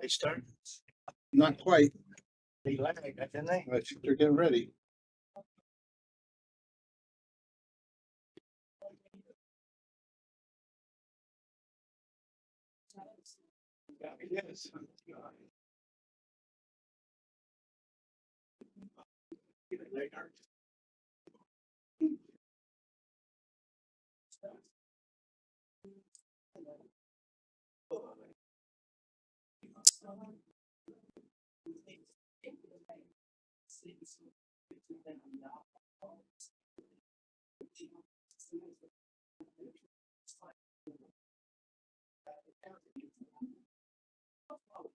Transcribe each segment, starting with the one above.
They start. Not quite. They lagged, didn't they? I think they're getting ready. Yes.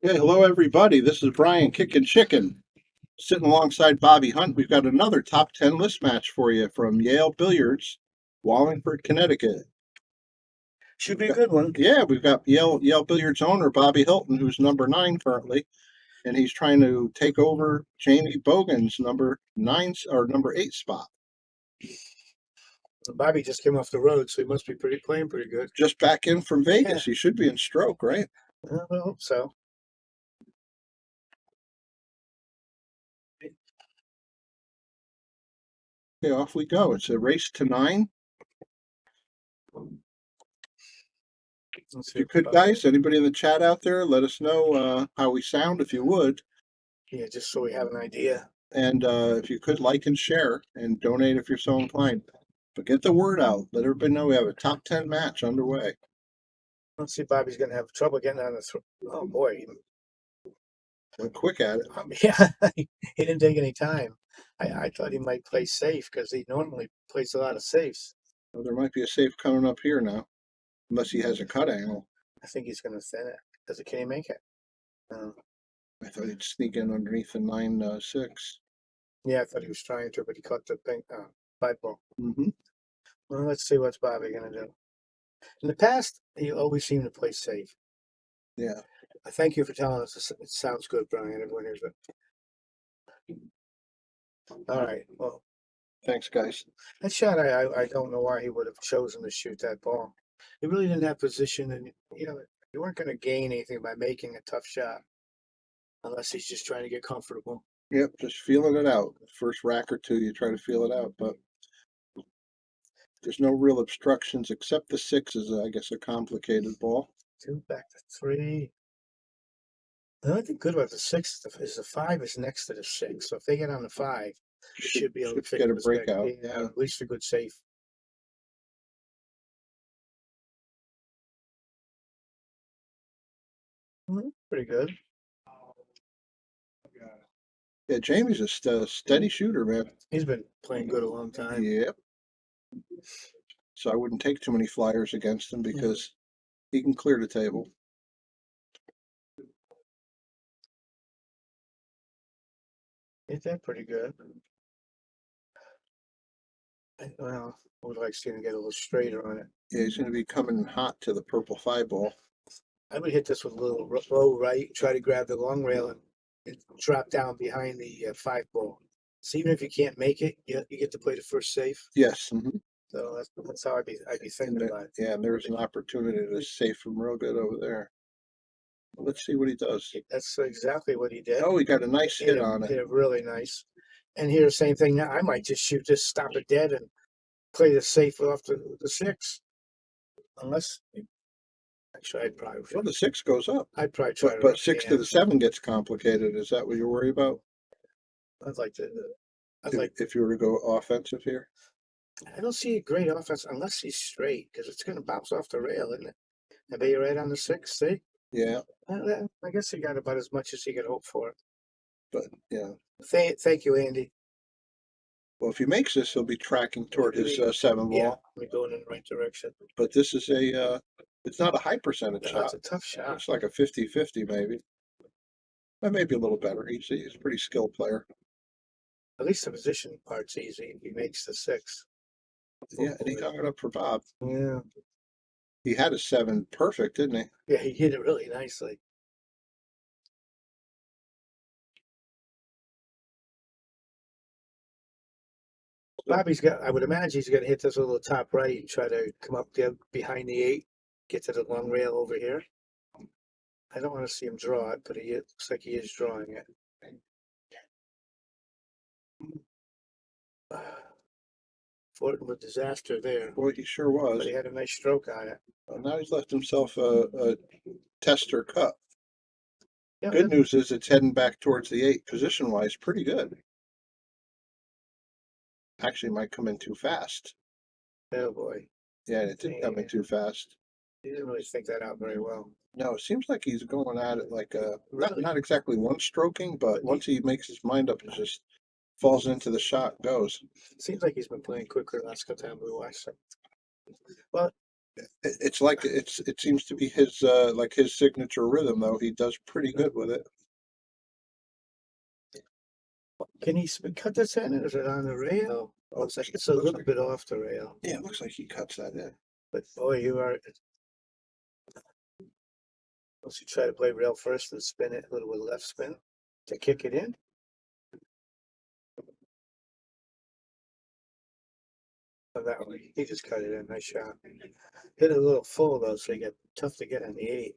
Yeah, hello everybody. This is Brian Kickin' Chicken. Sitting alongside Bobby Hunt, we've got another top 10 list match for you from Yale Billiards, Wallingford, Connecticut. Should be a good one. Yeah, we've got Yale Billiards owner Bobby Hilton, who's number 9 currently, and he's trying to take over Jamie Bogan's number 8 spot. Bobby just came off the road, so he must be playing pretty good. Just back in from Vegas. He should be in stroke, right? I hope so. Okay, off we go. It's a race to 9. If you could, guys, anybody in the chat out there, let us know how we sound, if you would. Yeah, just so we have an idea. And if you could, like and share and donate if you're so inclined. But get the word out. Let everybody know we have a top 10 match underway. Let's see, Bobby's going to have trouble getting on the throw. Oh, boy. Went quick at it. Yeah, he didn't take any time. I thought he might play safe because he normally plays a lot of safes. Well, there might be a safe coming up here now, unless he has a cut angle. I think he's going to thin it. Can he make it? I thought he'd sneak in underneath the 9-6. Yeah, I thought he was trying to, but he caught the 5 ball. Mm-hmm. Well, let's see what's Bobby going to do. In the past, he always seemed to play safe. Yeah. Thank you for telling us. It sounds good, Brian. Everyone hears it. All right. Well, thanks, guys. That shot, I don't know why he would have chosen to shoot that ball. He really didn't have position, and you weren't going to gain anything by making a tough shot, unless he's just trying to get comfortable. Yep, just feeling it out. First rack or two, you try to feel it out, but there's no real obstructions except the 6 is, I guess, a complicated ball. 2 back to 3. The only thing good about the 6 is the 5 is next to the 6. So if they get on the 5, should be able to get a breakout. Yeah, at least a good safe. Pretty good. Yeah, Jamie's a steady shooter, man. He's been playing good a long time. Yep. So I wouldn't take too many flyers against him because he can clear the table. Is that pretty good? Well, I would like to see him get a little straighter on it. Yeah, he's going to be coming hot to the purple 5 ball. I would hit this with a little low right, try to grab the long rail and drop down behind the 5 ball. So even if you can't make it, you get to play the first safe. Yes. Mm-hmm. So that's how I'd be thinking about it. Yeah, and there's an opportunity to save him real good over there. Well, let's see what he does. That's exactly what he did. Oh, he got a nice hit on it. Hit it really nice. And here, same thing. Now I might just shoot this, stop it dead, and play the safe off the 6. Unless, actually, Well, the 6 goes up, I'd probably try but to 6 to the 7 gets complicated. Is that what you're worried about? I'd like to, I'd like, If you were to go offensive here? I don't see a great offense unless he's straight, because it's gonna bounce off the rail, isn't it? I bet you're right on the 6, see? Yeah, I guess he got about as much as he could hope for. but yeah. Thank you, Andy. Well, if he makes this, he'll be tracking toward his 7 Yeah, ball. we're going in the right direction. But this is it's not a high percentage No, shot. it's a tough shot. It's like a 50-50 maybe. That may be a little better. He's a pretty skilled player. At least the position part's easy. If he makes the 6. Yeah, and he hung it up for Bob. Yeah. He had a 7 perfect, didn't he? Yeah, he hit it really nicely. Bobby's got, I would imagine he's gonna hit this little top right and try to come up there behind the 8, get to the long rail over here. I don't want to see him draw it, but he looks like he is drawing it. Fort with disaster there, Boy, he sure but was. he had a nice stroke on it. Well, now he's left himself a tester cut. Yeah, Good news is it's heading back towards the 8 position wise, pretty good. Actually, might come in too fast. oh boy, Yeah, it did come in too fast. he didn't really think that out very well. No, it seems like he's going at it like Really? not exactly one stroking, but once he makes his mind up, it just falls into the shot, goes. Seems like he's been playing quicker the last couple times we watched him. Well, It's like it seems to be his like his signature rhythm though. He does pretty good with it. can he cut this in? Is it on the rail? Oh, Looks like it's a little bit off the rail. Yeah, it looks like he cuts that in. But boy, you are. Once you try to play rail first and spin it a little with left spin to kick it in. Oh, that way, he just cut it in. Nice shot. Hit it a little full though, so you get tough to get on the 8.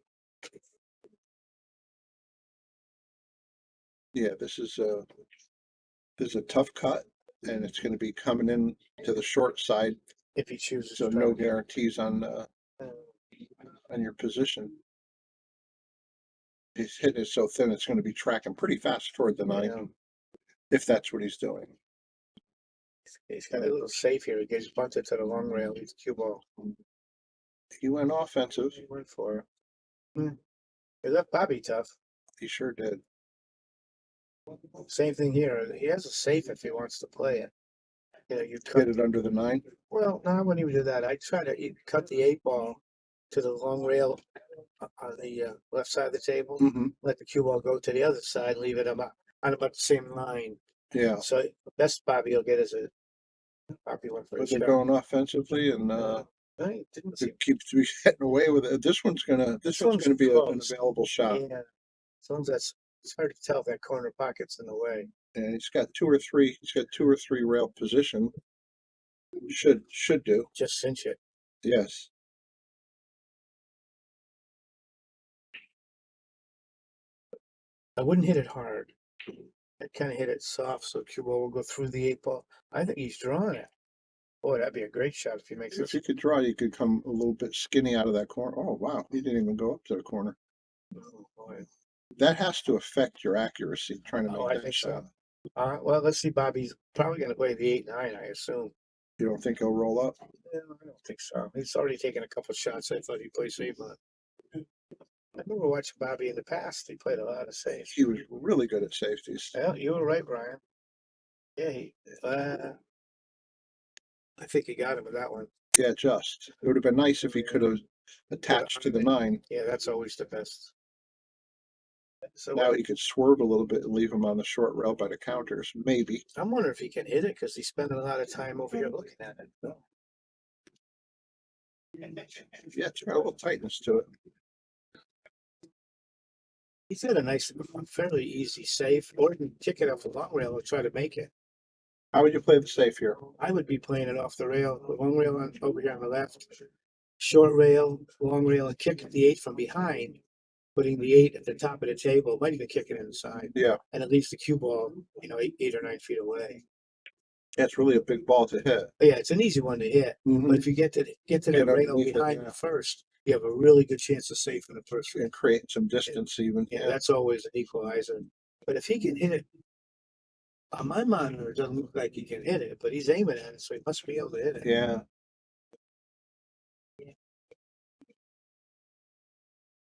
Yeah, this is a tough cut, and it's going to be coming in to the short side, If he chooses so to. no guarantees on Uh, your position. He's hitting it so thin, it's going to be tracking pretty fast toward the 9, yeah. if that's what he's doing. He's got a little safe here. He gets bunted to the long rail. He's cue ball. He went offensive. He went for it. He left Bobby tough. He sure did. Same thing here. He has a safe if he wants to play it. You know, you Get cut. it under the 9. Well, no, I wouldn't even do that. I try to cut the 8 ball to the long rail on the left side of the table. Mm-hmm. Let the cue ball go to the other side. Leave it on about the same line. Yeah, So the best Bobby will get is a Bobby went for a but they're shot. going offensively, and Right, didn't see. it keeps me getting away with it. This one's gonna be an close. available shot. Yeah, as long as that's, it's hard to tell if that corner pocket's in the way. And he's got 2 or 3. He's got 2 or 3 rail position. Should do. Just cinch it. Yes. I wouldn't hit it hard. I kind of hit it soft so cue ball will go through the 8 ball. I think he's drawing it. Boy, that'd be a great shot if he makes If this. you could draw, you could come a little bit skinny out of that corner. Oh wow, he didn't even go up to the corner. Oh, boy. That has to affect your accuracy trying to make I that think shot. so. Well, let's see. Bobby's probably going to play the 8-9, I assume. You don't think he'll roll up? Yeah, I don't think so. He's already taken a couple shots. I thought he played safe, but I remember watching Bobby in the past. He played a lot of safe. He was really good at safeties. Yeah, you were right, Brian. Yeah, I think he got him with that one. Yeah, just. It would have been nice if he could have attached to the 9. Yeah, that's always the best. So Now he could swerve a little bit and leave him on the short rail by the counters, maybe. I'm wondering if he can hit it because he's spending a lot of time over here looking at it. Yeah, it's got a little tightness to it. He's got a nice, fairly easy safe, or he can kick it off the long rail and try to make it. How would you play the safe here? I would be playing it off the rail, the long rail over here on the left, short rail, long rail, and kick the 8 from behind, putting the 8 at the top of the table, might even kick it inside. Yeah. And it leaves the cue ball, 8 or 9 feet away. It's really a big ball to hit. But yeah, it's an easy one to hit. Mhm. But if you get that Get rail underneath it, behind yeah. the first, you have a really good chance of safing the first rail. And create some distance even. Yeah, that's always an equalizer. But if he can hit it, on my monitor, it doesn't look like he can hit it, but he's aiming at it, so he must be able to hit it. Yeah.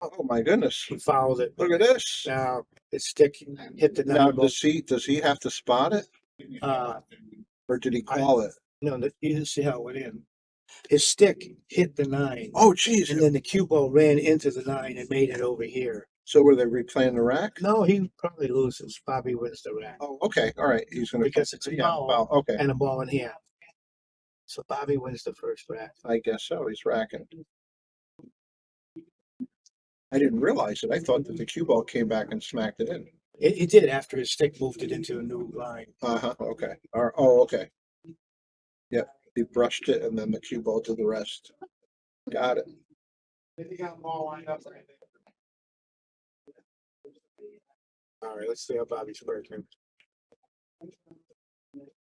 Oh my goodness. He fouled it. Look at this. Now his stick hit the Now, nine ball. does he have to spot it? Or did he call it? No, you didn't see how it went in. His stick hit the nine. Oh, geez. And then the cue ball ran into the nine and made it over here. So were they replaying the rack? No, he probably loses. Bobby wins the rack. Oh, okay. All right. He's going to Because it's a foul Okay. and a ball in hand. So Bobby wins the first rack. I guess so. He's racking. I didn't realize it. I thought that the cue ball came back and smacked it in. It did after his stick moved it into a new line. Okay. Oh, okay. Yep. He brushed it and then the cue ball did the rest. Got it. Then you got them all lined up right there. All right, let's see how Bobby's working.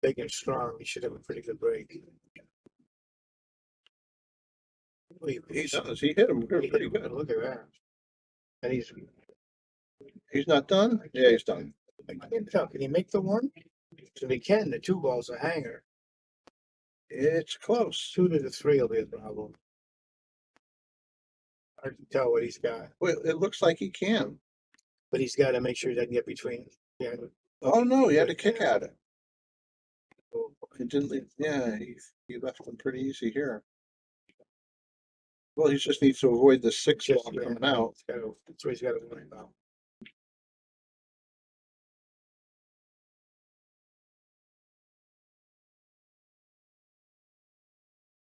Big and strong. He should have a pretty good break. He does. He hit him pretty good. Look at that. And He's not done? Yeah, he's done. I can't tell. Can he make the one? So if he can, the two ball's a hanger. It's close. 2 to the 3 will be a problem. Hard to tell what he's got. Well, it looks like he can. But he's got to make sure he doesn't get between. Yeah. Oh no, he had to kick at it. He didn't. Yeah, he left him pretty easy here. Well, he just needs to avoid the six ball coming out. That's what he's got to worry about.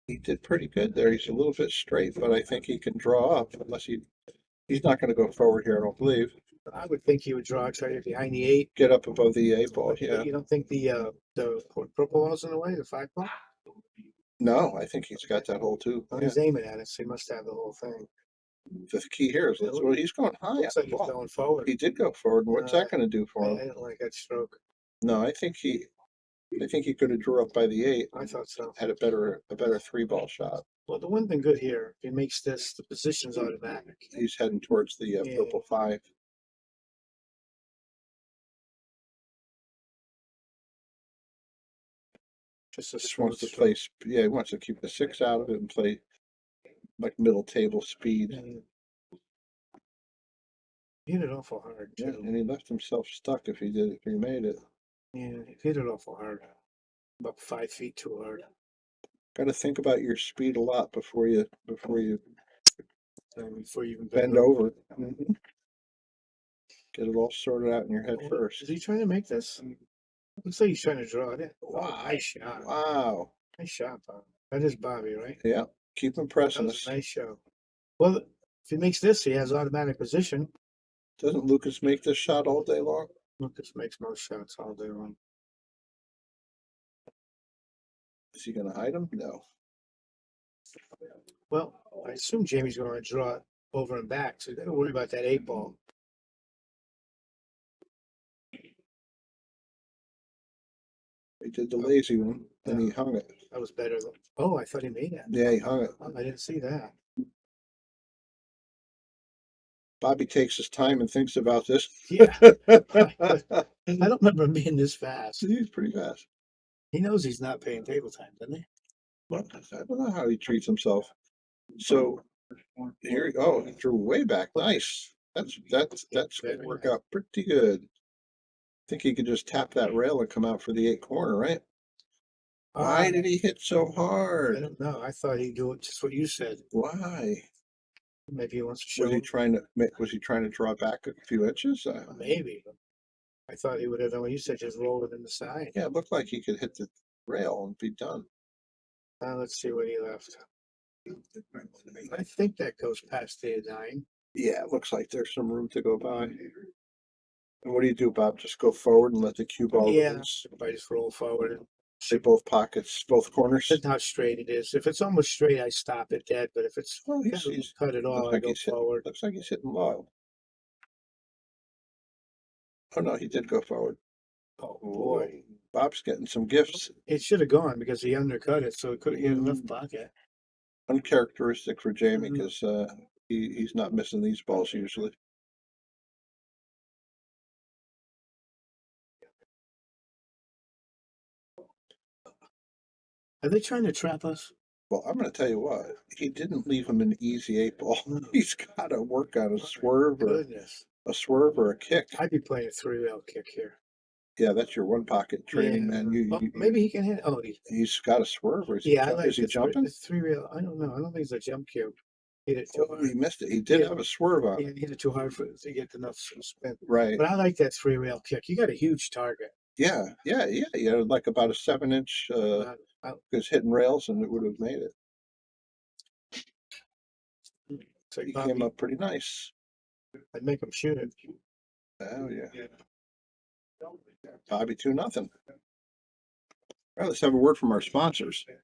He did pretty good there. He's a little bit straight, but I think he can draw up unless he's not going to go forward here, I don't believe. I would think he would draw try to behind the 8. Get up above the 8 ball, yeah. You don't think the purple ball's in the way, the 5 ball? No, I think he's got that hole too. Well, he's aiming at it, so he must have the whole thing. The key here is well, he's going high. Looks like he's going forward. He did go forward. And what's that going to do for him? I didn't like that stroke. No, I think he could have drew up by the 8. I thought so. Had a better 3-ball shot. Well, the one thing good here, if he makes this, the position's automatic. He's heading towards the purple 5. Just wants to play. Yeah, he wants to keep the 6 out of it and play like middle table speed. He hit it awful hard too. Yeah, and he left himself stuck if he made it. Yeah, he hit it awful hard. About 5 feet too hard. Got to think about your speed a lot before you even bend over. Mm-hmm. Get it all sorted out in your head first. Is he trying to make this? Looks like he's trying to draw it in. Wow, nice shot. Wow. Nice shot, Bob. That is Bobby, right? Yeah. Keep him pressing us. Nice show. Well, if he makes this, he has automatic position. Doesn't Lucas make this shot all day long? Lucas makes most shots all day long. Is he going to hide him? No. Well, I assume Jamie's going to draw it over and back, so you got to worry about that 8 ball. He did the lazy one, and he hung it. That was better. Oh, I thought he made it. Yeah, he hung it. Oh, I didn't see that. Bobby takes his time and thinks about this. Yeah. I don't remember him being this fast. He's pretty fast. He knows he's not paying table time, doesn't he? Well, I don't know how he treats himself. So here he go. He drew way back. Nice. That's going to work out pretty good. I think he could just tap that rail and come out for the 8 corner, right? Why did he hit so hard? I don't know. I thought he'd do it just what you said. Why? Maybe he wants to show. Was he trying to draw back a few inches? Maybe. I thought he would have done what you said, just roll it in the side. Yeah, it looked like he could hit the rail and be done. Let's see what he left. I think that goes past the 9. Yeah, it looks like there's some room to go by. And what do you do, Bob? Just go forward and let the cue ball loose? I just roll forward and say both pockets, both corners. That's how straight it is. If it's almost straight, I stop it dead. But if it's he's cut it all, I go forward. Looks like he's hitting low. Oh no, he did go forward. Oh boy, Bob's getting some gifts. It should have gone because he undercut it, so it could have hit enough Mm. pocket. Uncharacteristic for Jamie Mhm. because he's not missing these balls usually. Are they trying to trap us? Well, I'm going to tell you what, he didn't leave him an easy 8 ball. He's got to work on a swerve Goodness. or a kick. I'd be playing a 3-rail kick here. Yeah, that's your one pocket training, man. Oh, maybe he can hit. Oh, He's got a swerve, or is yeah, I he, like is he jumping? the 3-rail. I don't know. I don't think it's a jump cube. Hit it too Oh, hard. he missed it. He did Yeah. have a swerve on Yeah, it. hit it too hard to get enough spin. Right. But I like that 3-rail kick. You got a huge target. Yeah. Like about a 7-inch, because hitting rails and it would have made it. So He came up pretty nice. I'd make him shoot it. Oh, yeah. Bobby 2-0. Well, let's have a word from our sponsors. I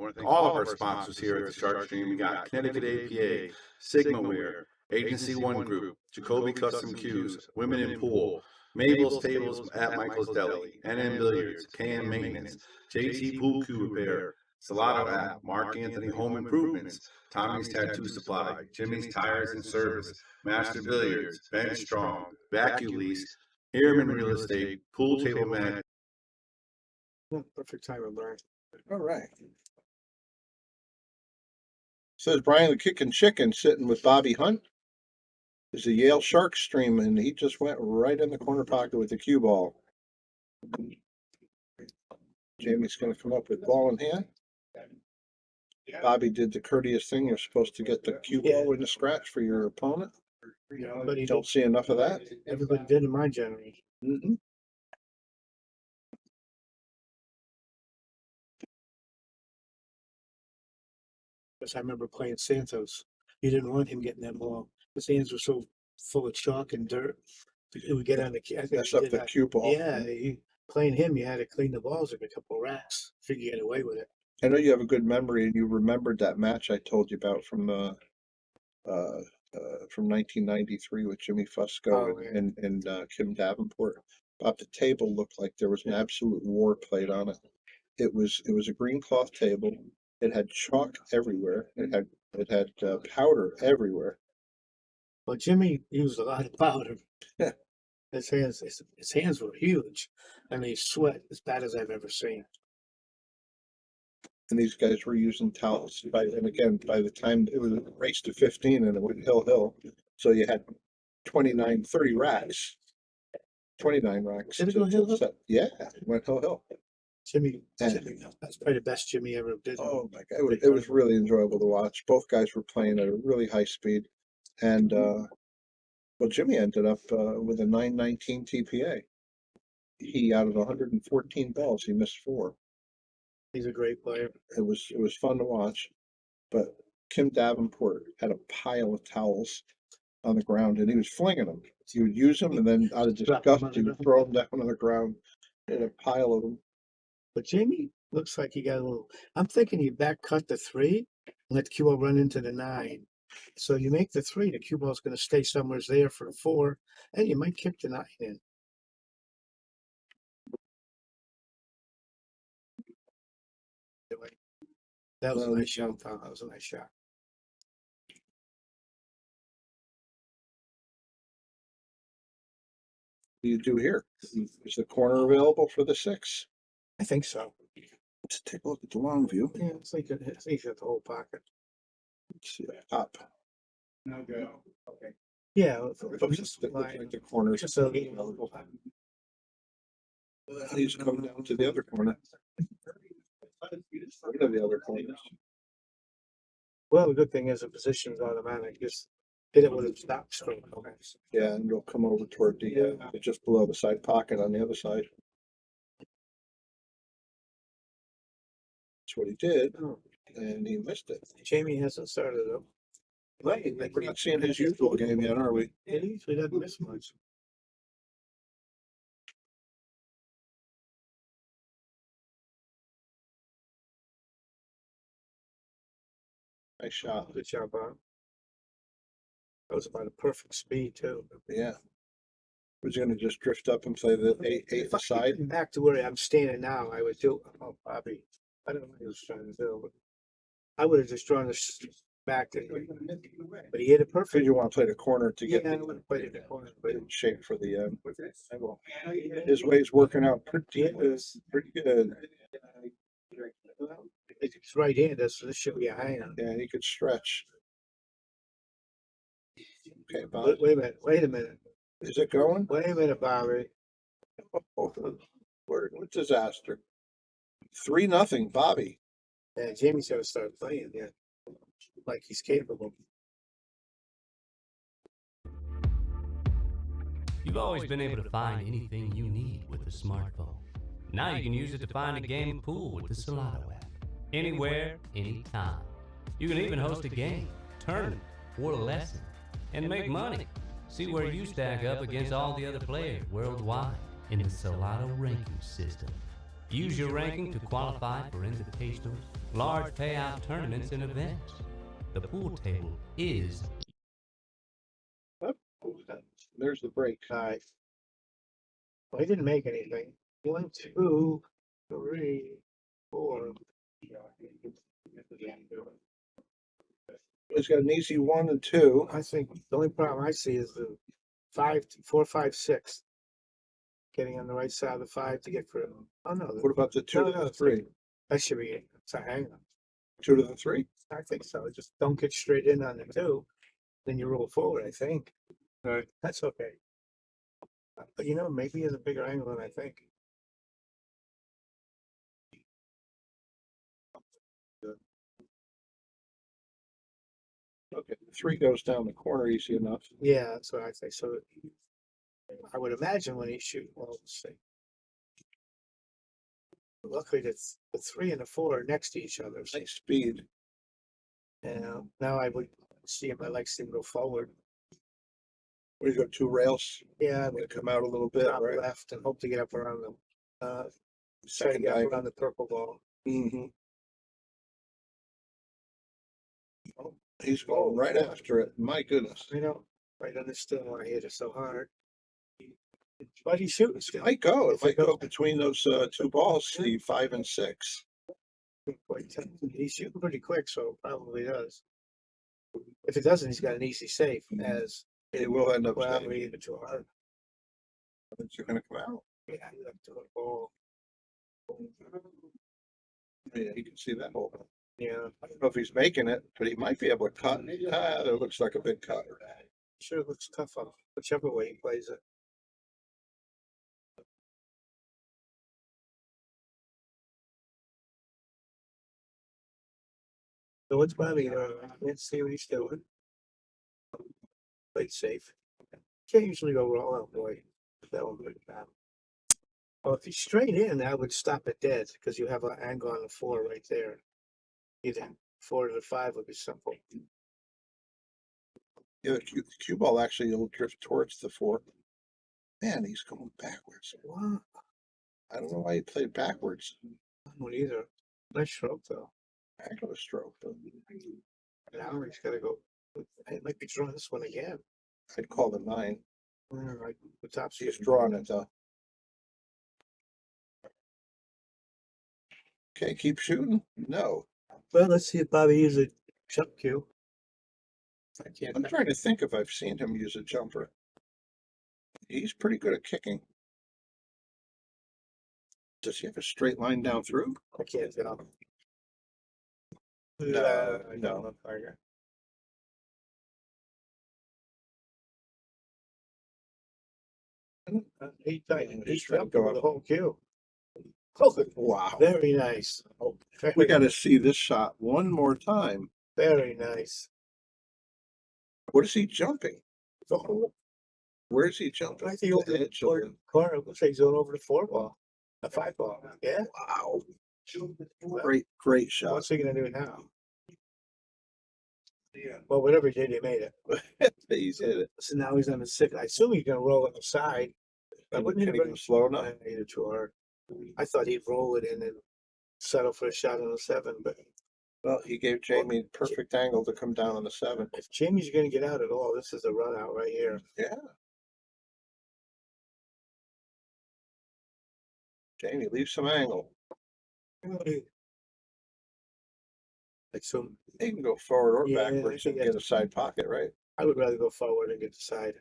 want to thank all of our sponsors here at the Shark Stream. We got Connecticut APA, Sigmaware, Agency One Group, Jacoby Custom Cues, Women in Pool, Mabel's Tables at Michael's Deli, NM Billiards, KM Maintenance, JT Pool Cue Repair, Salado app, Mark Anthony Home Improvements, Tommy's Tattoo Supply, Jimmy's Tires and Service, Master Billiards, Ben Strong, Vacuum Lease, Harriman Real Estate, Pool Table Mag. Perfect time to learn. All right. Says Brian the Kickin' Chicken sitting with Bobby Hunt. There's a Yale Shark stream, and he just went right in the corner pocket with the cue ball. Jamie's going to come up with ball in hand. Bobby did the courteous thing. You're supposed to get the cue ball in the scratch for your opponent. But he Don't see enough of that. Everybody did in my generation. Mm-hmm. Because I remember playing Santos. You didn't want him getting that ball. His hands were so full of chalk and dirt. It would get on the Mess up the cue ball. Yeah, playing him, you had to clean the balls every couple of racks. Figure you get away with it. I know you have a good memory, and you remembered that match I told you about from 1993 with Jimmy Fusco and Kim Davenport. Up the table looked like there was an absolute war played on it. It was a green cloth table. It had chalk everywhere. It had powder everywhere. Well, Jimmy used a lot of powder. Yeah. His hands were huge, and he sweat as bad as I've ever seen. And these guys were using towels. And again, by the time it was a race to 15 and it went hill. So you had 30 racks. 29 racks. Did it go hill? Yeah, it went hill. Jimmy, that's probably the best Jimmy ever did. Oh my God, it was really enjoyable to watch. Both guys were playing at a really high speed. And well, Jimmy ended up with a 919 TPA. He, out of 114 balls, he missed 4. He's a great player. It was fun to watch. But Kim Davenport had a pile of towels on the ground, and he was flinging them. He would use them, and then out of disgust, he would throw them down on the ground in a pile of them. But Jamie looks like he got a little. I'm thinking you back cut the 3, and let the cue ball run into the 9. So you make the 3, the cue ball's going to stay somewhere there for the 4, and you might kick the 9 in. That was a nice shot, Tom. That was a nice shot. What do you do here? Is the corner available for the 6? I think so. Let's take a look at the long view. Yeah, it's like the whole pocket. Let's see, up. No go. Okay. Yeah, Just like the corner. just so He's coming down to the other corner. What are the other corners? Well, the good thing is the position is automatic. Just hit it with a stop stroke. Yeah, and it'll come over toward the just below the side pocket on the other side. That's what he did, and he missed it. Jamie hasn't started up. Right, We're not seeing his usual game yet, are we? He usually doesn't miss much. Nice shot. Good job, Bob. That was about a perfect speed too. Yeah. Was he gonna just drift up and play the eight If I aside? get back to where I'm standing now, I would do, oh, Bobby, I don't know what he was trying to do, but I would have just drawn this back to him. But he hit it Figured perfect. you want to play the corner to Yeah, get I would have played it in the corner, but the shape for the angle. His way's working out pretty good. Pretty good. it's right-handed, so this should be a hanger. Yeah, he could stretch. Okay, Bob. Wait a minute, Is it going? wait a minute, Bobby. Oh, what disaster. 3-0, Bobby. Yeah, Jamie's gotta start playing, yeah. Like he's capable. You've always been able to find anything you need with a smartphone. Now you can use it to find a game of pool with the Solado app. Anywhere, anytime. You can even host a game, tournament, or a lesson, and make money. See where you stack up against all the other players worldwide in the Solado ranking system. Use your ranking to qualify for invitationals, large payout tournaments, and events. The pool table is... There's the break. Alright. Well, he didn't make anything. 1, 2, 3, 4. He's got an easy 1 and 2. I think the only problem I see is the 4, 5, 6. Getting on the right side of the 5 to get for. Oh no. What about the 2 to the 3? That should be it's a hanger. 2 to the 3? I think so. Just don't get straight in on the 2. Then you roll forward, I think. Right. That's okay. But you know, maybe he has a bigger angle than I think. Okay, 3 goes down the corner easy enough. Yeah, that's what I think. So I would imagine when he shoot, well, let's see. Luckily, the 3 and the 4 are next to each other. So, Nice speed. and now I would see him. I like to see him go forward. We got 2 rails. Yeah, I I'm would gonna come out a little bit, top right? left and hope to get up around the try to Second get up guy. around the purple ball. Mm-hmm. Oh, he's going right after it. My goodness. You know, right on the still why I hit it so hard. But he's shooting It still. might go. It If might it goes- go between those 2 balls, the 5 and 6. He's shooting pretty quick, so probably does. If it doesn't, he's got an easy save. As It will end up well, saying we hit it too hard. it's going to come out. Yeah, he left to the ball. Yeah, you can see that hole. Yeah, I don't know if he's making it, but he might be able to cut. It looks like a big cut. sure looks tough on whichever way he plays it. So what's Bobby doing? I can't see what he's doing. Played safe. Can't usually go wrong. Oh boy, that one pretty bad. Well, if he's straight in, I would stop it dead because you have an angle on the 4 right there. Either 4 to the 5 would be simple. Yeah, the cue ball actually will drift towards the 4. Man, he's going backwards. What? I don't know why he played backwards. I don't either. Nice stroke though. Heck of a stroke. But Now he's got to go. He might be drawing this one again. I'd call the 9. All right, the top He's speed. drawing it though. Okay, keep shooting. No, Well, let's see if Bobby uses a jump cue. I can't. I'm trying to think if I've seen him use a jumper. He's pretty good at kicking. Does he have a straight line down through? I can't tell. No, I no. don't look like it. He's He's trying to jumping go with up. the whole cue. Oh, Wow. very nice. Oh, We got to see this shot one more time. very nice. What is he jumping? Oh, Where is he jumping? I think over the Edge of the- corner. Looks like he's going over the 4 ball, a 5 ball. Yeah. Wow. Great shot. What's he gonna do now? Well, whatever he did, he made it. He did it. So now he's on the 6. I assume he's gonna roll it aside. I Can wouldn't he even go slow enough? I made it too hard. I thought he'd roll it in and settle for a shot on the 7, but Well, he gave Jamie perfect angle to come down on the 7. if Jamie's gonna get out at all, this is a run out right here. Yeah. Jamie, leave some angle. Like some, You can go forward or Yeah, I backwards and think get a side pocket, right? I would rather go forward and get the side.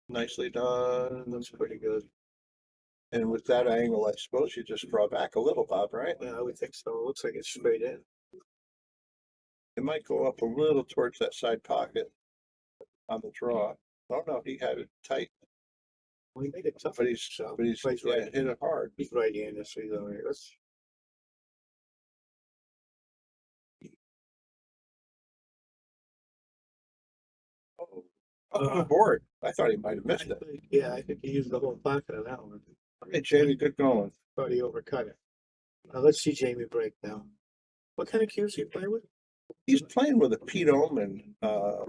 Nicely done. Looks pretty good. And with that angle, I suppose you just draw back a little, Bob, right? Yeah, I would think so. It looks like it's straight in. It might go up a little towards that side pocket on the draw. Oh no, he had it tight, Well, he made it tough. but he's yeah, right. hit it hard. He's right-handed, so he's all right. Let's. Up on the board. I thought he might have missed it. Yeah, I think he used the whole pocket on that one. Hey, Jamie, good going. Thought he overcut it. Now let's see Jamie break now. What kind of cues he play with? He's playing with a Pete Oman. I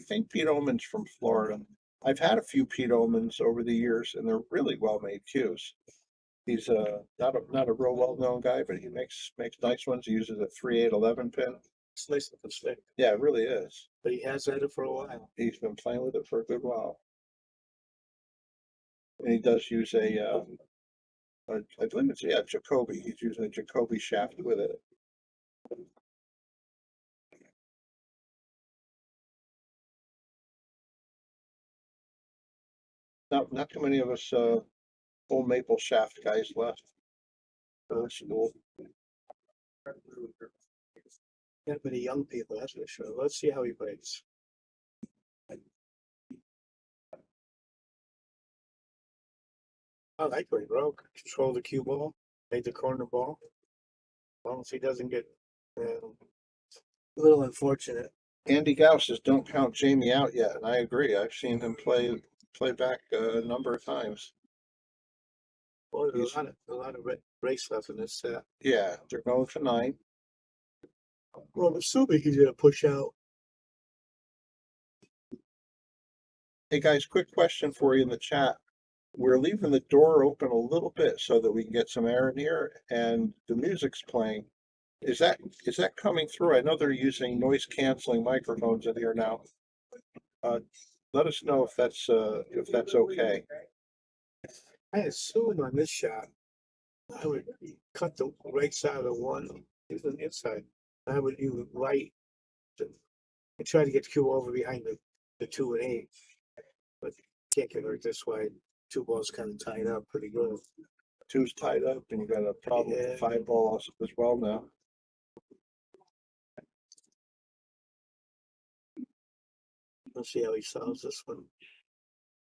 think Pete Oman's from Florida. I've had a few Pete Omans over the years, and they're really well-made cues. He's not a real well-known guy, but he makes nice ones. He uses a 3/8 pin. It's nice looking stick, Yeah, it really is. but he has had it for a while. He's been playing with it for a good while. And he does use I believe it's, yeah, Jacoby. He's using a Jacoby shaft with it. Not too many of us old maple shaft guys left. So that's cool. Not many young people, that's for sure. Let's see how he breaks. I like what he broke. Control the cue ball, made the corner ball. As long as he doesn't get a little unfortunate. Andy Gauss says don't count Jamie out yet, and I agree. I've seen him play back a number of times. Boy, there's a lot of race left in this set. Yeah, they're going to 9. Well, I'm assuming he's gonna push out. Hey guys, quick question for you in the chat. We're leaving the door open a little bit so that we can get some air in here, and the music's playing. Is that coming through? I know they're using noise canceling microphones in here now. Let us know if that's okay. I assume on this shot, I would cut the right side of the one, use the inside. I would use right and try to get Q over behind the 2 and 8. But can't get it this way. 2 balls kind of tied up pretty good. 2's tied up, and you got a problem with the 5 ball as well now. Let's see how he solves this one.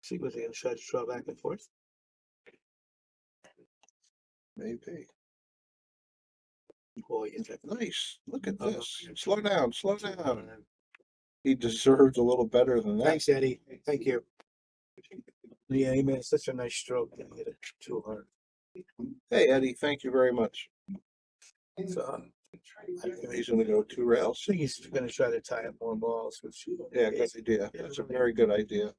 See what he's gonna try to draw back and forth. Maybe. Boy, is that Nice. Look at Oh, this. yeah. Slow down. Slow down. He deserves a little better than that. Thanks, Eddie. Thank you. Yeah, he made such a nice stroke. Didn't hit it too hard. Hey, Eddie, thank you very much. So He's going to go 2 rails. I think he's gonna try to tie up more balls, which Yeah, good idea. That's a very good idea.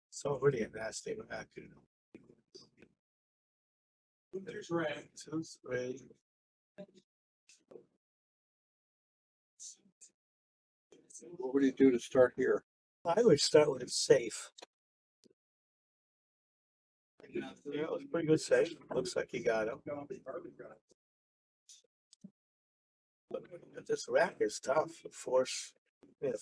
it's already a nasty back. There's Ray. There's Ray. What would he do to start here? I would start with it safe. Yeah, it was pretty good save. Looks like he got him. But this rack is tough. Force,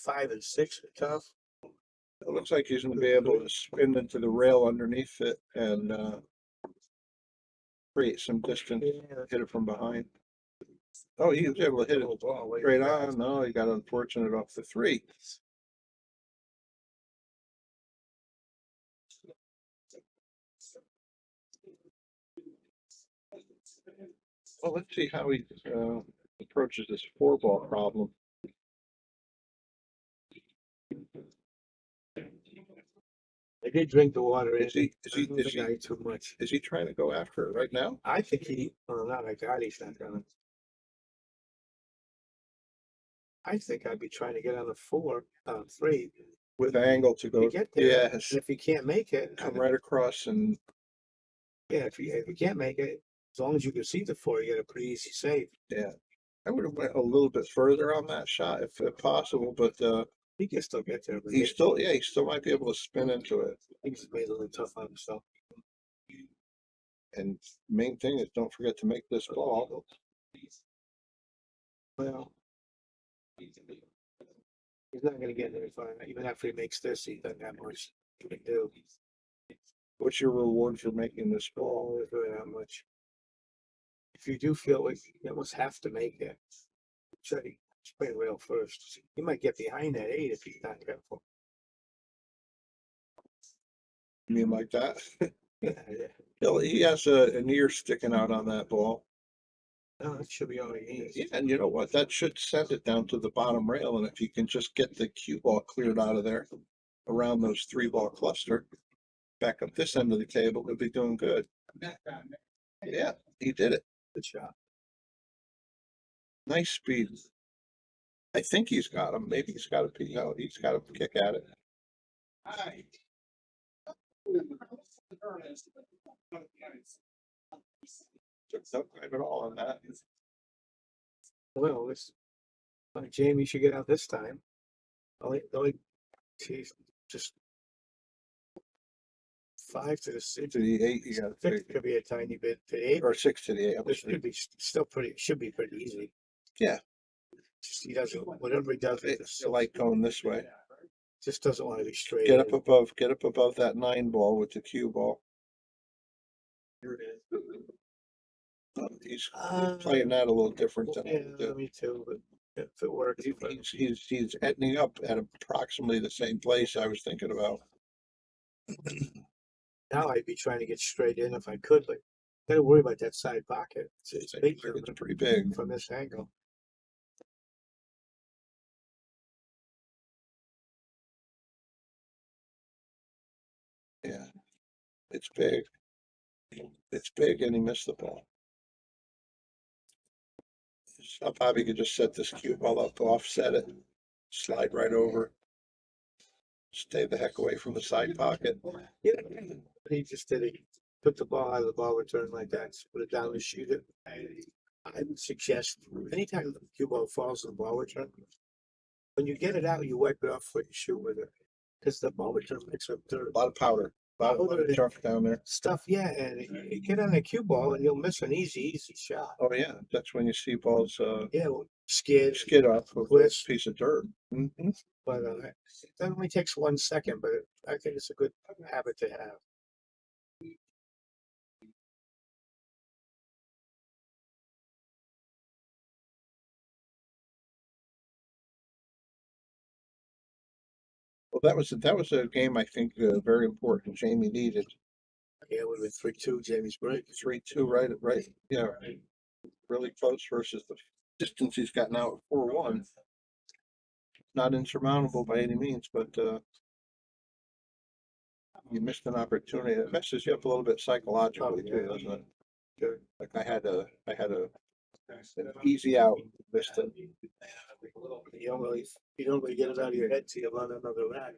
5 and 6 are tough. It looks like he's going to be able to spin into the rail underneath it and create some distance, hit it from behind. Oh, he was able to hit it straight on. No, he got unfortunate off the 3. Well, let's see how he approaches this 4-ball problem. I did drink the water. Is he I ate too much. is he trying to go after it right now? I think well, not like that. He's not gonna. I think I'd be trying to get on a 4, 3. With an angle to go. To get there. Yes. And if he can't make it, Come right across and yeah, if you can't make it, as long as you can see the 4, you get a pretty easy save. yeah. I would have went a little bit further on that shot if possible, but He can still get there, but He still, yeah, he still might be able to spin into it. he's made it a little tough on himself. And main thing is don't forget to make this ball. Well, he's not gonna get very far. Even after he makes this, he doesn't have much he can do. What's your reward for making this ball? Oh, there's really not much. If you do feel like you almost have to make it, try to play rail first. He might get behind that 8 if he's not careful. You mean like that? Yeah, yeah. He has an ear sticking out on that ball. No, it should be all he needs. Yeah, and you know what? That should send it down to the bottom rail. And if you can just get the cue ball cleared out of there around those 3-ball cluster, back up this end of the table, he'll be doing good. Yeah, he did it. Good shot. Nice speed. I think he's got him. Maybe he's got a peek out. He's got a kick at it. No time at all on that. Well, this Jamie should get out this time. Geez, just 5 to the 6. To the 8, you got 6 could be a tiny bit to 8, or 6 to the 8. this should be still pretty. Should be pretty easy. Yeah. Just he doesn't. Whatever he does, with It's this, like going this way. just doesn't want to be straight. Get up in. above that 9 ball with the cue ball. He's playing that a little different than I Yeah, do. me too. But if it works, but He's ending up at approximately the same place I was thinking about. now I'd be trying to get straight in if I could, but gotta worry about that side pocket. It's big It's pretty big. from this angle. Yeah, it's big. It's big, and he missed the ball. So Bobby could just set this cue ball up, offset it, slide right over. Stay the heck away from the side pocket. Yeah, he just did it. Took the ball out of the ball return like that, just put it down and shoot it. I would suggest anytime the cue ball falls in the ball return, when you get it out, you wipe it off before you shoot with it. Because the ball return picks up dirt. A lot of powder, a lot of junk down there. Stuff, yeah, and you get on a cue ball and you'll miss an easy shot. Oh yeah, that's when you see balls Yeah, well, skid, skid off with a twist. piece of dirt. Mhm. But that only takes 1 second, but I think it's a good habit to have. Well, that was a game I think very important. Jamie needed Yeah, it would have been 3-2, Jamie's break. 3-2, right, yeah, really close versus the distance he's got now at 4-1. Not insurmountable by any means, but you missed an opportunity. It messes you up a little bit psychologically too, doesn't it? Sure. Like I had a an easy out, missed it. You don't really get it out of your head till you run another rack.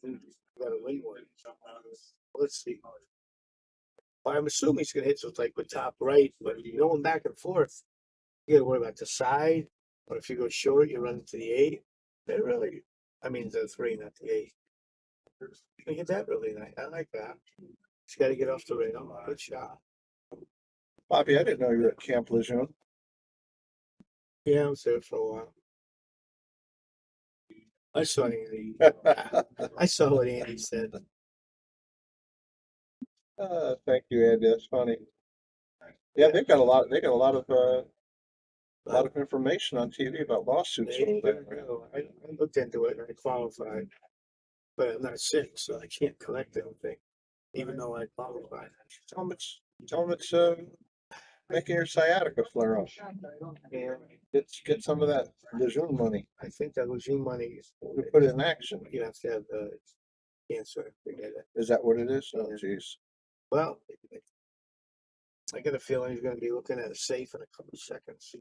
You gotta win one. Let's see. Well, I'm assuming he's gonna hit something like the top right, but going back and forth, you gotta worry about the side. Or if you go short, you run into the 8. They really, I mean the 3, not the 8. You hit that really nice. I like that. Just gotta get off the rail. Good shot. Bobby, I didn't know you were at Camp Lejeune. Yeah, I was there for a while. I saw Andy. I saw what Andy said. Thank you, Andy. That's funny. Yeah, they've got a lot. They got a lot of information on TV about lawsuits. I looked into it and I qualified, but I'm not sick, so I can't collect anything, even though I qualified. Tell them it's making your sciatica flare up. Yeah, Get some of that Lejeune money. I think that Lejeune money is, We put it in action. you have to have cancer to get it. Is that what it is? Oh, geez. Well, I got a feeling he's gonna be looking at a safe in a couple of seconds.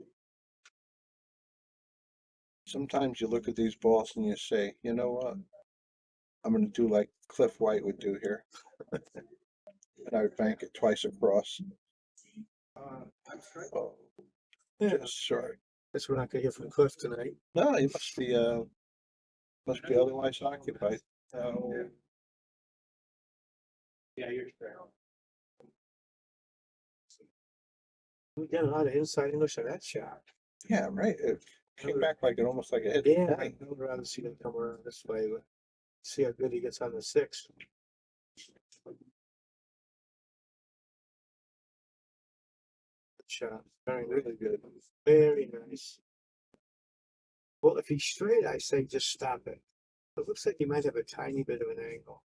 Sometimes you look at these balls and you say, you know what? I'm going to do like Cliff White would do here. And I would bank it twice across. Oh, Yeah, just sorry. guess we're not gonna hear from Cliff tonight. No, he must be Must be otherwise occupied. Yeah, you're correct. We got a lot of inside English in that shot. Yeah, right. It came back like it almost like a head. Yeah, I would rather see them come around this way, but see how good he gets on the 6. Good shot. Very, really good. Very nice. Well, if he's straight, I say just stop it. It looks like he might have a tiny bit of an angle.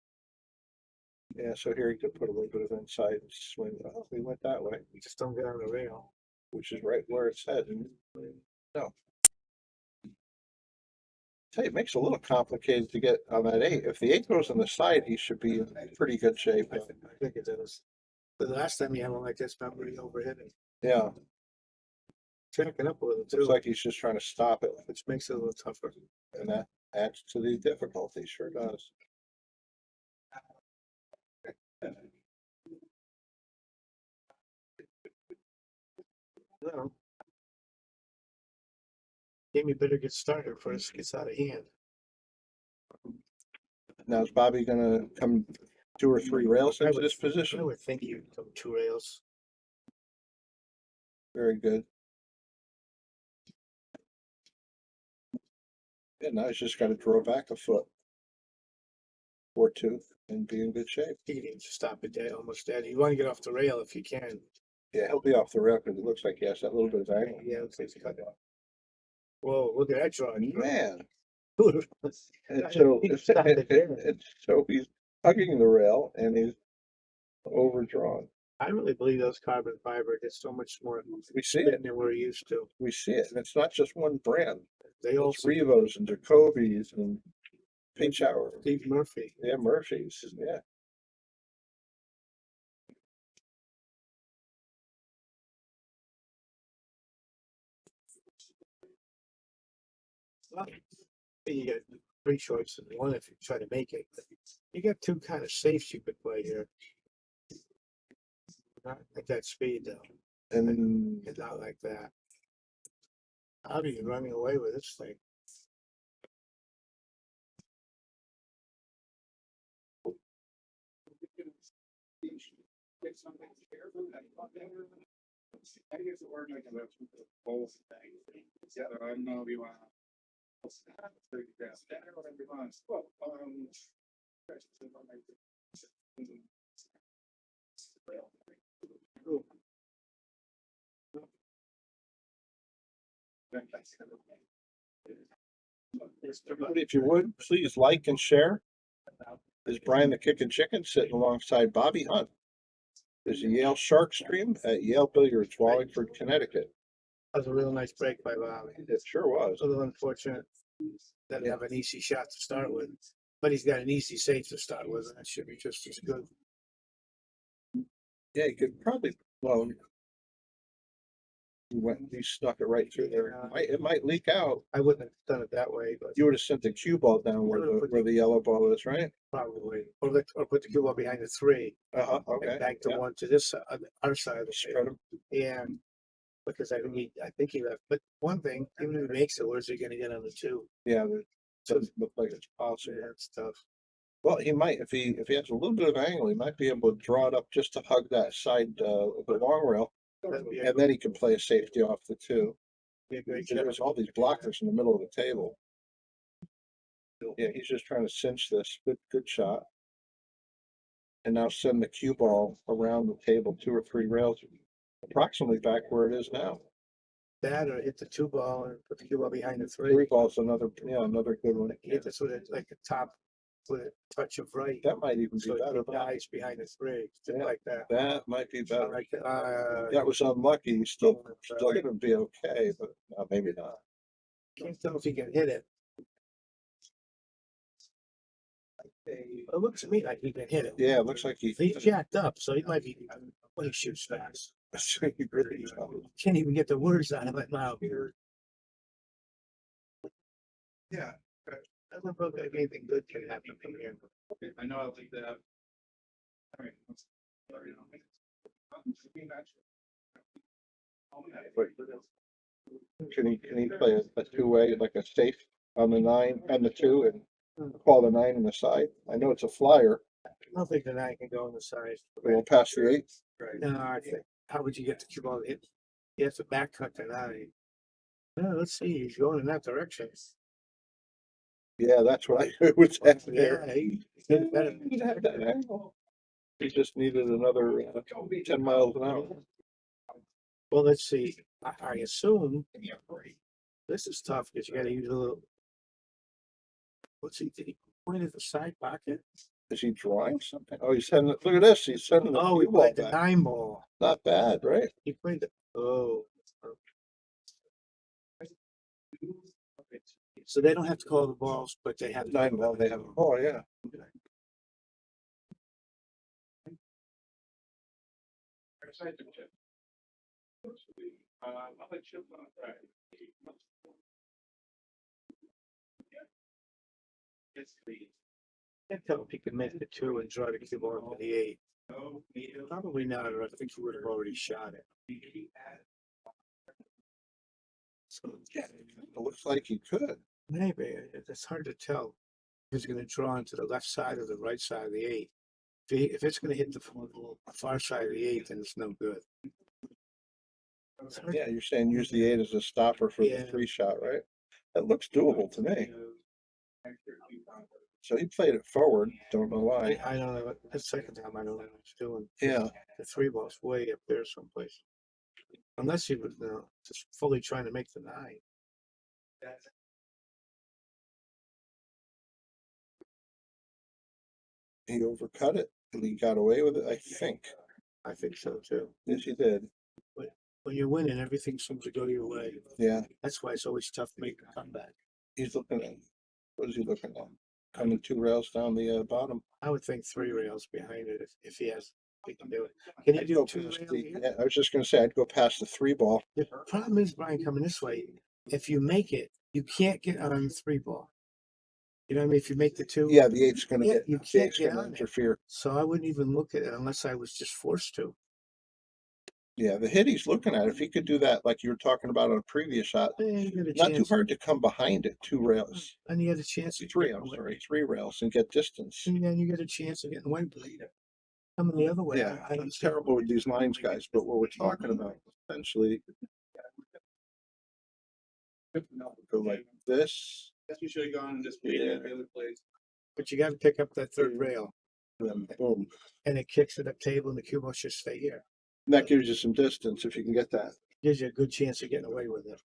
Yeah, so here he could put a little bit of inside swing. Oh, we went that way, We just don't get on the rail. which is right where it's headed. No. Tell you, it makes it a little complicated to get on that 8. If the 8 goes on the side, he should be in pretty good shape. I think it is. But the last time you had one like this, remember he overhit it. Yeah, Tracking up a little too, looks like he's just trying to stop it, which makes it a little tougher. and that adds to the difficulty, sure does. No. Jamie better get started before this gets out of hand. Now is Bobby gonna come 2 or 3 rails into this I position? would think you'd come 2 rails. Very good. Yeah, now he's just gotta draw back a foot or 2 and be in good shape. He needs to stop it dead, almost dead. You want to get off the rail if you can. Yeah, he'll be off the rail because it looks like he has that little bit of angle. Yeah, it's cut off. Whoa, look at that drawing. Man, Dude. and so, He stopped it there. and so he's hugging the rail and he's overdrawn. I really believe those carbon fiber get so much more We see spin it, than we're used to. we see it, and it's not just one brand. They all It's Revos and Jacoby's and Paint Shower. Steve Murphy. Yeah, Murphy's, yeah. Well, you got 3 choices. One if you try to make it. But you got 2 kind of safes you could play here. Not at that speed though. And And not like that. How are you running away with this thing? I guess the word like about both things. Yeah, I don't know if you want. Whatever you want. Well, everybody, if you would, please like and share. Is Brian the Kickin' Chicken sitting alongside Bobby Hunt. There's a Yale Shark Stream at Yale Billiards, Wallingford, Connecticut. That was a real nice break by Bobby. It sure was. A little unfortunate. Doesn't have an easy shot to start with, but he's got an easy safe to start with, and that should be just as good. Yeah, he could probably, well, he snuck it right through there. It might leak out. I wouldn't have done it that way, but You would have sent the cue ball down where the yellow ball is, right? probably, or put the cue ball behind the 3 Uh-huh, okay. and back to Yeah. 1 to this side, our side of the Spread field. 'em. And because I think he left. But one thing, even if he makes it, where's he going to get on the 2? Yeah, it doesn't look like it's possible. Yeah, that's tough. Well, he might, if he has a little bit of angle, he might be able to draw it up just to hug that side, of the long rail. That'd be a, And then he can play a safety off the 2. be a great shot. There's all these blockers in the middle of the table. Yeah, he's just trying to cinch this. Good shot. And now send the cue ball around the table 2 or 3 rails, approximately back where it is now. That or hit the 2 ball and put the cue ball behind the 3. 3 ball's another good one. Hit this with it like a top with a touch of right. That might even be So better. it dies behind the 3, just Yeah. like that. That might be I better. like that. That was unlucky. He's still gonna be okay, but maybe not. Can't tell if he can hit it. It looks to me like he can hit it. Yeah, it looks like He's jacked up, so he might be when he shoots fast. he really is. Can't even get the words out of it now. yeah, Doesn't look like anything good can happen from here. I know I like that. All right. Can he play a 2-way, like a safe on the 9 and the 2 and call the 9 on the side. I know it's a flyer. I don't think the 9 can go on the side. We won't pass the 8. No, I think, how would you get the cue ball to hit? You have to back cut the 9. Yeah, let's see, he's going in that direction. Yeah, that's what I heard was that there. Yeah, he did better. He had that angle. He just needed another 10 miles an hour. Well, let's see, I assume, this is tough, because you gotta use a little. What's he, did he point at the side pocket? Is he drawing something? Oh, he's sending, look at this, he's sending the Oh, he cue ball played the back. 9 ball. Not bad, right? He played the, oh. So they don't have to call the balls, but they have. 9 ball, they have, oh, yeah. I'll let you on Friday. It's the. Can't tell if he can make the 2 and draw the cue ball for the 8. Probably not, or I think he would have already shot it. So, It looks like he could. maybe, it's hard to tell. If he's gonna draw into the left side or the right side of the 8. If it's gonna hit the far side of the 8, then it's no good. It's hard- Yeah, you're saying use the 8 as a stopper for the Yeah. 3 shot, right? That looks doable to me. So he played it forward, don't know why. I don't know, the second time I don't know what he's doing. Yeah, The 3 ball's way up there someplace. Unless he was just fully trying to make the 9. he overcut it and he got away with it, I think. I think so too. Yes, he did. When you're winning, everything seems to go your way. Yeah, That's why it's always tough to make a comeback. he's looking at, what is he looking at? Coming 2 rails down the bottom. I would think 3 rails behind it if he has, he can do it. Can he I'd do go 2 past rails the- here? yeah, I was just gonna say, I'd go past the 3 ball. The problem is, Brian, coming this way, if you make it, you can't get on the 3 ball. You know what I mean? If you make the 2. Yeah, the 8's gonna Yeah, get, you the can't 8's get gonna on it. interfere. So I wouldn't even look at it unless I was just forced to. Yeah, the hit he's looking at, if he could do that, like you were talking about on a previous shot, You get a not too chance. hard to come behind it, 2 rails. And you get a chance. of 3, getting I'm away. sorry, 3 rails and get distance. And then you get a chance of getting away with it. Coming the other way. Yeah, I don't it's see- terrible with these lines, guys, but what we're talking about, essentially, go like this, Guess we should have gone and just Yeah. played at the other place. But you gotta pick up that 3rd rail and then boom. and it kicks it up table and the cue ball should stay here. And that gives you some distance if you can get that. Gives you a good chance of getting away with it.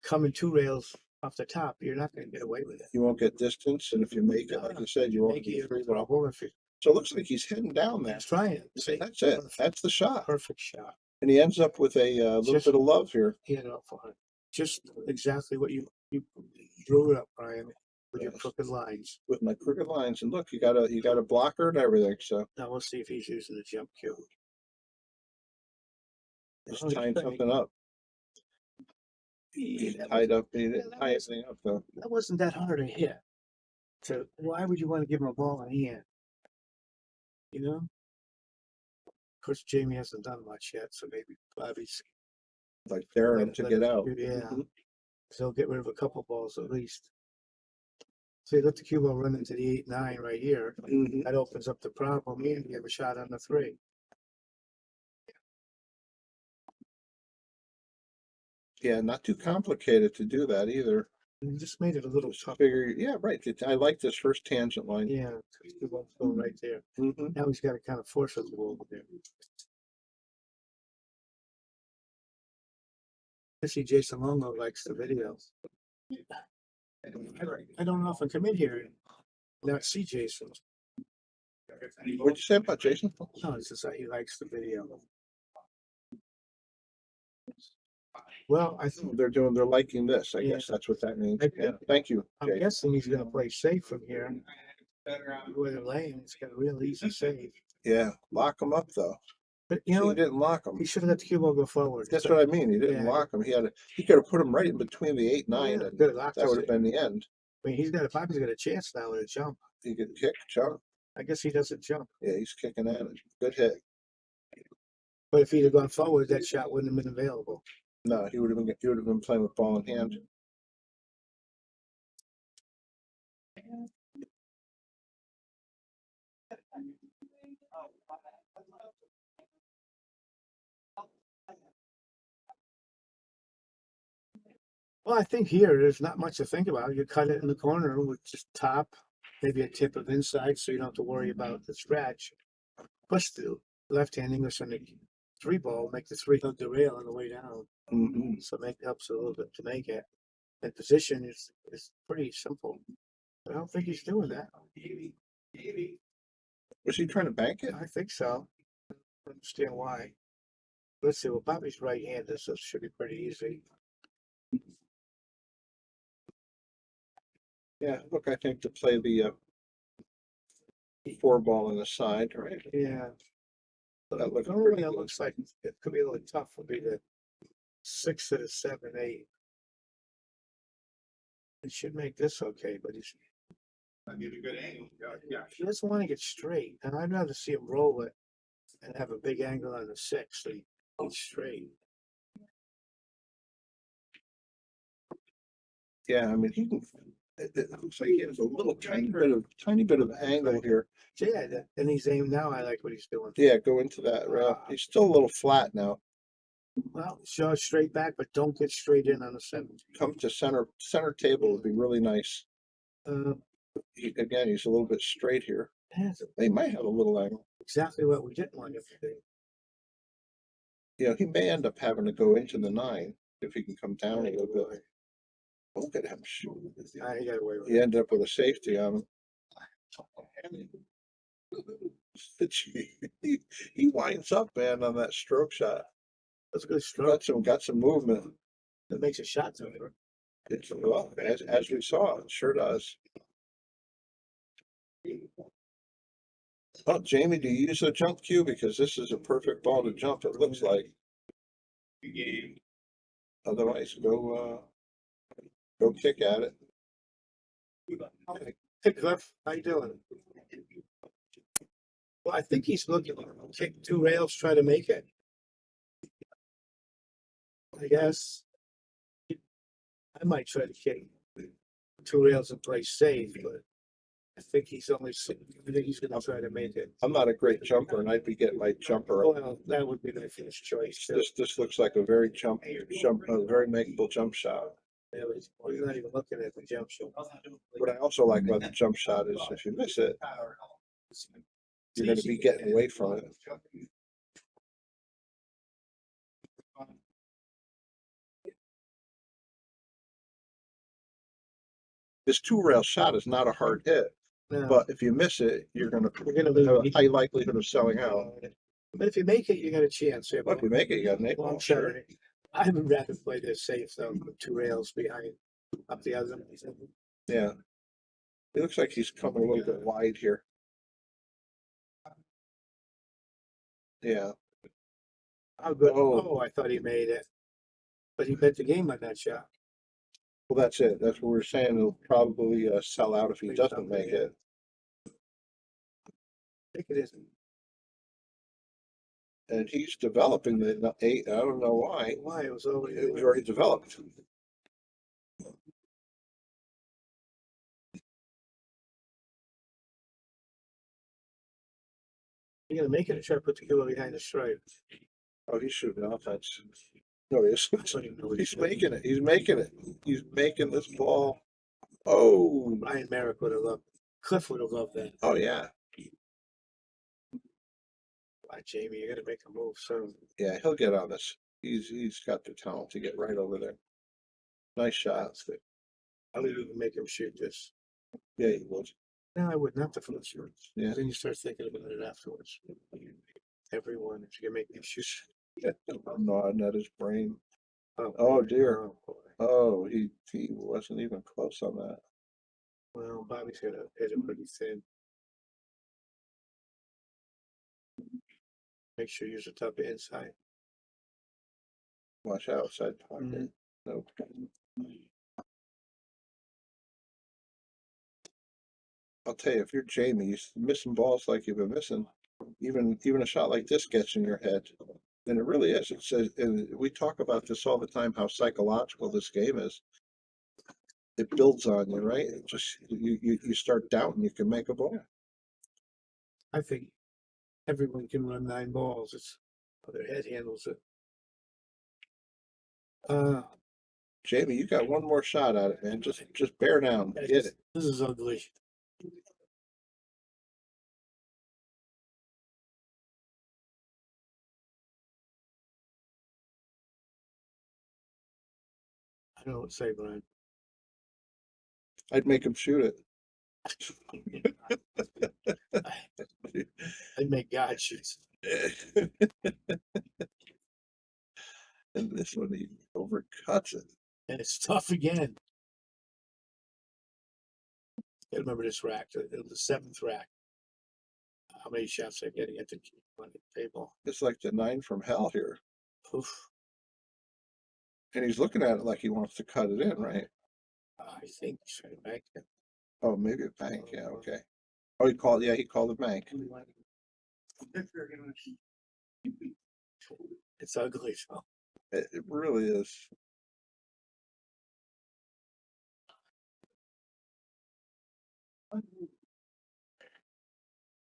Coming 2 rails off the top, you're not gonna get away with it. You won't get distance, and if you make it, like you said, you won't Make get it 3 ball. trouble if So it looks like he's heading down there. he's trying it. See? That's it. Perfect- That's the shot. Perfect shot. And he ends up with a little Just- bit of love here. He had it up for it. Just exactly what you drew it up, Brian, with your Yes. crooked lines. With my crooked lines, and look, you got a blocker and everything, so Now we'll see if he's using the jump cue. he's Oh, he's tying trying- something up. He tied up, he didn't tie anything up though. That wasn't that hard to hit. So why would you want to give him a ball in hand? You know? Of course, Jamie hasn't done much yet, so maybe Bobby's. Like daring him let- to let get him out. shoot, Yeah, Mhm. so he'll get rid of a couple balls at least. So you let the cue ball run into the 8-9 right here. Mhm. That opens up the problem and you have a shot on the 3. Yeah, not too complicated to do that either. And you just made it a little Just tough. figure, yeah, right. I like this first tangent line. Yeah, cue ball's going right there. Mhm. Now he's got to kind of force it to go over there. I see Jason Longo likes the videos. I don't often come in here and not see Jason. What'd you say about Jason? No, it's just that he likes the video. Well, I think, They're liking this. I Yeah. guess that's what that means. I Yeah, think- thank you, I'm Jay. guessing he's gonna play safe from here. Where they're laying, it's got a real easy save. Yeah, lock him up though. But you know He what? didn't lock him. He should have let the cue ball go forward. That's what I mean. He didn't Yeah. lock him. He could have put him right in between the 8-9, Yeah, and good luck. that would have been the end. I mean, Bobby's got a chance now with a jump. He could kick, jump. I guess he doesn't jump. Yeah, he's kicking at it. Good hit. But if he'd have gone forward, that shot wouldn't have been available. No, he would have been playing with ball in hand. Well, I think here, there's not much to think about. You cut it in the corner with just top, maybe a tip of inside, so you don't have to worry about the scratch. Push the left-hand English on the 3 ball, make the 3 hook the rail on the way down. Mhm. So make helps a little bit to make it. And position is pretty simple. I don't think he's doing that. Was he trying to bank it? I think so. I don't understand why. Let's see. Well, Bobby's right-handed, so it should be pretty easy. Yeah, look, I think to play the 4 ball on the side, right? Yeah. That looks Normally, pretty it good. looks like it could be a little tough. Would be the 6 to the 7, 8. It should make this okay, but I need a good angle. Yeah. he doesn't want to get straight, and I'd rather see him roll it and have a big angle on the 6 so he gets straight. Yeah, I mean, he can, it looks like he has a little tiny bit of angle here. So yeah, and he's aimed now. I like what he's doing. Yeah, go into that rail. He's still a little flat now. Well, show it straight back, but don't get straight in on the 7. Come to center table would be really nice. Again, he's a little bit straight here. That's They might have a little angle. exactly what we didn't want him to do. You know, he may end up having to go into the 9 if he can come down a little bit. Look at him shoot. He got away with He it. ended up with a safety on him. He winds up, man, on that stroke shot. That's a good stroke. Got some movement. That makes a shot to it. It's, well, as we saw, it sure does. Oh, Jamie, do you use a jump cue? Because this is a perfect ball to jump, it looks like. Otherwise, go kick at it. Hey, Cliff, how you doing? Well, I think he's looking to kick 2 rails, try to make it. I guess. I might try to kick 2 rails and play safe, but I think he's only. I think he's gonna try to make it. I'm not a great jumper, and I'd be getting my jumper. Well, that would be my first choice. This looks like a very a very makeable jump shot. Yeah, but he's not even looking at the jump shot. What I also like about the jump shot is if you miss it, you're going to be getting away from it. This 2-rail shot is not a hard hit, No. but if you miss it, you're going to lose. have a high likelihood of selling out. But if you make it, you got a chance. Yeah, Well, if you make it, you got an 8 long ball, shot. sure. I would rather play this safe though, with 2 rails behind, up the other. Yeah. It looks like he's coming a little bit wide here. Yeah. How good? Oh. Oh, I thought he made it, but he bet the game on that shot. Well, that's it. That's what we're saying. He'll probably sell out if he doesn't make it. I think it is. And he's developing the 8. I don't know why. Why it was already. It was already developed. You gonna make it or try to put the killer behind the stripe? Oh, he's shooting offense. No, he isn't. I don't even know what He's he's doing. making it. He's making it. He's making this ball. Oh, Brian Merrick would have loved. Cliff would have loved that. oh yeah. Why, Jamie, you got to make a move soon. Yeah, he'll get on this. He's got the talent to get right over there. Nice shot. That's good. I would even make him shoot this. Yeah, he would. No, I wouldn't have to first shoot. Yeah. Then you start thinking about it afterwards. Everyone, if you make me shoot. Nodding at his brain. Oh, Oh boy. dear. Oh, boy. Oh, he wasn't even close on that. Well, Bobby's gonna hit it pretty thin. Make sure you use the top inside. Watch outside pocket. Mhm. Nope. I'll tell you, if you're Jamie, you're missing balls like you've been missing. Even a shot like this gets in your head. And it really is. It says, and we talk about this all the time, how psychological this game is. It builds on you, right? It just you start doubting you can make a ball. I think everyone can run 9 balls. It's how their head handles it. Jamie, you got one more shot at it, man. Just bear down. Get it. This is ugly. I don't know what to say, Brian. I'd make him shoot I'd make God shoot. it. And this one, he overcuts it. And it's tough again. I remember this rack. It was the 7th rack. How many shots are getting at the table? It's like the 9 from hell here. Oof. And he's looking at it like he wants to cut it in, right? I think he's trying to make it. Oh, maybe a bank. Yeah, okay. Oh, he called the bank. It's ugly, so. It really is.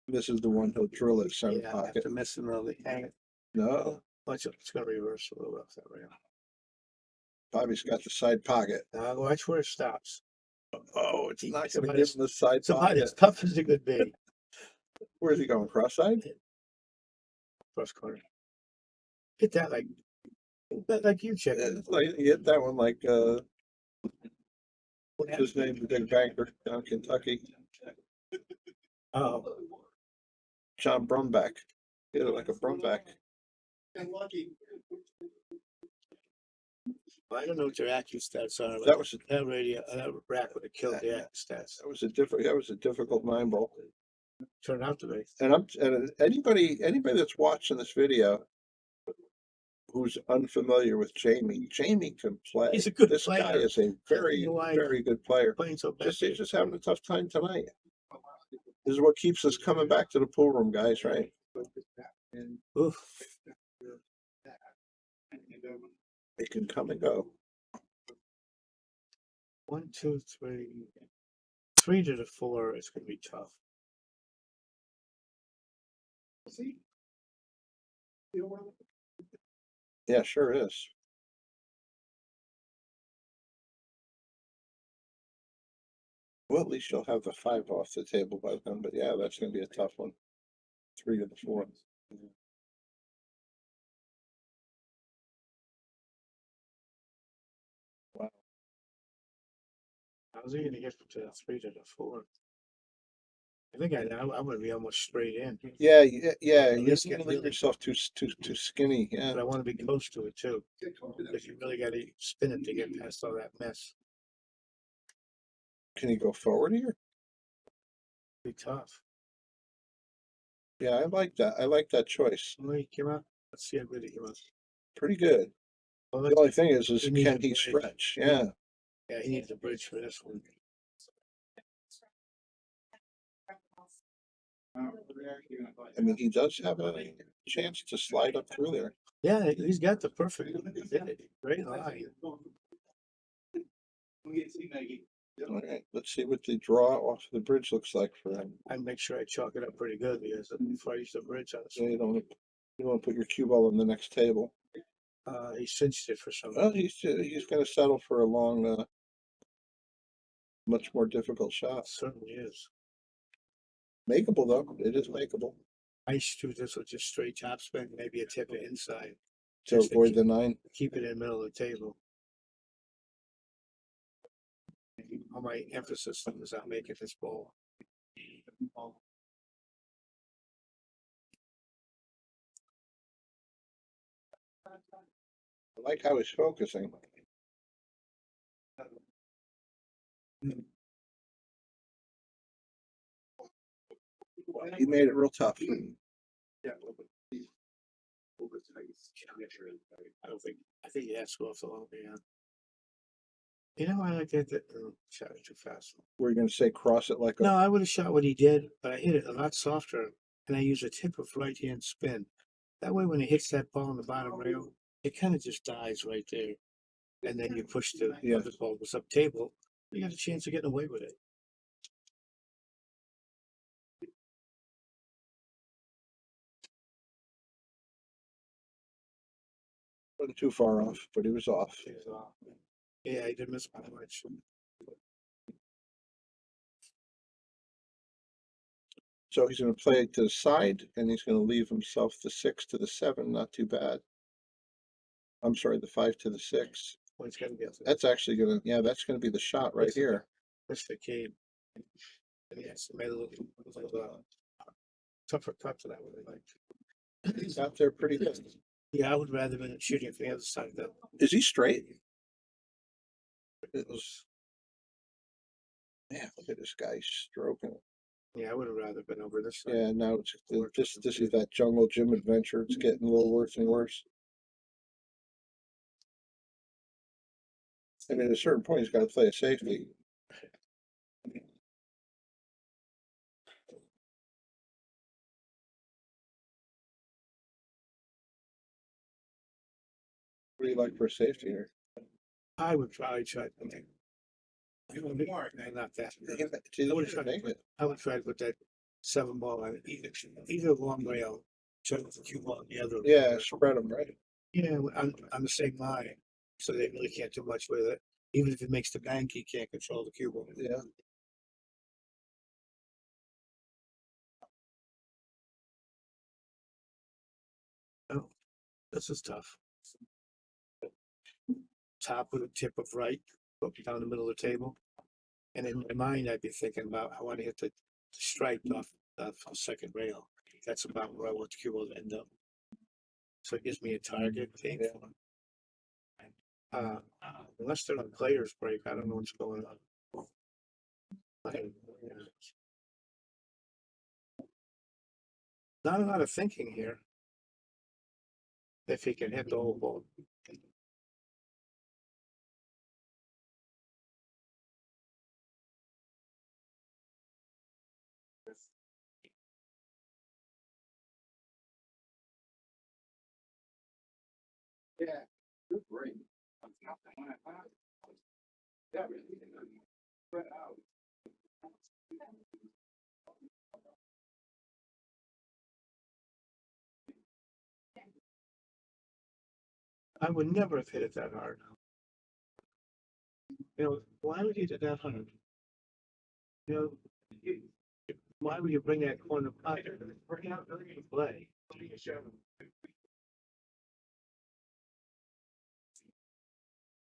This is the one he'll drill it center Yeah, pocket. after missing all the hang it. No, Watch it. It's gonna reverse a little off that rail. Bobby's got the side pocket. Now watch where it stops. Oh, it's not It's going to about give as- him the side It's about pocket. as tough as it could be. Where's he going? Cross side? Cross corner. Hit that like you check. It's like you hit that one like What what's his name, the big banker down in Kentucky, Oh, John Brumback. Hit it like a Brumback. I don't know what your accurate stats are. but That was that radio. That rack would have killed the accurate stats. that was a difficult 9-ball. Turned out to be. And anybody that's watching this video who's unfamiliar with Jamie can play. He's a good This guy player. is a very, Why- very good player. Playing so bad. He's just having a tough time tonight. This is what keeps us coming back to the pool room, guys, right? Oof. It can come and go. 1, 2, 3. 3 to the 4 is gonna be tough. Yeah, sure is. Well, at least you'll have the 5 off the table by then, but yeah, that's gonna be a tough one. 3 to the 4. Wow. How's he gonna get to the 3 to the 4? I think I'm gonna be almost straight in. Yeah, At you least can't get leave really- yourself too skinny, yeah. But I wanna be close to it too. Because you really gotta spin it to get past all that mess. Can you go forward here? Be tough. Yeah, I like that choice. Well, he came out. Let's see how good he came out. Pretty good. Well, The only thing is he needs can a he bridge. stretch? Yeah. yeah, he needs a bridge for this one. I mean, he does have a chance to slide up through there. Yeah, he's got the perfect. Great line. All right, let's see what the draw off the bridge looks like for him. I make sure I chalk it up pretty good because before I use the bridge on So this, you don't want to put your cue ball on the next table. he cinched it for some. Well, he's going to settle for a long, much more difficult shot. Certainly is. Makeable though, it is makeable I used to do this with just straight topspin, maybe a tip it inside. to Just to avoid the 9. Keep it in the middle of the table. All my emphasis was on making this ball. I like how he's focusing. He made it real tough. I think he has to go off the long beyond. You know, I like that. Shot it too fast. We're going to say cross it like a. No, I would have shot what he did, but I hit it a lot softer, and I use a tip of right hand spin. That way, when it hits that ball in the bottom rail, it kind of just dies right there. And then you push the other ball goes up table. You got a chance of getting away with it. Wasn't too far off, but he was off. Yeah, he did miss by much. So he's gonna play it to the side and he's gonna leave himself the 6 to the 7, not too bad. I'm sorry, the 5 to the 6. Well, it's gonna be. That's actually gonna, yeah, that's gonna be the shot right here. That's the key. And yes, it made it look tougher cut to that one, like. He's out there pretty good. Yeah, I would rather been shooting from the other side though. Is he straight? It was. Man, look at this guy stroking it. Yeah, I would have rather been over this side. Yeah, now it's this is that jungle gym adventure. It's getting a little worse and worse. I mean, at a certain point, he's got to play a safety. What do you like for a safety here? I would probably try to make. Not that. I would try to make it. I would try to put that 7 ball on it, either long rail, try to put the cue ball on the other. Yeah, spread them right. Yeah, on the same line, so they really can't do much with it. Even if it makes the bank, he can't control the cue ball. Yeah. Oh, this is tough. Top with a tip of right, up down the middle of the table. And in my mind, I'd be thinking about, I want to hit the stripe off the second rail. That's about where I want the cue ball to end up. So it gives me a target. Unless they're on player's break, I don't know what's going on. Not a lot of thinking here. If he can hit the whole ball. Yeah, good break. Yeah. Spread out. I would never have hit it that hard. You know, why would you hit it that hard? You know, why would you bring that corner up? Bring out the play.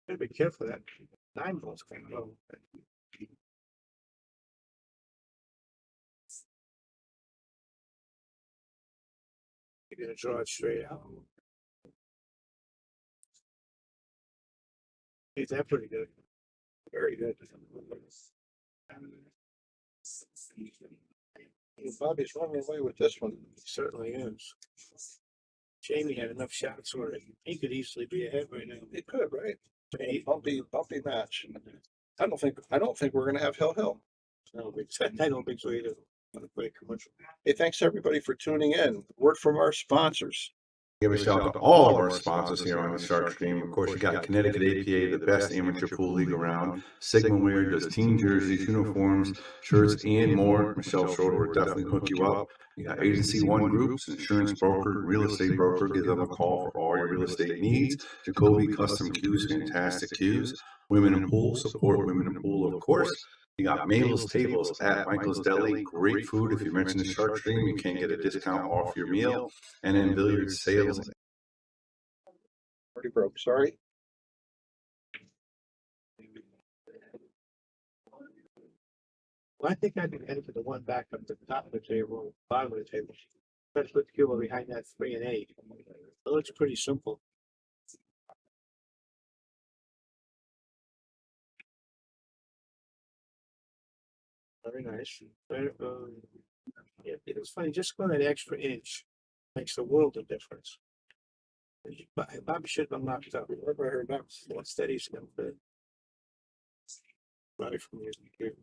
Gotta be careful of that 9 ball's kind of low. You're gonna draw it straight out. He's that pretty good. Very good. Bobby's running away with this one. He certainly is. Jamie had enough shots where he could easily be ahead right now. It could, right? Bumpy match. I don't think we're gonna have Hill. I don't think so either. Hey, thanks everybody for tuning in. Word from our sponsors. Give a shout out to all of our sponsors here on the Shark Stream. Of course, you got Connecticut APA, the best amateur pool league around. Sigma Wear does team jerseys, uniforms, shirts, and more. Michelle Schroeder will definitely hook you up. You got Agency One Groups, insurance broker, real estate broker. Give them a call for all your real estate needs. Jacoby Custom Cues, fantastic cues. Women in Pool, support Women in Pool, of course. You got Mabel's Tables at Michael's Deli. Great food. If you mention the Shark Stream, you can get a discount off your meal. And then billiards sales. Already broke, sorry. Well, I think I'd be headed to the one back up to the top of the table, bottom of the table. Especially with the cue behind that 3 and 8. It looks pretty simple. Very nice. Yeah, it was funny, just going that extra inch makes a world of difference. Bobby should have been knocked out. Remember her bounce. Instead, he's going to right from here.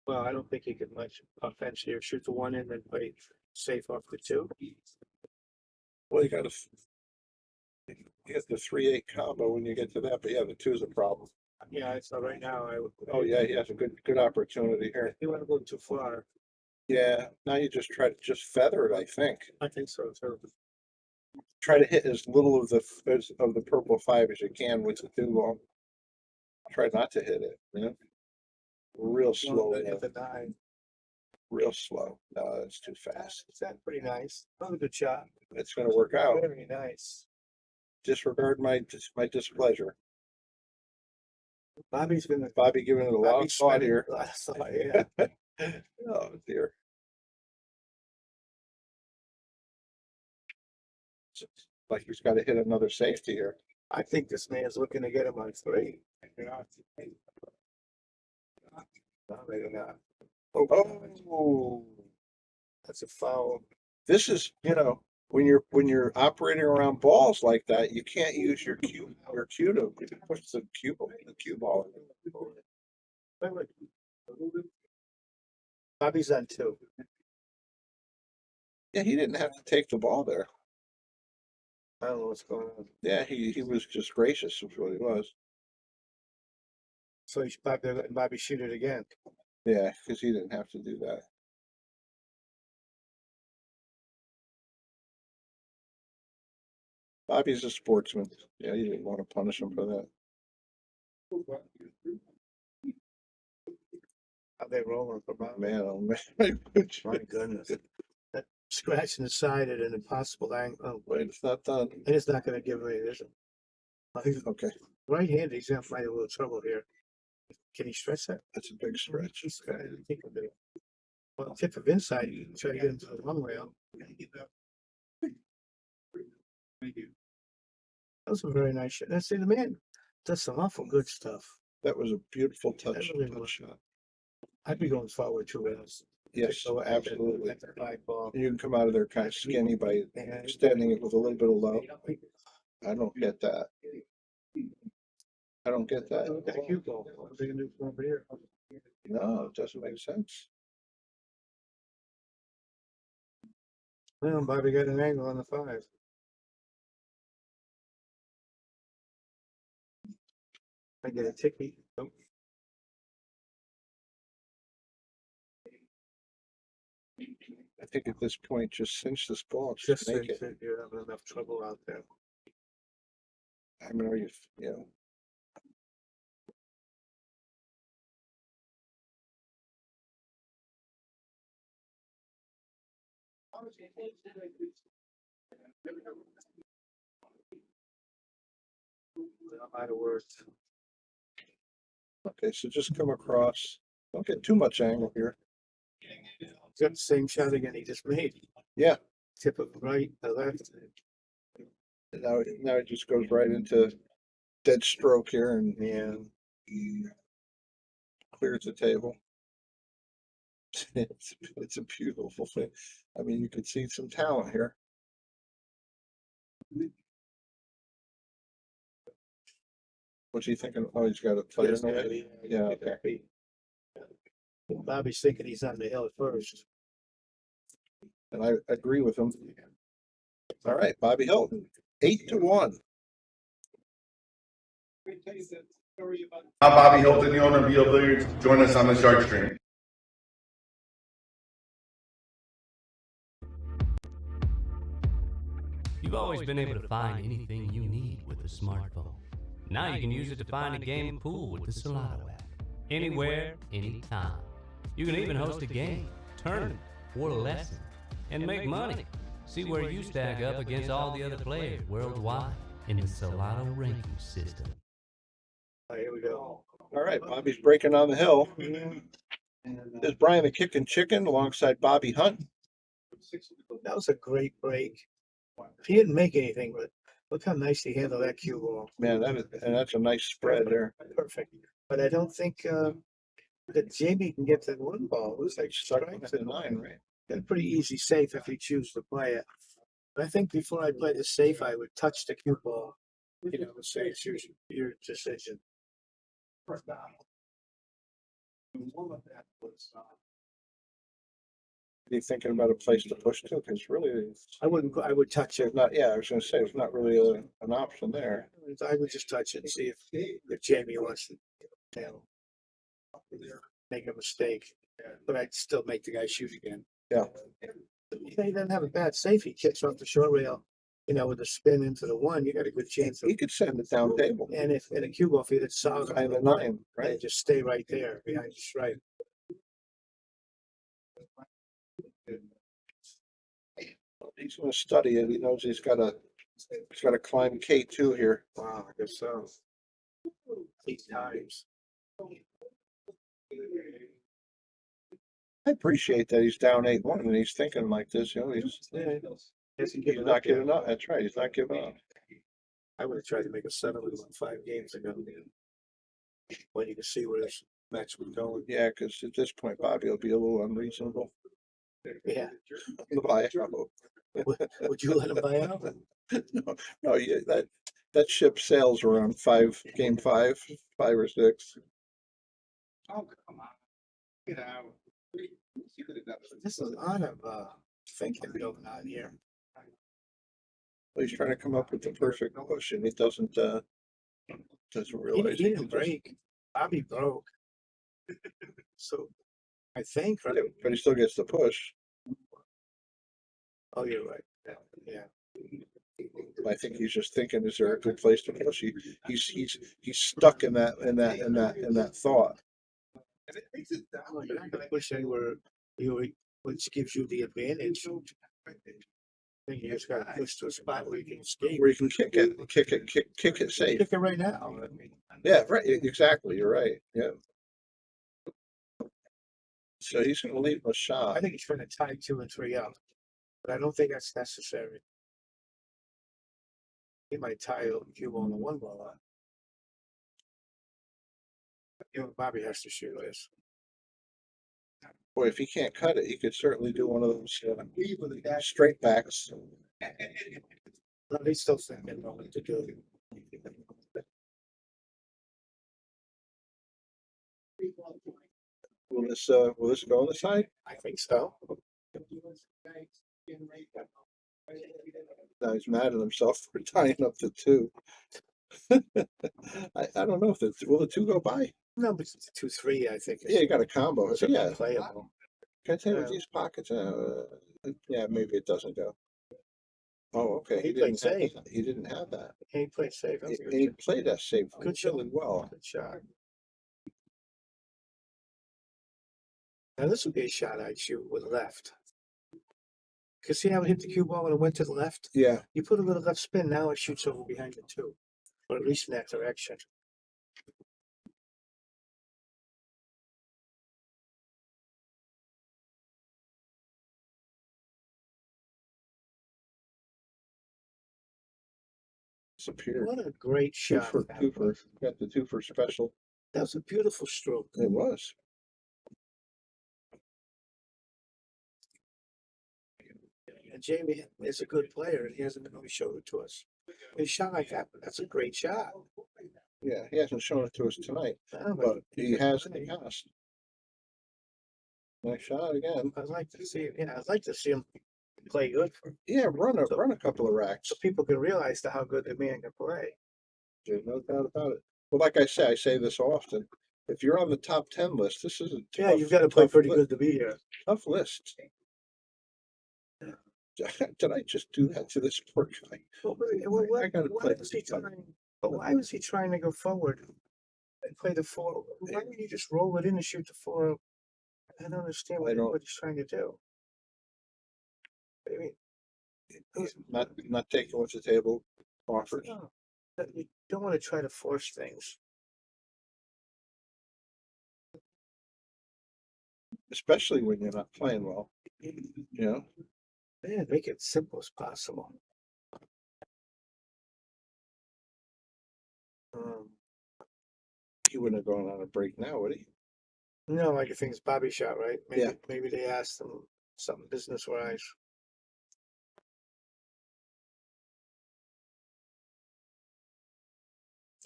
Well, I don't think he could much offense here. Shoot the 1 in, then play safe off the 2. Well, you got to get the 3-8 combo when you get to that, but yeah, the 2 is a problem. Yeah, so right now I would. Oh yeah, he has a good opportunity here. You want to go too far? Yeah, now you just try to just feather it, I think. I think so too. try to hit as little of the purple 5 as you can with the 2 long. Try not to hit it, you know? Real slow, Hit the 9. real slow. No, that's too fast. Is that pretty nice? Another good shot. It's gonna work out. Very nice. Disregard my displeasure. Bobby's been Bobby giving it a lot of thought here. A lot of thought, yeah. Oh dear. It's like he's got to hit another safety here. I think this man's looking to get him on 3. No, maybe not. Oh, That's a foul. this is, you know, when you're operating around balls like that, you can't use your cue to push the cue ball. Bobby's on 2. Yeah, he didn't have to take the ball there. I don't know what's going on. Yeah, he was just gracious is what he was. So he's Bobby letting Bobby shoot it again. Yeah, because he didn't have to do that. Bobby's a sportsman. Yeah, you didn't want to punish him for that. How they rolling for Bobby? Man, oh man. My goodness. That scratching the side at an impossible angle. Oh, Wait, it's not done. and it's not going to give away, is it? Okay, Right-handed, he's going to find a little trouble here. Can he stretch that? that's a big stretch. I think he'll do it. Well, tip of inside, you can try to get into the long rail. That was a very nice shot. That's the man does some awful good stuff. That was a beautiful touch, That really was. shot. I'd be going forward 2 rounds. Yes, So absolutely. At the 5 ball. You can come out of there kind of skinny by extending it with a little bit of low. I don't get that. I don't get that. Look at the cue ball. What are they gonna do from over here? No, it doesn't make sense. Well, Bobby got an angle on the 5. I get a ticky. Nope. I think at this point, just cinch this ball, Just just make since it. you're having enough trouble out there. I mean, are you know, Out of words. okay, so just come across. Don't get too much angle here. He's got the same shot again he just made. Yeah. Tip of right, left. And now it just goes right into dead stroke here and Yeah. clears the table. It's a beautiful thing. I mean, you could see some talent here. What's he thinking? Oh, he's got a player in the way. Yeah, okay. Bobby's thinking he's on the hill at first. And I agree with him. All right, Bobby Hilton, 8-1. I'm Bobby Hilton, the owner of Beal Billiards. Join us on the Shark Stream. You've always been able to find anything you need with a smartphone. Now you can use it to find a game of pool with the Solato app. Anywhere, anytime. You can even host a game, tournament, or a lesson, and make money. See where you stack up against all the other players worldwide in the Solato ranking system. Oh, here we go. All right, Bobby's breaking on the hill. There's Brian the Kickin' Chicken alongside Bobby Hunt. That was a great break. He didn't make anything, but look how nice he handled that cue ball. Man, that's a nice spread there. Perfect. But I don't think that Jamie can get to the 1 ball. It was like Stuck strikes at at 9, right? Got a pretty easy safe if you choose to play it. But I think before I play the safe, I would touch the cue ball. You know, say it's your decision. Are you thinking about a place to push to? Because really, I would touch it. not. Yeah, I was going to say there's not really an option there. I would just touch it and see if Jamie wants to, you know, make a mistake. But I'd still make the guy shoot again. Yeah. He doesn't have a bad safe. He kicks off the short rail You know, with the spin into the one, you got a good chance of. He could send it down table. And if in a cue ball field, it's solid. Kind of 9, And right? just stay right there behind your strike. He's gonna study it. He knows he's gotta climb K2 here. Wow, I guess so. 8 times. I appreciate that he's down 8-1 and he's thinking like this, you know, he's not giving up. That's right, he's not giving up. I would have tried to make a 7 with 5 games ago. When you can see where this match was going. Yeah, because at this point, Bobby will be a little unreasonable. Yeah. The buyout. Would you let him buy out? No, yeah, that ship sails around game 5 or 6. Oh, come on. Get out. You could have done it. There's a lot of thinking going on here. Well, he's trying to come up with the perfect push, and he doesn't He realize didn't can just- break. Bobby broke. So I think, right? but he still gets the push. Oh, you're right. Yeah. I think he's just thinking, is there a good place to push? He's stuck in that thought. And it makes it down. You're not gonna push anywhere, which gives you the advantage. I think you just gotta push to a spot where you can escape. Where you can kick it safe. Kick it right now. I mean, Yeah, right. Exactly. You're right. Yeah. So he's going to leave a I shot. think he's trying to tie 2 and 3 up, but I don't think that's necessary. He might tie a cue ball on the 1 ball up. You know, Bobby has to shoot this. Boy, if he can't cut it, he could certainly do one of those straight backs. But he's still thinking about what to do. Will this go on the side? I think so. Now he's mad at himself for tying up the 2. I don't know if will the 2 go by? No, but it's 2-3, I think. Yeah, you got a combo. So yeah, Playable. can I tell you with these pockets? Yeah, maybe it doesn't go. Oh, okay. He played safe. He didn't have that. He played safe. That's a And he played that safe Good shot. really well. Good shot. Now this would be a shot I'd shoot with left. Cause see how it hit the cue ball when it went to the left? Yeah, You put a little left spin, now it shoots over behind it too. Or at least in that direction. disappeared. What a great shot. Two for got the 2 for special. That was a beautiful stroke. It was. And Jamie is a good player and he hasn't really showed it to us. A shot like that, that's a great shot. Yeah, he hasn't shown it to us tonight, Oh, but he has in the past. Nice shot again. I'd like to see, I'd like to see him play good for, Yeah, run a couple of racks. so people can realize how good the man can play. There's no doubt about it. Well, like I say this often. If you're on the top 10 list, this is a Yeah, tough, you've got to play tough pretty li- good to be here. tough list. Did I just do that to this poor guy? I gotta Why play was he this guy. trying? But why was he trying to go forward and play the 4? Why didn't you just roll it in and shoot the 4? I don't understand I don't- what he's trying to do. I mean, He's not taking what the table offers. no, you don't want to try to force things. Especially when you're not playing well. You know? Man, make it simple as possible. He wouldn't have gone on a break now, would he? No, like I think it's Bobby shot, right? Maybe, Yeah. Maybe they asked him something business wise.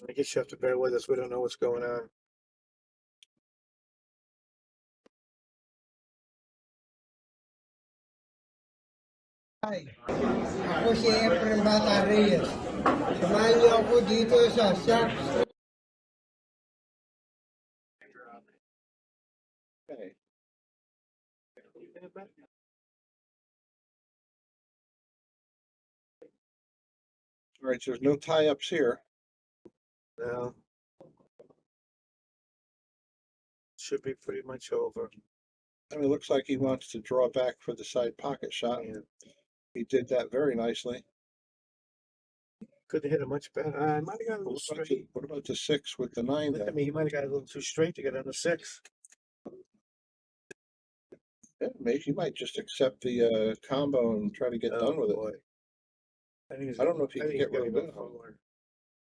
I guess you have to bear with us. We don't know what's going on. Hi, ako si Efren Bata Reyes. Samahan niyo ako dito sa Sharp Okay. All right, so there's no tie-ups here. No. Should be pretty much over. I mean, it looks like he wants to draw back for the side pocket shot. Yeah. He did that very nicely. Could have hit it much better. I might have got a little straight. What about the 6 with the 9 Look there? at me, he might have got a little too straight to get on the 6. Yeah, maybe he might just accept the combo and try to get done with it. Boy. I don't know if he I can think get he's real gonna good. go forward.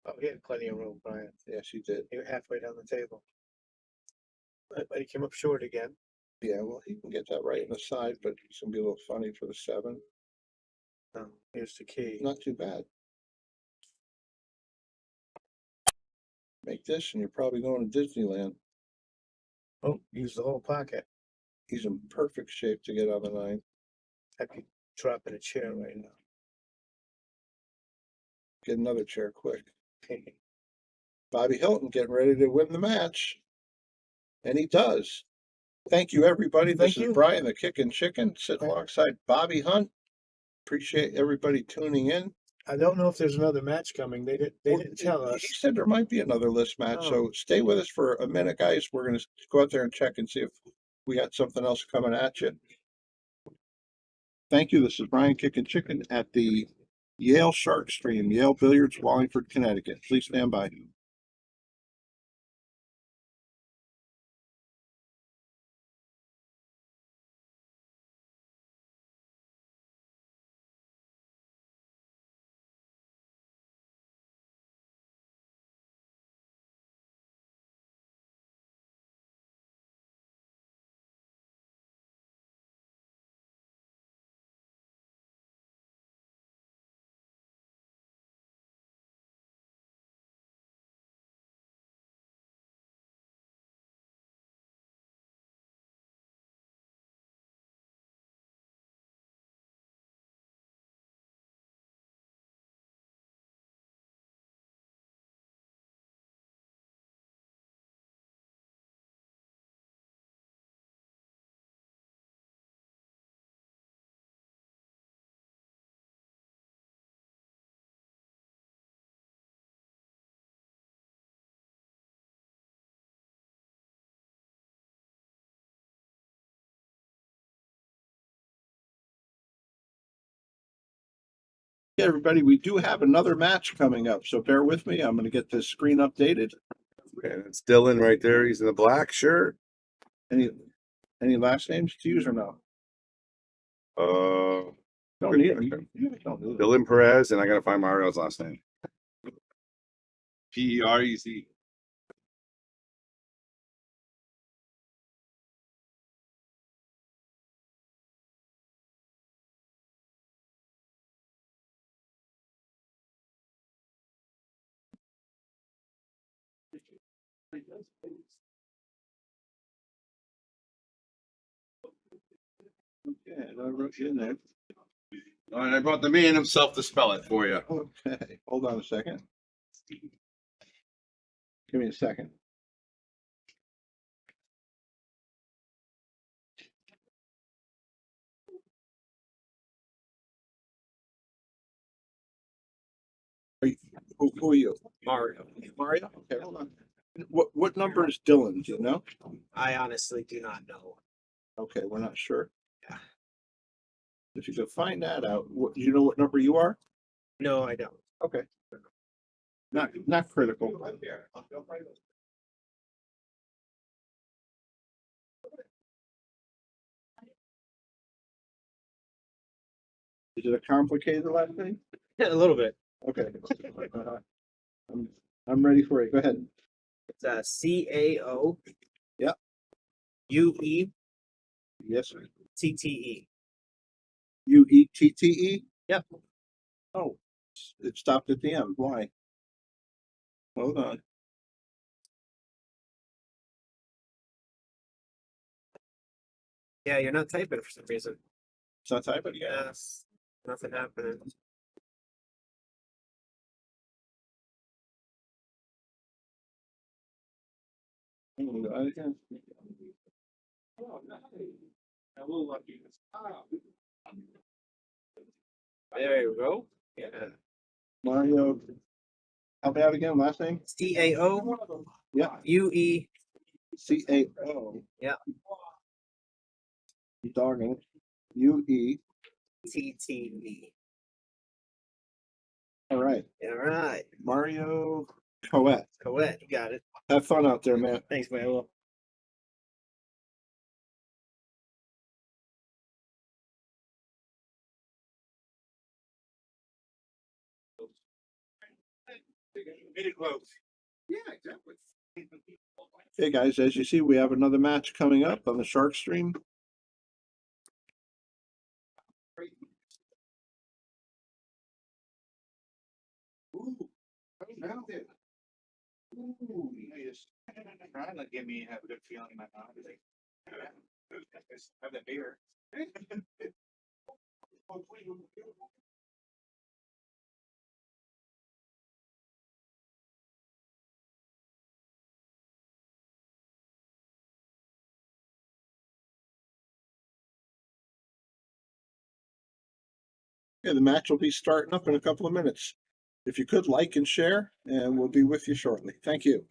Oh, he had plenty of room, Brian. Yes, he did. He was halfway down the table. But he came up short again. Yeah, well, he can get that right in the side, but it's gonna be a little funny for the 7. Here's the key. Not too bad. Make this, and you're probably going to Disneyland. Oh, use the whole pocket. He's in perfect shape to get on the 9. I could drop in a chair right now. Get another chair quick. Bobby Hilton getting ready to win the match. And he does. Thank you, everybody. This Thank is you. Brian, the Kickin' Chicken, sitting alongside Bobby Hunt. Appreciate everybody tuning in. I don't know if there's another match coming. They didn't tell us. He said there might be another list match, Oh. so stay with us for a minute, guys. We're going to go out there and check and see if we got something else coming at you. Thank you. This is Brian Kickin' Chicken at the Yale Shark Stream, Yale Billiards, Wallingford, Connecticut. Please stand by. Okay, everybody, we do have another match coming up, so bear with me. I'm going to get this screen updated. And it's Dylan right there. He's in the black shirt. Any last names to use or no? Don't need it. Don't need it. Dylan Perez, and I gotta find Mario's last name. Perez. Okay, I wrote you in there. All right, I brought the man himself to spell it for you. Okay, hold on a second. Give me a second. Who are you? Mario. Mario? Okay, hold on. What number is Dylan? Do you know? I honestly do not know. Okay, we're not sure. Yeah. If you could find that out, do you know what number you are? No, I don't. Okay. Not critical. Is it a complicated last name? Yeah, a little bit. Okay. I'm ready for it. Go ahead. It's CAO. Yep. UETTE. Yes. UETTE? Yep. Oh, it stopped at the end. Why? Hold on. Yeah, you're not typing for some reason. It's not typing again. Yes. Nothing happening. There you go. Yeah. Mario, help me out again, last name? CAO Yeah, UE. CAO. Yeah. Dogging it. UE. TTE. All right. All right. Mario Coet. Coet, you got it. Have fun out there, man. Thanks, man. Well, Very close. Yeah, exactly. Hey guys, as you see, we have another match coming up on the Shark Stream. Ooh, now that. Ooh, you just trying to get me have a good feeling in my mouth. Have that beer. Okay, the match will be starting up in a couple of minutes. If you could like and share, and we'll be with you shortly. Thank you.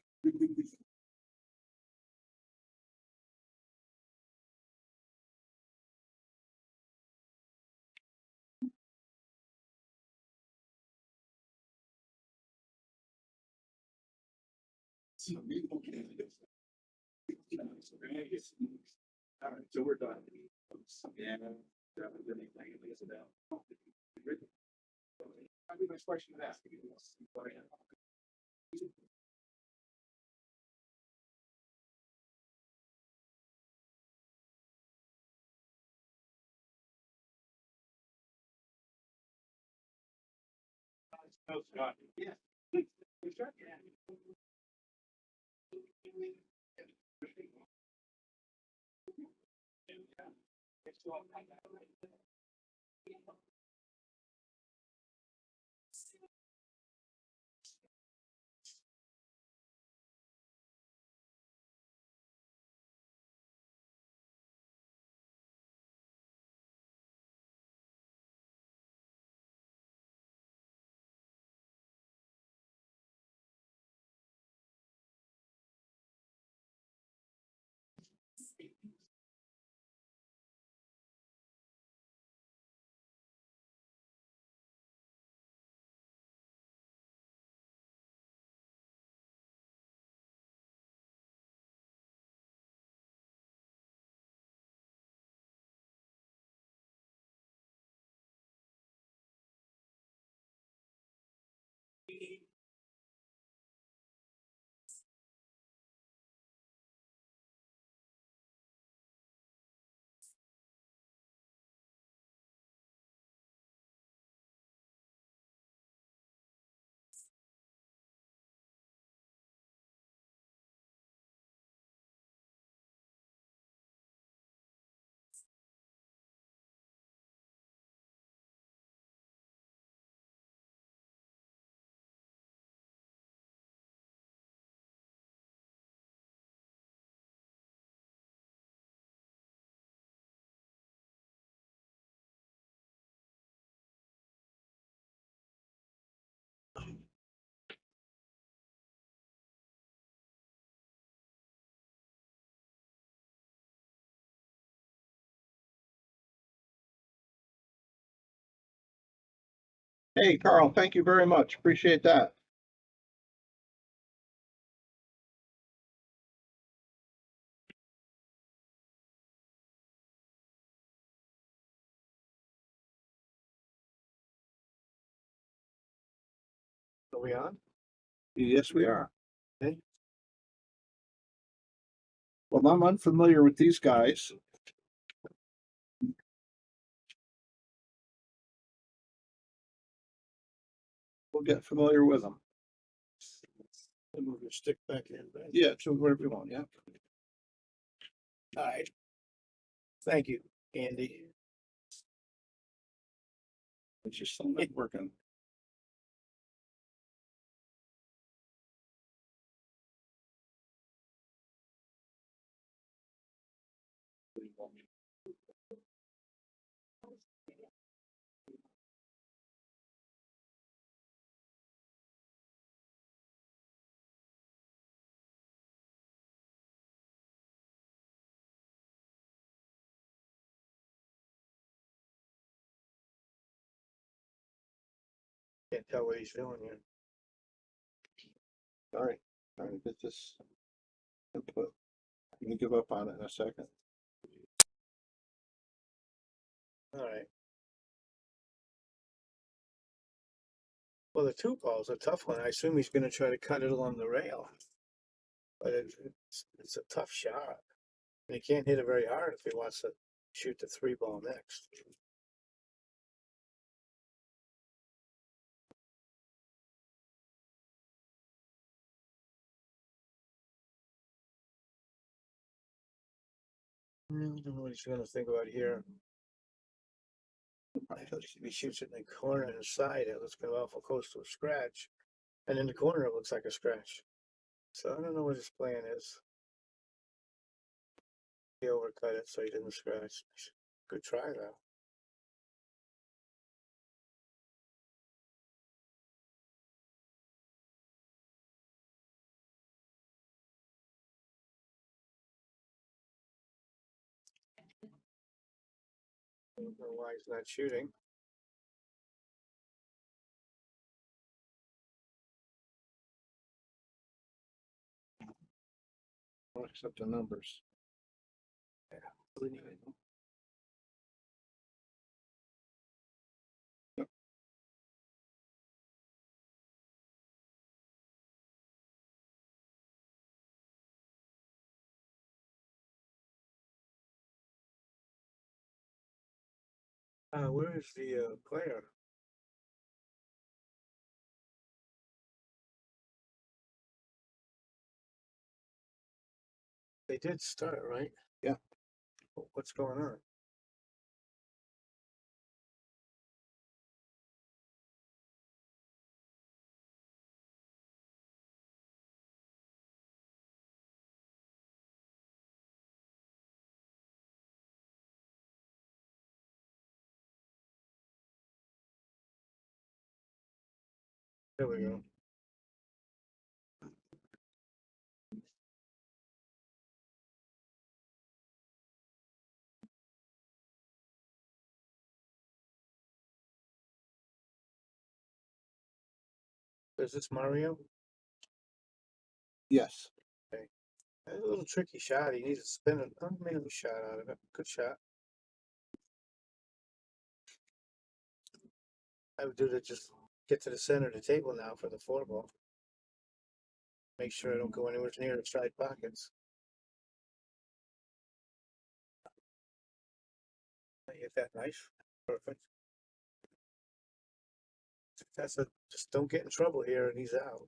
All right, so we're done. Yeah. I'd be nice question to ask. Oh, Scott. Yeah. Hey, Carl, thank you very much. Appreciate that. Are we on? Yes, we are. Okay. Well, I'm unfamiliar with these guys. We'll get familiar with them. And move your stick back in. Right? Yeah, to wherever you want, yeah. All right. Thank you, Andy. It's just something that's working. tell what he's doing here. Sorry, trying to get this input. I'm gonna give up on it in a second. All right. Well, the two ball's a tough one. I assume he's gonna try to cut it along the rail. But it's a tough shot. And he can't hit it very hard if he wants to shoot the three ball next. I don't know what he's gonna think about here. If he shoots it in the corner and inside, it looks kind of awful close to a scratch. And in the corner, it looks like a scratch. So I don't know what his plan is. He overcut it so he didn't scratch. Good try though. I don't know why he's not shooting. I'll accept the numbers. Where is the player? They did start, right? Yeah. What's going on? There we go. Is this Mario? Yes. A little tricky shot. He needs to spin it. Oh, made a shot out of it. Good shot. I would do to just get to the center of the table now for the four ball. Make sure I don't go anywhere near the side pockets. I hit that nice. Perfect. Just don't get in trouble here and he's out.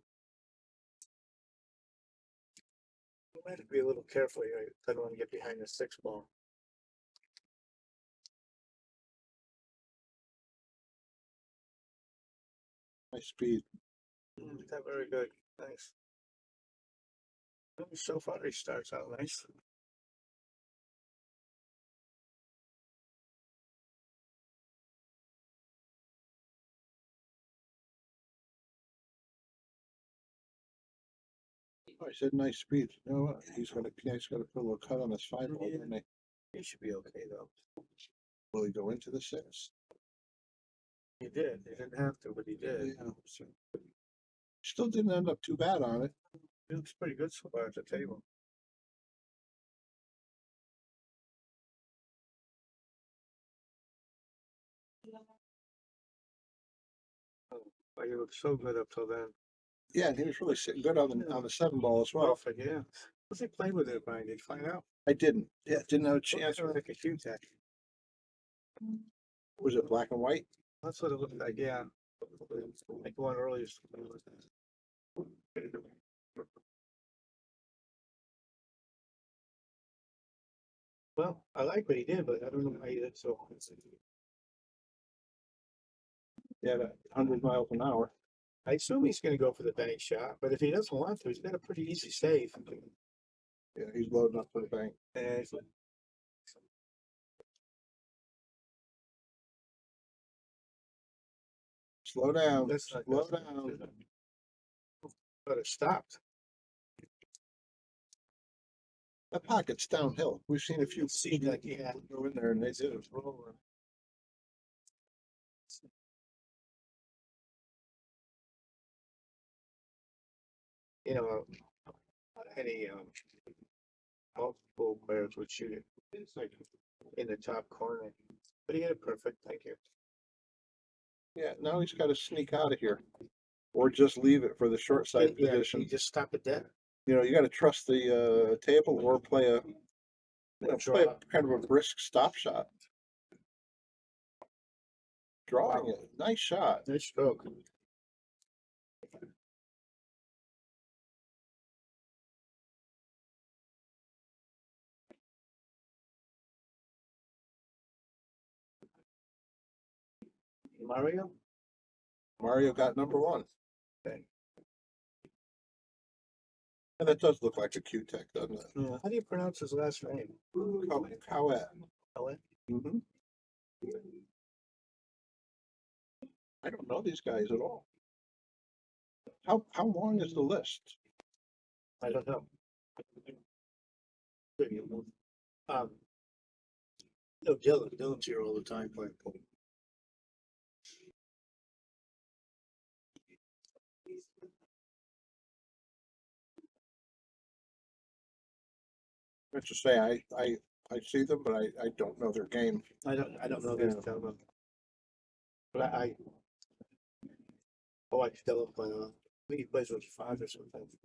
You might have to be a little careful here. I don't want to get behind the six ball. My speed. That very good. Nice. So far he starts out nice. Oh, I said nice speed. You know what? He's got to put a little cut on his five ball, Yeah. didn't he? He should be okay though. Will he go into the six? He did. He didn't have to, but he did. Yeah. So, still didn't end up too bad on it. He looks pretty good so far at the table. Oh, you looked so good up till then. Yeah, and he was really sitting good on the seven ball as well. Perfect, yeah. What's he play with it, Brian? Did you find out? I didn't. Yeah, didn't have a chance. Looks like a Q-Tech. Was it black and white? That's what it looked like, yeah. Like one earlier. Well, I like what he did, but I don't know why he did so. Yeah, that 100 miles an hour. I assume he's gonna go for the bank shot, but if he doesn't want to, he's got a pretty easy save. Yeah, he's loading up for the bank. And Slow down. that's not Slow good. down. But it stopped. That pocket's downhill. We've seen a few See, like, yeah. go in there and they do. Rolling. you know, any multiple players would shoot it. It's like in the top corner. But he hit it perfect. Thank you. Yeah, now he's got to sneak out of here, or just leave it for the short side Yeah, position. you just stop it dead. You know, you got to trust the table, or play a play a kind of a brisk stop shot. Drawing it, nice shot. Nice stroke. Mario? Mario got number one. Okay. And that does look like a Q-Tech, doesn't it? Yeah. How do you pronounce his last name? Cowett. Owen? Mm-hmm. I don't know these guys at all. How long is the list? I don't know. No, Dylan's here all the time playing pool. Let's just say I see them, but I don't know their game. I don't know this Yeah. gentleman. But I watch Dylan play. I think he plays with his father sometimes.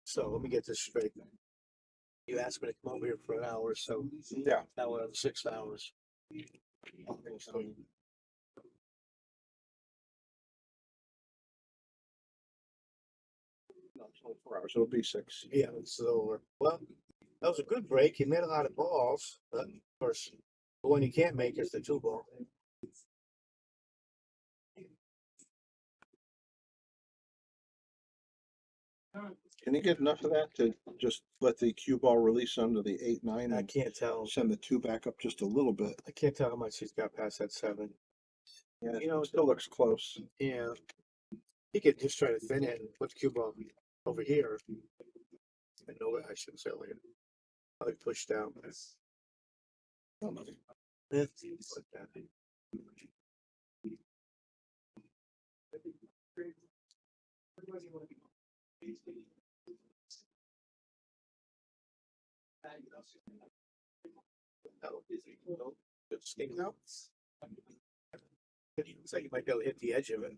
So let me get this straight. You asked me to come over here for an hour, so Yeah. now we're on 6 hours. So, No, 24 hours. It'll be 6. yeah, it's over. Well, that was a good break. He made a lot of balls, but of course, the one you can't make is the 2 ball. Can you get enough of that to just let the cue ball release under the 8-9 I and can't tell. send the 2 back up just a little bit? I can't tell how much he's got past that 7. Yeah, You know, it still looks close. Yeah. He could just try to thin it and put the cue ball over here. And no, I shouldn't say later. Probably push down. Yeah, like that. No, just sticking out. It looks like you might be able to hit the edge of it.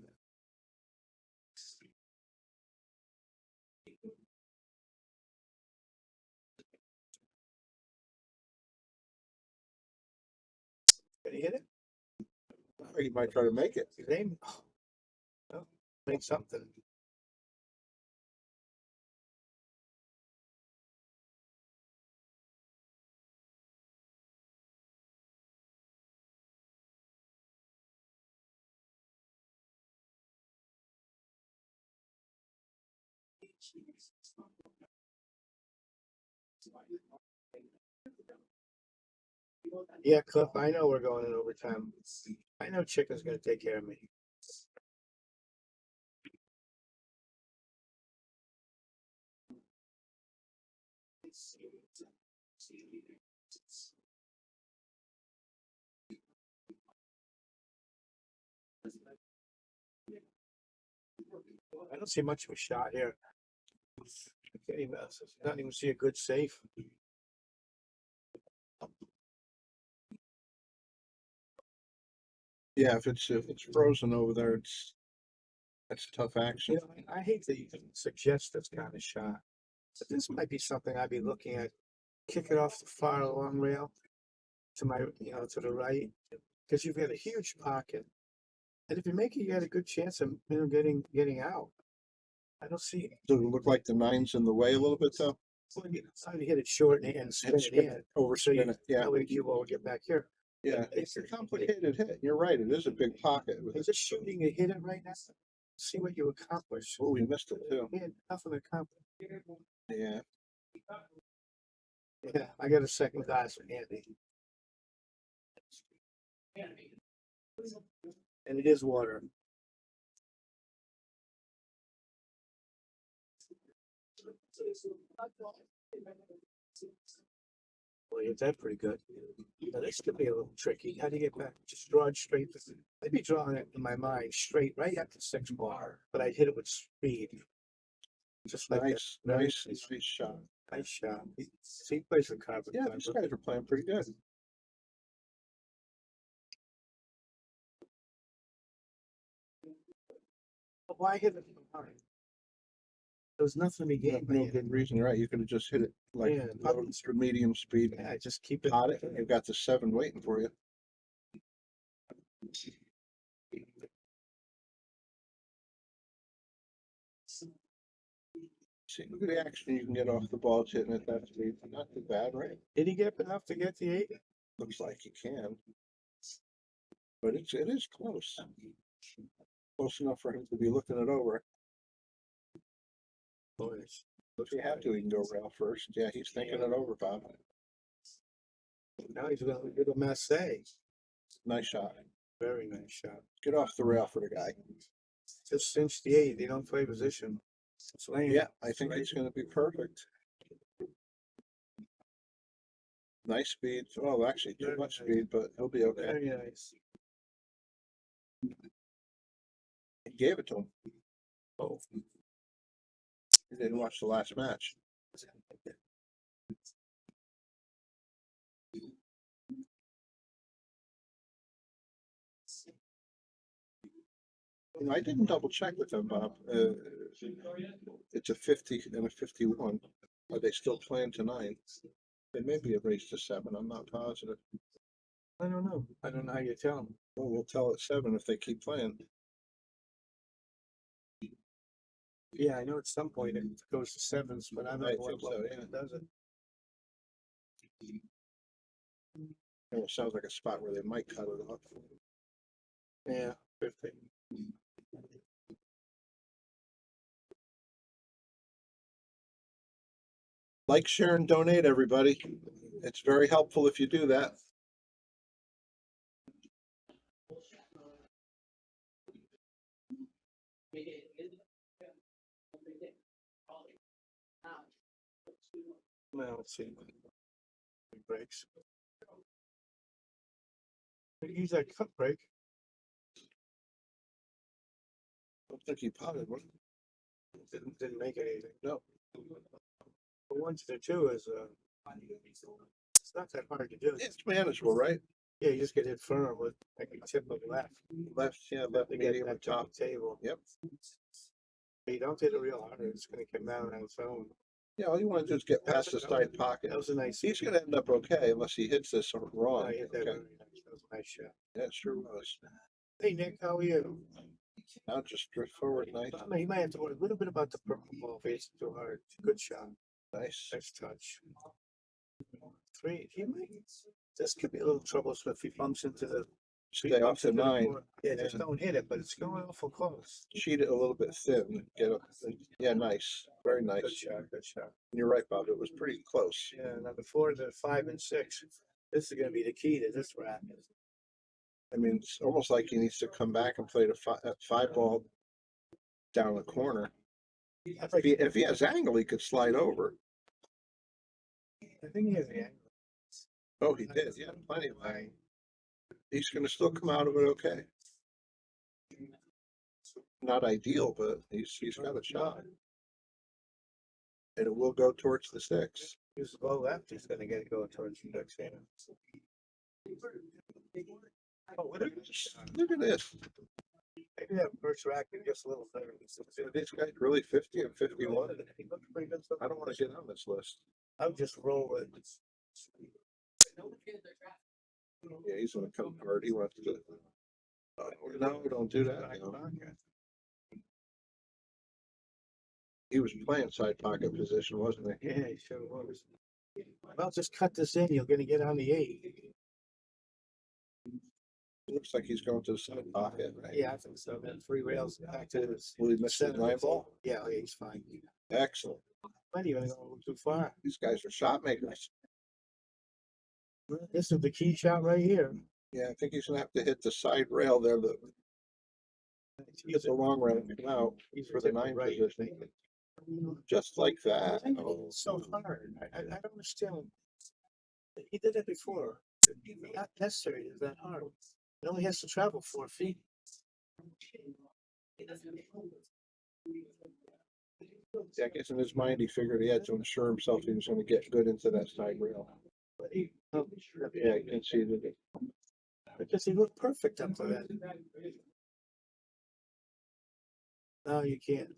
Can you hit it? Or you might try to make it. His name? Well, make something. Yeah, Cliff, I know we're going in overtime. I know Chicken's gonna take care of me. I don't see much of a shot here. I can't even, not even see a good safe. Yeah, if it's frozen over there, that's tough action. You know, I hate to even suggest this kind of shot, but this might be something I'd be looking at. Kick it off the far long rail to my, to the right, because you've got a huge pocket. And if you make it, you got a good chance of, getting out. I don't see. Does it look like the 9's in the way a little bit though? Well, try to hit it short and spin it in. Overspin it, yeah. That way the cue ball will get back here. Yeah, it's a complicated hit. You're right, it is a big pocket. With Is it shooting and hit it right now? See what you accomplish. Oh, we missed it too. We had nothing accomplished. Yeah. Yeah, I got a second glass of Andy. And it is water. Well, you hit that pretty good. Now, this could be a little tricky. How do you get back? Just draw it straight. I'd be drawing it in my mind straight right at the 6 bar, but I'd hit it with speed. Just like Nice, that. Very nice shot. Nice shot. He plays the carpet. Yeah, these guys are playing pretty good. Why hit it so hard? There was nothing to gain. No good reason, right? You could have just hit it like Yeah, low to medium speed. Yeah, just keep it. Caught it, and you've got the 7 waiting for you. See, look at the action you can get off the ball hitting it that speed. Not too bad, right? Did he get enough to get the 8? Looks like he can. But it is close. Close enough for him to be looking it over. Boys. If he had to, he can go rail first. Yeah, he's thinking it over, Bob. Now he's going to get a mess. Nice shot. Very nice shot. Get off the rail for the guy. Just cinch the 8. They don't play position. It's lame. Yeah, I think he's going to be perfect. Nice speed. Well, actually, too much speed, but he'll be okay. Very nice. He gave it to him. Oh. He didn't watch the last match. I didn't double check with them, Bob. It's a 50 and a 51. Are they still playing to 9? They may be a race to 7. I'm not positive. I don't know. I don't know how you tell them. Well, we'll tell at 7 if they keep playing. Yeah, I know at some point it goes to 7s, but I don't know I what think so, level yeah. it does it. It sounds like a spot where they might cut it off. Yeah, 50. Like, share, and donate, everybody. It's very helpful if you do that. Well, let's see. He breaks. Use that cut break. I don't think he potted one. Didn't make anything. No. But 1 to 2 is it's not that hard to do. It's manageable, right? Yeah, you just get hit firm with like a tip of left. Left, yeah, left To get medium that and top. table. Yep. You don't hit it real hard, it's gonna come down on its own. Yeah, all you want to do is get past the side pocket. That was a nice. He's gonna end up okay unless he hits this wrong. I hit that Okay. very nice. That was a nice shot. Yeah, it sure was. Hey Nick, how are you? Now just drift forward, nice, I mean, you might have to worry a little bit about the purple ball if it's too hard. Good shot. nice. Nice touch. 3. He might. This could be a little troublesome if he bumps into the. Stay off the 9. Yeah, just don't hit it, but it's going awful close. Cheat it a little bit thin. Get up. Yeah, nice. Very Good nice. shot. Good shot. You're right, Bob. It was pretty close. Yeah, now the 4 to 5 and 6. This is going to be the key to this racket. I mean, it's almost like he needs to come back and play the 5 ball down the corner. If he has angle, he could slide over. I think he has the angle. Oh, he did. Yeah, plenty of angle. He's going to still come out of it okay. Not ideal, but he's got a shot. And it will go towards the 6. Use the ball left, he's going to get it going towards the next hand. Oh, what Look at this. maybe that first racket just a little better. This guy's really 50 and 51. He looks pretty good so I don't want to get on this list. I would just roll with. Yeah, he's going to come hard. He wants to. No, don't do that. You know. He was playing side pocket position, wasn't he? Yeah, he sure was. Well, just cut this in, you're going to get on the 8. Looks like he's going to the side pocket. Right? Yeah, I think so. Then 3 rails back to his. Will he miss the 9 ball? Yeah, he's fine. Excellent. Might even go a little too far. These guys are shot makers. This is the key shot right here. Yeah, I think he's going to have to hit the side rail there. Get the long rail and come out for the 9 position. Just like that. I think it's so hard. I don't understand. He did that before. Not necessary, it's that hard. It only has to travel 4 feet. Yeah, I guess in his mind, he figured he had to ensure himself he was gonna get good into that side rail. But he, Yeah, you can see that. because he looked perfect up to that. No, you can't.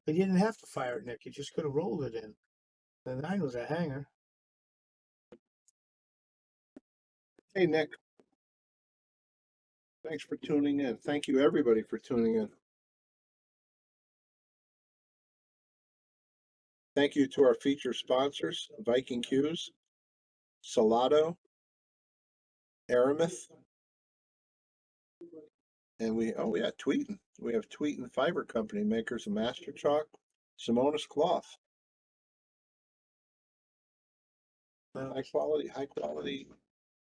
But you didn't have to fire it, Nick. You just could have rolled it in. The 9 was a hanger. Hey, Nick. Thanks for tuning in. Thank you, everybody, for tuning in. Thank you to our feature sponsors, Viking Q's, Salado, Aramith, and we got Tweetin. We have Tweetin Fiber Company, makers of Master Chalk, Simonis Cloth. High quality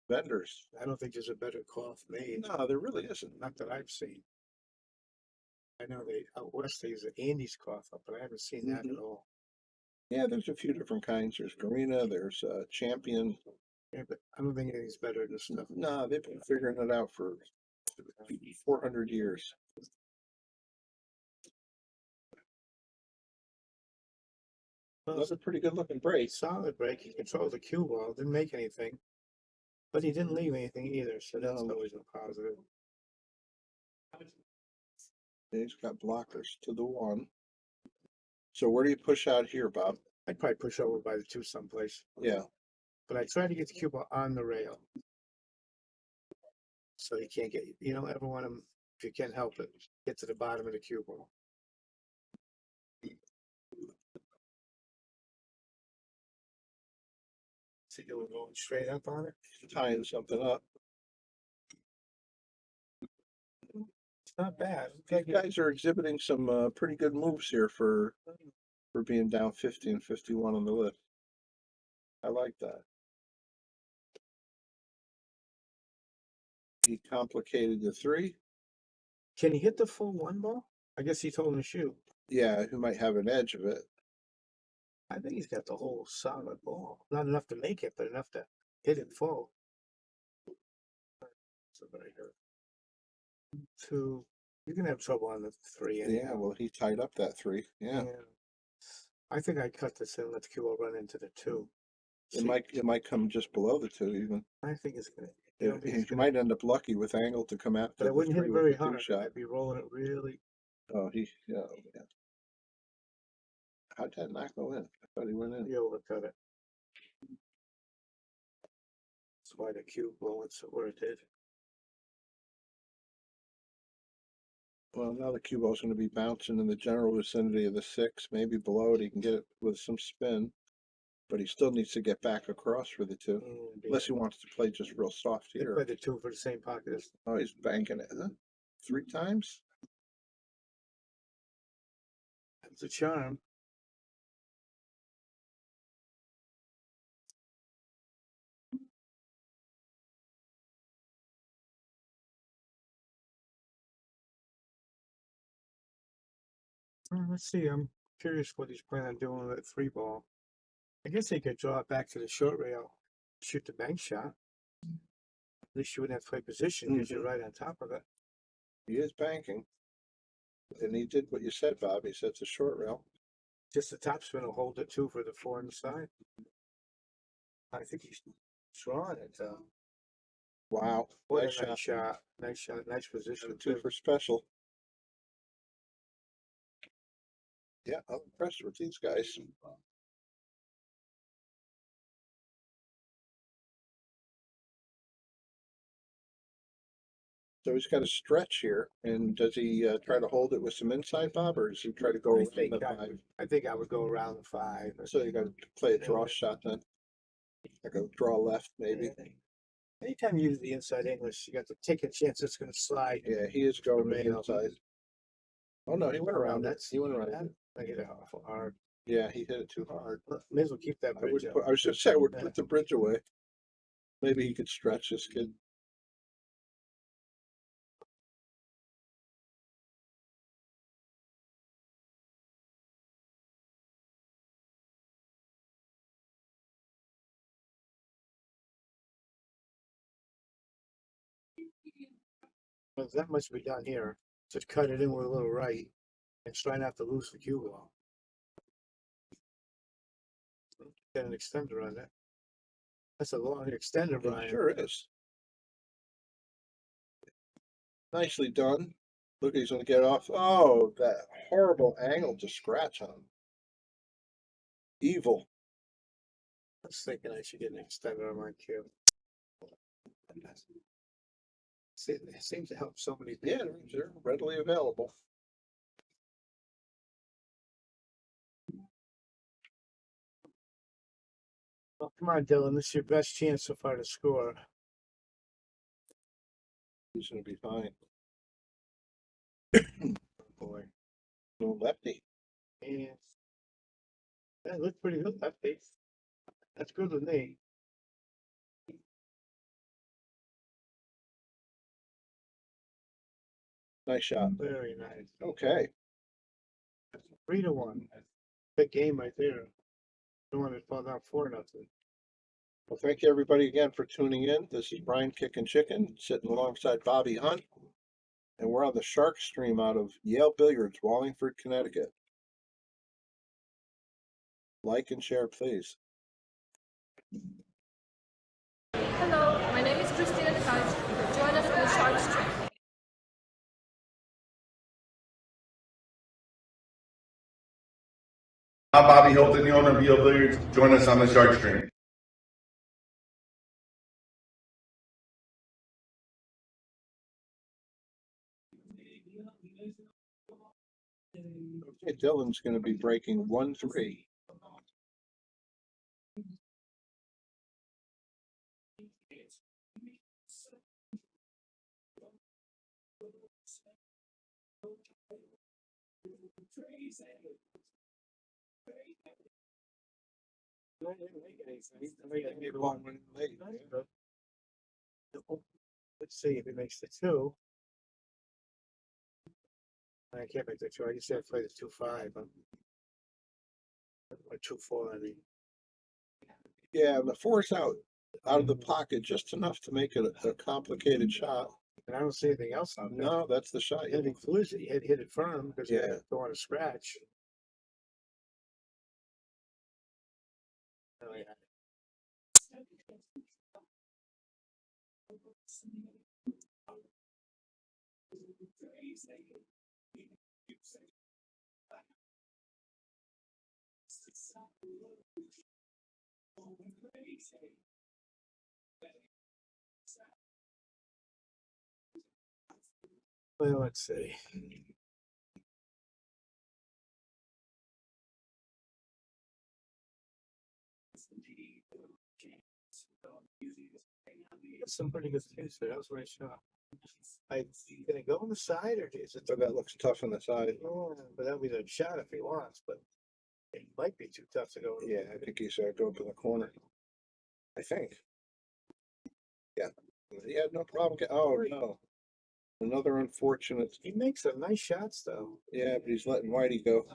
vendors. I don't think there's a better cloth made. No, there really isn't. Not that I've seen. I know they out west they use the Andes cloth up, but I haven't seen that at all. Yeah, there's a few different kinds. There's Garena, there's Champion. Yeah, but I don't think anything's better than this stuff. No, they've been figuring it out for 400 years. Well, That's a pretty good looking brace. solid break. He controlled the cue ball, didn't make anything. But he didn't leave anything either, so that's No. always a positive. He's got blockers to the 1. So where do you push out here, Bob? I'd probably push over by the 2 someplace. Yeah. But I try to get the cue ball on the rail. So you can't get, you don't ever want him, if you can help it, get to the bottom of the cue ball. See, we're going straight up on it. Tying something up. It's not bad. These guys are exhibiting some pretty good moves here for being down 50 and 51 on the list. I like that. He complicated the 3. Can he hit the full 1 ball? I guess he told him to shoot. Yeah, who might have an edge of it. I think he's got the whole solid ball. Not enough to make it, but enough to hit it full. So very good. 2. You're gonna have trouble on the 3 anyhow. Yeah, well, he tied up that 3. Yeah. I think I cut this and let the cue ball run into the 2. It might come just below the 2 even. I think it's gonna. He might end up lucky with angle to come out. But I wouldn't hit it with very the 2 hard. shot. I'd be rolling it really. Oh, yeah. How'd that not go in? I thought he went in. He overcut it. That's why the cue ball went where it did. Well, now the cue ball's going to be bouncing in the general vicinity of the 6, maybe below it. He can get it with some spin, but he still needs to get back across for the 2, unless he wants to play just real soft They here. play the 2 for the same pocket as. Oh, he's banking it, huh? 3 times? It's a charm. Let's see. I'm curious what he's planning on doing with that 3 ball. I guess he could draw it back to the short rail, shoot the bank shot. At least you wouldn't have to play position because you're right on top of it. He is banking. And he did what you said, Bob. He said it's a short rail. Just the top spin will hold it too for the 4 on the side. I think he's drawing it. Wow. What Nice a nice shot. shot. Nice shot. Nice position Two too. for special. Yeah, I'm impressed with these guys. So he's got a stretch here, and does he try to hold it with some inside, Bob, or does he try to go around the 5? I think I would go around the 5. So you got to play a draw shot then, like a draw left maybe. Anytime you use the inside English, you got to take a chance it's going to slide. Yeah, he is going to the rail. inside. Oh no, he went around it. He went around it. I hit it awful hard. Yeah, he hit it too hard. May as well keep that I bridge up. was just saying, I would put the bridge away. Maybe he could stretch this kid. But that must be done here. Just cut it in with a little right and try not to lose the cue ball. Get an extender on that. That's a long extender, It Brian. sure is. Nicely done. Look, he's gonna get off. Oh, that horrible angle to scratch on. Evil. I was thinking I should get an extender on my cue. See, it seems to help so many Yeah, people. they're readily available. Well, come on, Dylan. This is your best chance so far to score. He's gonna be fine. Boy. No lefty. And that looked pretty good, lefty. That's good with me. Nice shot. Very nice. Okay. 3-1. Big game right there. The one that fell down 4-0. Well, thank you everybody again for tuning in. This is Brian Kickin' Chicken sitting alongside Bobby Hunt. And we're on the Shark Stream out of Yale Billiards, Wallingford, Connecticut. Like and share, please. Hello, my name is Christina Couch. Join us on the Shark Stream. I'm Bobby Hilton, the owner of Yale Billiards. Join us on the Shark Stream. Okay, Dylan's going to be breaking 1-3. Let's see if he makes the 2. I can't make the 2. I just had to play the 2-5. Or 2-4, I mean. Yeah, the 4's out of the pocket just enough to make it a complicated shot. And I don't see anything else out there. No, that's the shot. He had to lose it. He had to hit it firm because Yeah. he don't want to scratch. Oh, yeah. Well, let's see. That's some pretty good things there. That was a nice shot. Can it go on the side or is it? So that looks tough on the side. Oh, but that'll be the shot if he wants, but it might be too tough to go. Yeah, I think he's go up in the corner. I think. Yeah. He had no problem. Oh, no. Another unfortunate. He makes some nice shots though. Yeah, but he's letting Whitey go.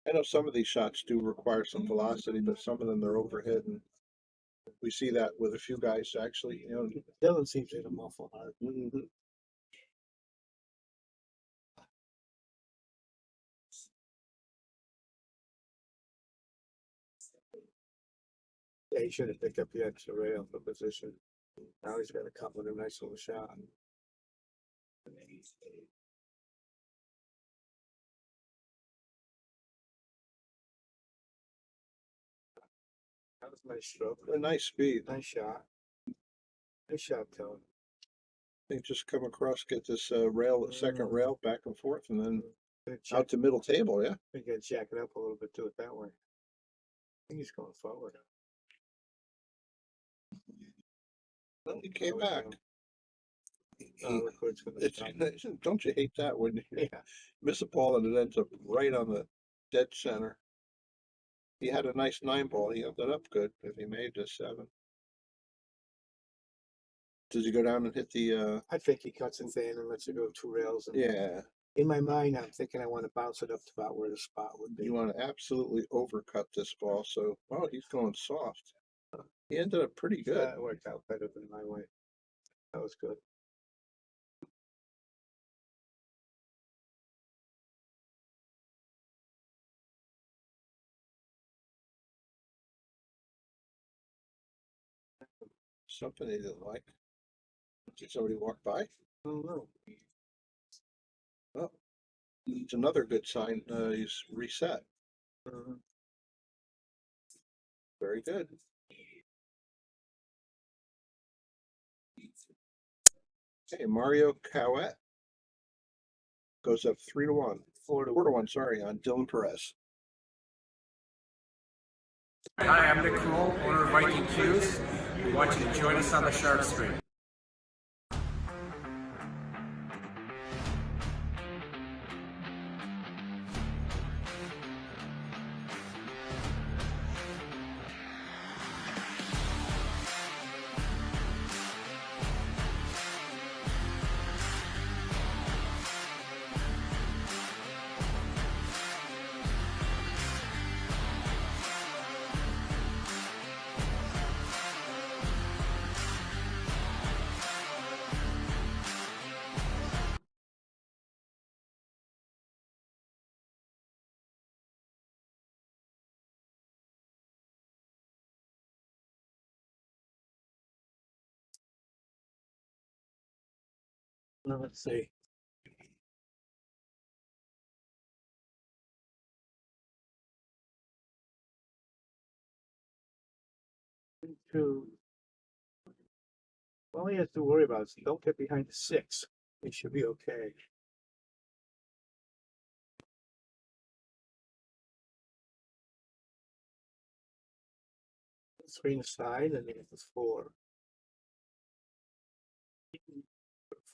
I know some of these shots do require some velocity, but some of them they're overhit, and we see that with a few guys actually. You know, Dylan seems to hit him awful hard. Yeah, he should have picked up the extra rail for position. Now he's got a couple of nice little shot. That was a nice stroke. a nice speed. Nice shot. Nice shot, Dylan. They just come across, get this rail, second rail back and forth, and then Gonna out check, to middle table. Yeah. we gotta jack it up a little bit, do it that way. I think he's going forward. Well, he came back. Look where it's gonna stop. Don't you hate that when you Yeah. miss a ball and it ends up right on the dead center? He had a nice 9 ball. He ended up good, but he made a 7. Does he go down and hit the? I think he cuts it thin and lets it go 2 rails. And Yeah. in my mind, I'm thinking I want to bounce it up to about where the spot would be. You want to absolutely overcut this ball. So, oh, he's going soft. He ended up pretty good. That worked out better than my way. That was good. Something he didn't like. Did somebody walk by? Oh, no. Oh, it's another good sign. He's reset. Very good. Hey, Mario Cowett goes up 3-1. 4-1, sorry, on Dylan Perez. Hi, I'm Nick Kroll, owner of Viking Q's. We want you to join us on the Shark Stream. Now, let's see. Two. All he has to worry about is don't get behind the 6. He should be okay. Three aside, and then it's 4.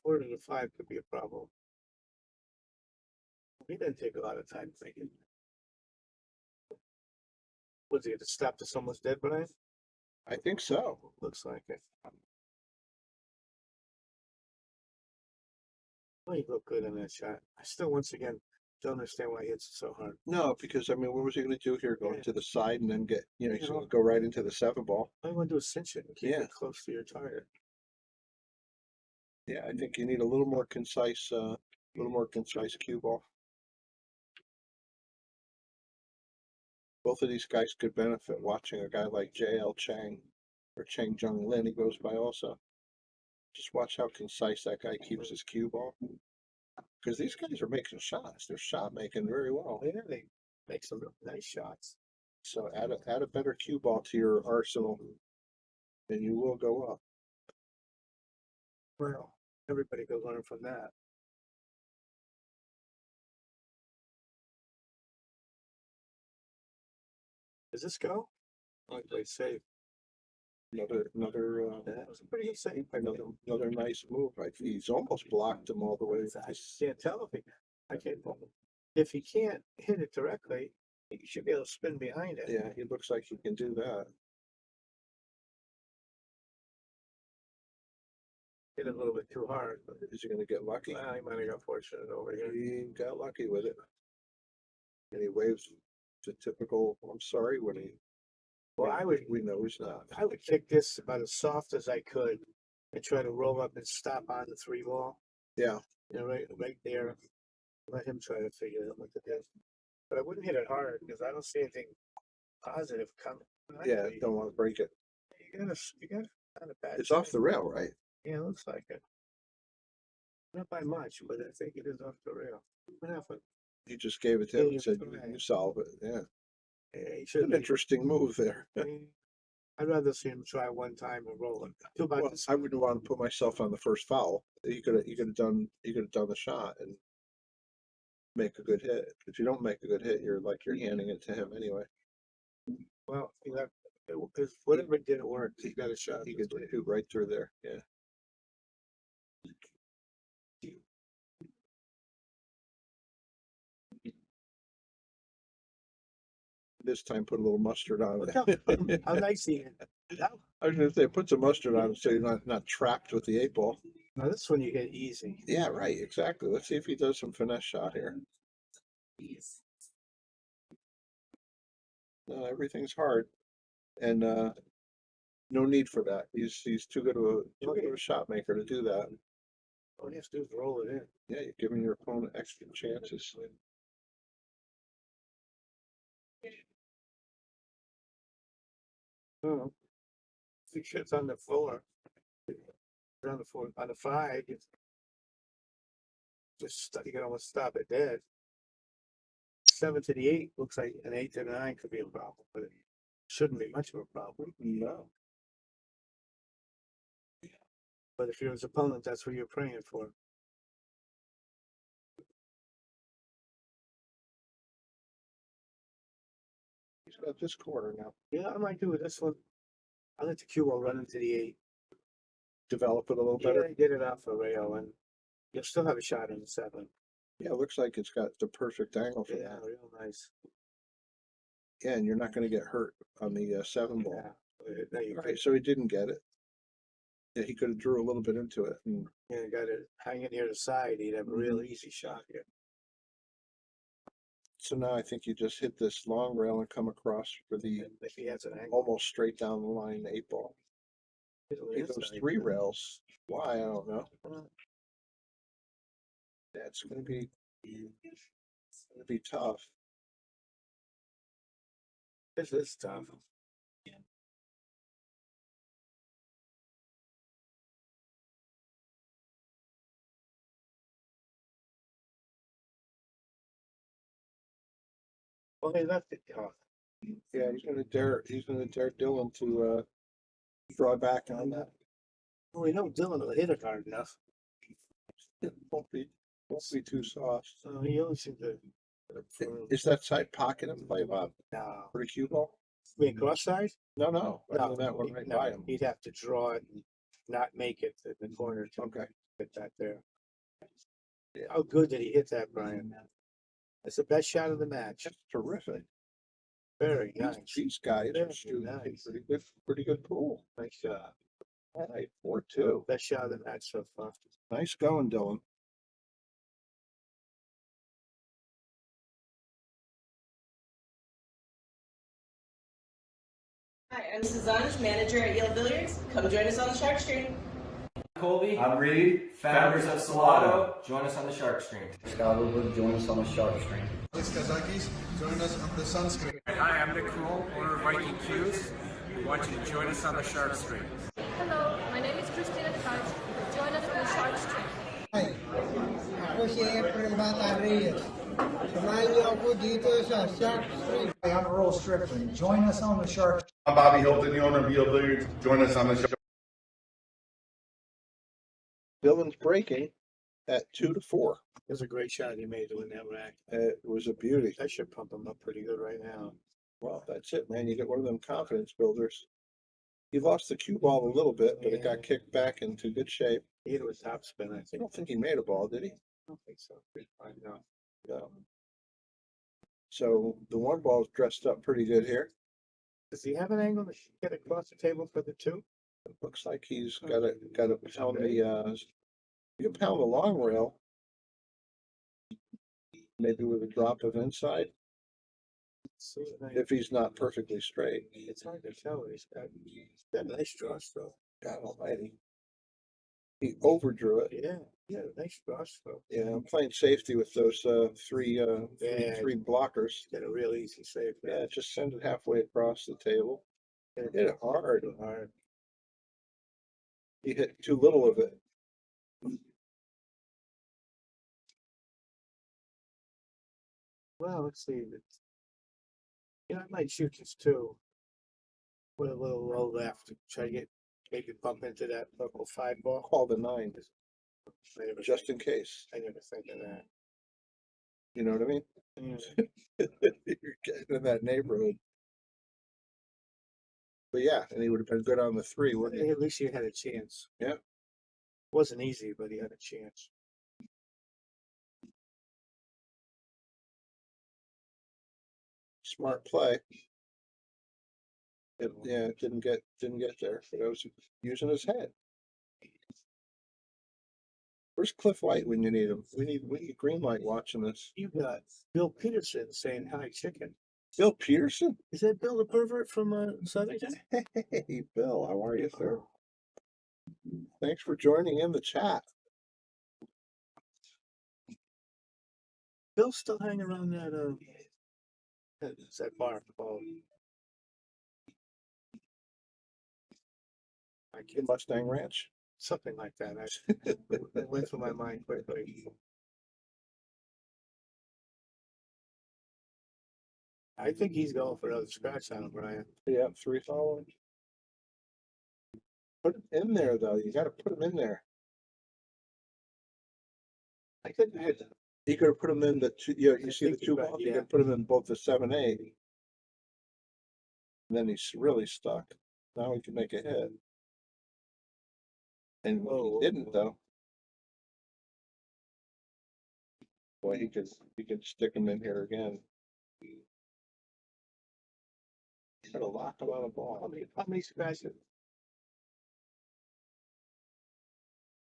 4 to the 5 could be a problem. He didn't take a lot of time thinking. Was he to stop till someone's dead, Brian? I think so. Looks like it. Well, he looked good in that shot. I still, once again, don't understand why he hits it so hard. No, because I mean, what was he going to do here? Going Yeah. to the side and then get, he's You going know. to go right into the 7 ball. All you want to do is cinch it and keep Yeah. it close to your target. Yeah, I think you need a little more concise cue ball. Both of these guys could benefit watching a guy like JL Chang or Chang Jung Lin. He goes by also. Just watch how concise that guy keeps his cue ball. Because these guys are making shots. They're shot making very well. Yeah, they make some nice shots. So add a better cue ball to your arsenal, and you will go up. Well, everybody could learn from that. Does this go? Oh, he played safe. Another That was a pretty good save. another nice move. He's almost blocked him all the way. I can't tell if I can't. If he can't hit it directly, he should be able to spin behind it. Yeah, he looks like he can do that. Hit it a little bit too hard, but Is he going to get lucky? well, he might have got fortunate over here. He got lucky with it. And he waves the typical, I'm sorry, when he. Well, we know he's not. I would kick this about as soft as I could and try to roll up and stop on the 3 ball. Yeah, Right there. Let him try to figure out what to do. But I wouldn't hit it hard because I don't see anything positive coming. yeah, don't want to break it. You got not a bad. It's off the rail, right? Yeah, it looks like it. Not by much, but I think it is off the rail. What happened? He just gave it to him and said, you solve it. Yeah, Yeah, he an should. interesting move there. I'd rather see him try one time and roll it. Too bad. Well, I wouldn't want to put myself on the first foul. You could have done the shot and make a good hit. If you don't make a good hit, you're handing it to him anyway. Well, whatever didn't work, he got a shot. He could do right through there. Yeah. This time, put a little mustard on Look it. how nice he is. I was going to say, put some mustard on it so you're not trapped with the 8 ball. Now this one you hit easy. Yeah, right. Exactly. Let's see if he does some finesse shot here. No, everything's hard. And No need for that. He's too good of a shot maker to do that. All you have to do is roll it in. Yeah, you're giving your opponent extra chances. Oh. Six shits on the floor. On the floor, on the five. You can almost stop it dead. 7 to the 8 looks like an 8 to the 9 could be a problem, but it shouldn't be much of a problem. No. But if you're his opponent, that's what you're praying for. He's got this corner now. Yeah, I might do with this one. I let the cue ball run into the 8. Develop it a little Yeah, better. get it off the rail, and you'll still have a shot in the 7. Yeah, it looks like it's got the perfect angle for Yeah, that. real nice. Yeah, and you're not going to get hurt on the 7 ball. Yeah, there you All go. right, so he didn't get it. Yeah, he could have drew a little bit into it. And Yeah, got it hanging near the side. He'd have a real easy shot here. so now I think you just hit this long rail and come across for the If he has an angle. almost straight down the line 8 ball. Hit those 3 rails. Why? I don't know. That's going to be tough. This is tough. Well, he left it off. Yeah, he's going to dare Dylan to draw back on that. Well, we know Dylan will hit it hard enough. It won't be too soft. So he only seemed to. Is that side pocket and play Bob No. for the cue ball? Being cross side? No. I mean that one he- right no, by him. he'd have to draw it and not make it to the corner to Okay. get that there. How good did he hit that, Brian? That's the best shot of the match. That's terrific. Very nice. These guys are Very shooting nice. pretty good pool. Nice shot. All right, 4-2. Best shot of the match so far. Nice going, Dylan. Hi, I'm Suzanne, manager at Yale Billiards. Come join us on the shark screen. Colby. I'm Reed, Founders of Salado. Join us on the shark screen. Scott Woodward, join us on the shark stream. This Kazakis, join us on the sunscreen. Hi, I'm Nick Kroll, owner of Viking Cues. We want you to join us on the shark screen. Hello, my name is Christina Kaj. Join us on the Shark Stream. Hi, ako si Efren Bata Reyes. Samahan niyo ako dito sa Shark Street. I'm Earl Strickland. Join us on the shark. I'm Bobby Hilton, the owner of Yale Billiards. Join us on the show. Dylan's breaking at 2-4. It was a great shot he made to win that rack. It was a beauty. That should pump him up pretty good right now. Well, that's it, man. You get one of them confidence builders. He lost the cue ball a little bit, but it got kicked back into good shape. He hit it with top spin, I I think. don't think he made a ball, did he? I don't think so. I know. No. So the 1 ball's dressed up pretty good here. Does he have an angle to get across the table for the 2? It looks like he's got to pound the you can pound the long rail. Maybe with a drop of inside if he's not perfectly straight. It's hard to tell. He's got a nice draw stroke. God almighty. He overdrew it. Yeah, nice draw stroke. Yeah, I'm playing safety with those three blockers. Got a real easy save. Yeah, just send it halfway across the table. Hit it hard. Hard. He hit too little of it. Well, let's see. I might shoot this 2 with a little low left to try to get maybe bump into that local 5 ball. Call the 9 just in case. I never think of that. You know what I mean? You're getting in that neighborhood. But yeah, and he would have been good on the 3, wouldn't he? At least he had a chance. Yeah. Wasn't easy, but he had a chance. Smart play. It didn't get there, but I was using his head. Where's Cliff White when you need him? We need Greenlight watching this. You got Bill Peterson saying hi, chicken. Bill Peterson? Is that Bill the pervert from Southington? Hey, Bill, how are you, sir? Thanks for joining in the chat. Bill's still hanging around that bar. Oh, Mustang Ranch. something like that. It went through my mind quickly. I think he's going for another scratch on him, Brian. Yeah, 3 following. Put him in there, though. You got to put him in there. I couldn't hit him. You could have put him in the two. You know, you see the think 2 you're right, balls. You yeah. could have put him in both the 7-8. And then he's really stuck. Now he can make a hit. And Whoa. he didn't, though. Boy, he could stick him in here again. Got a lot on the ball. How many scratches?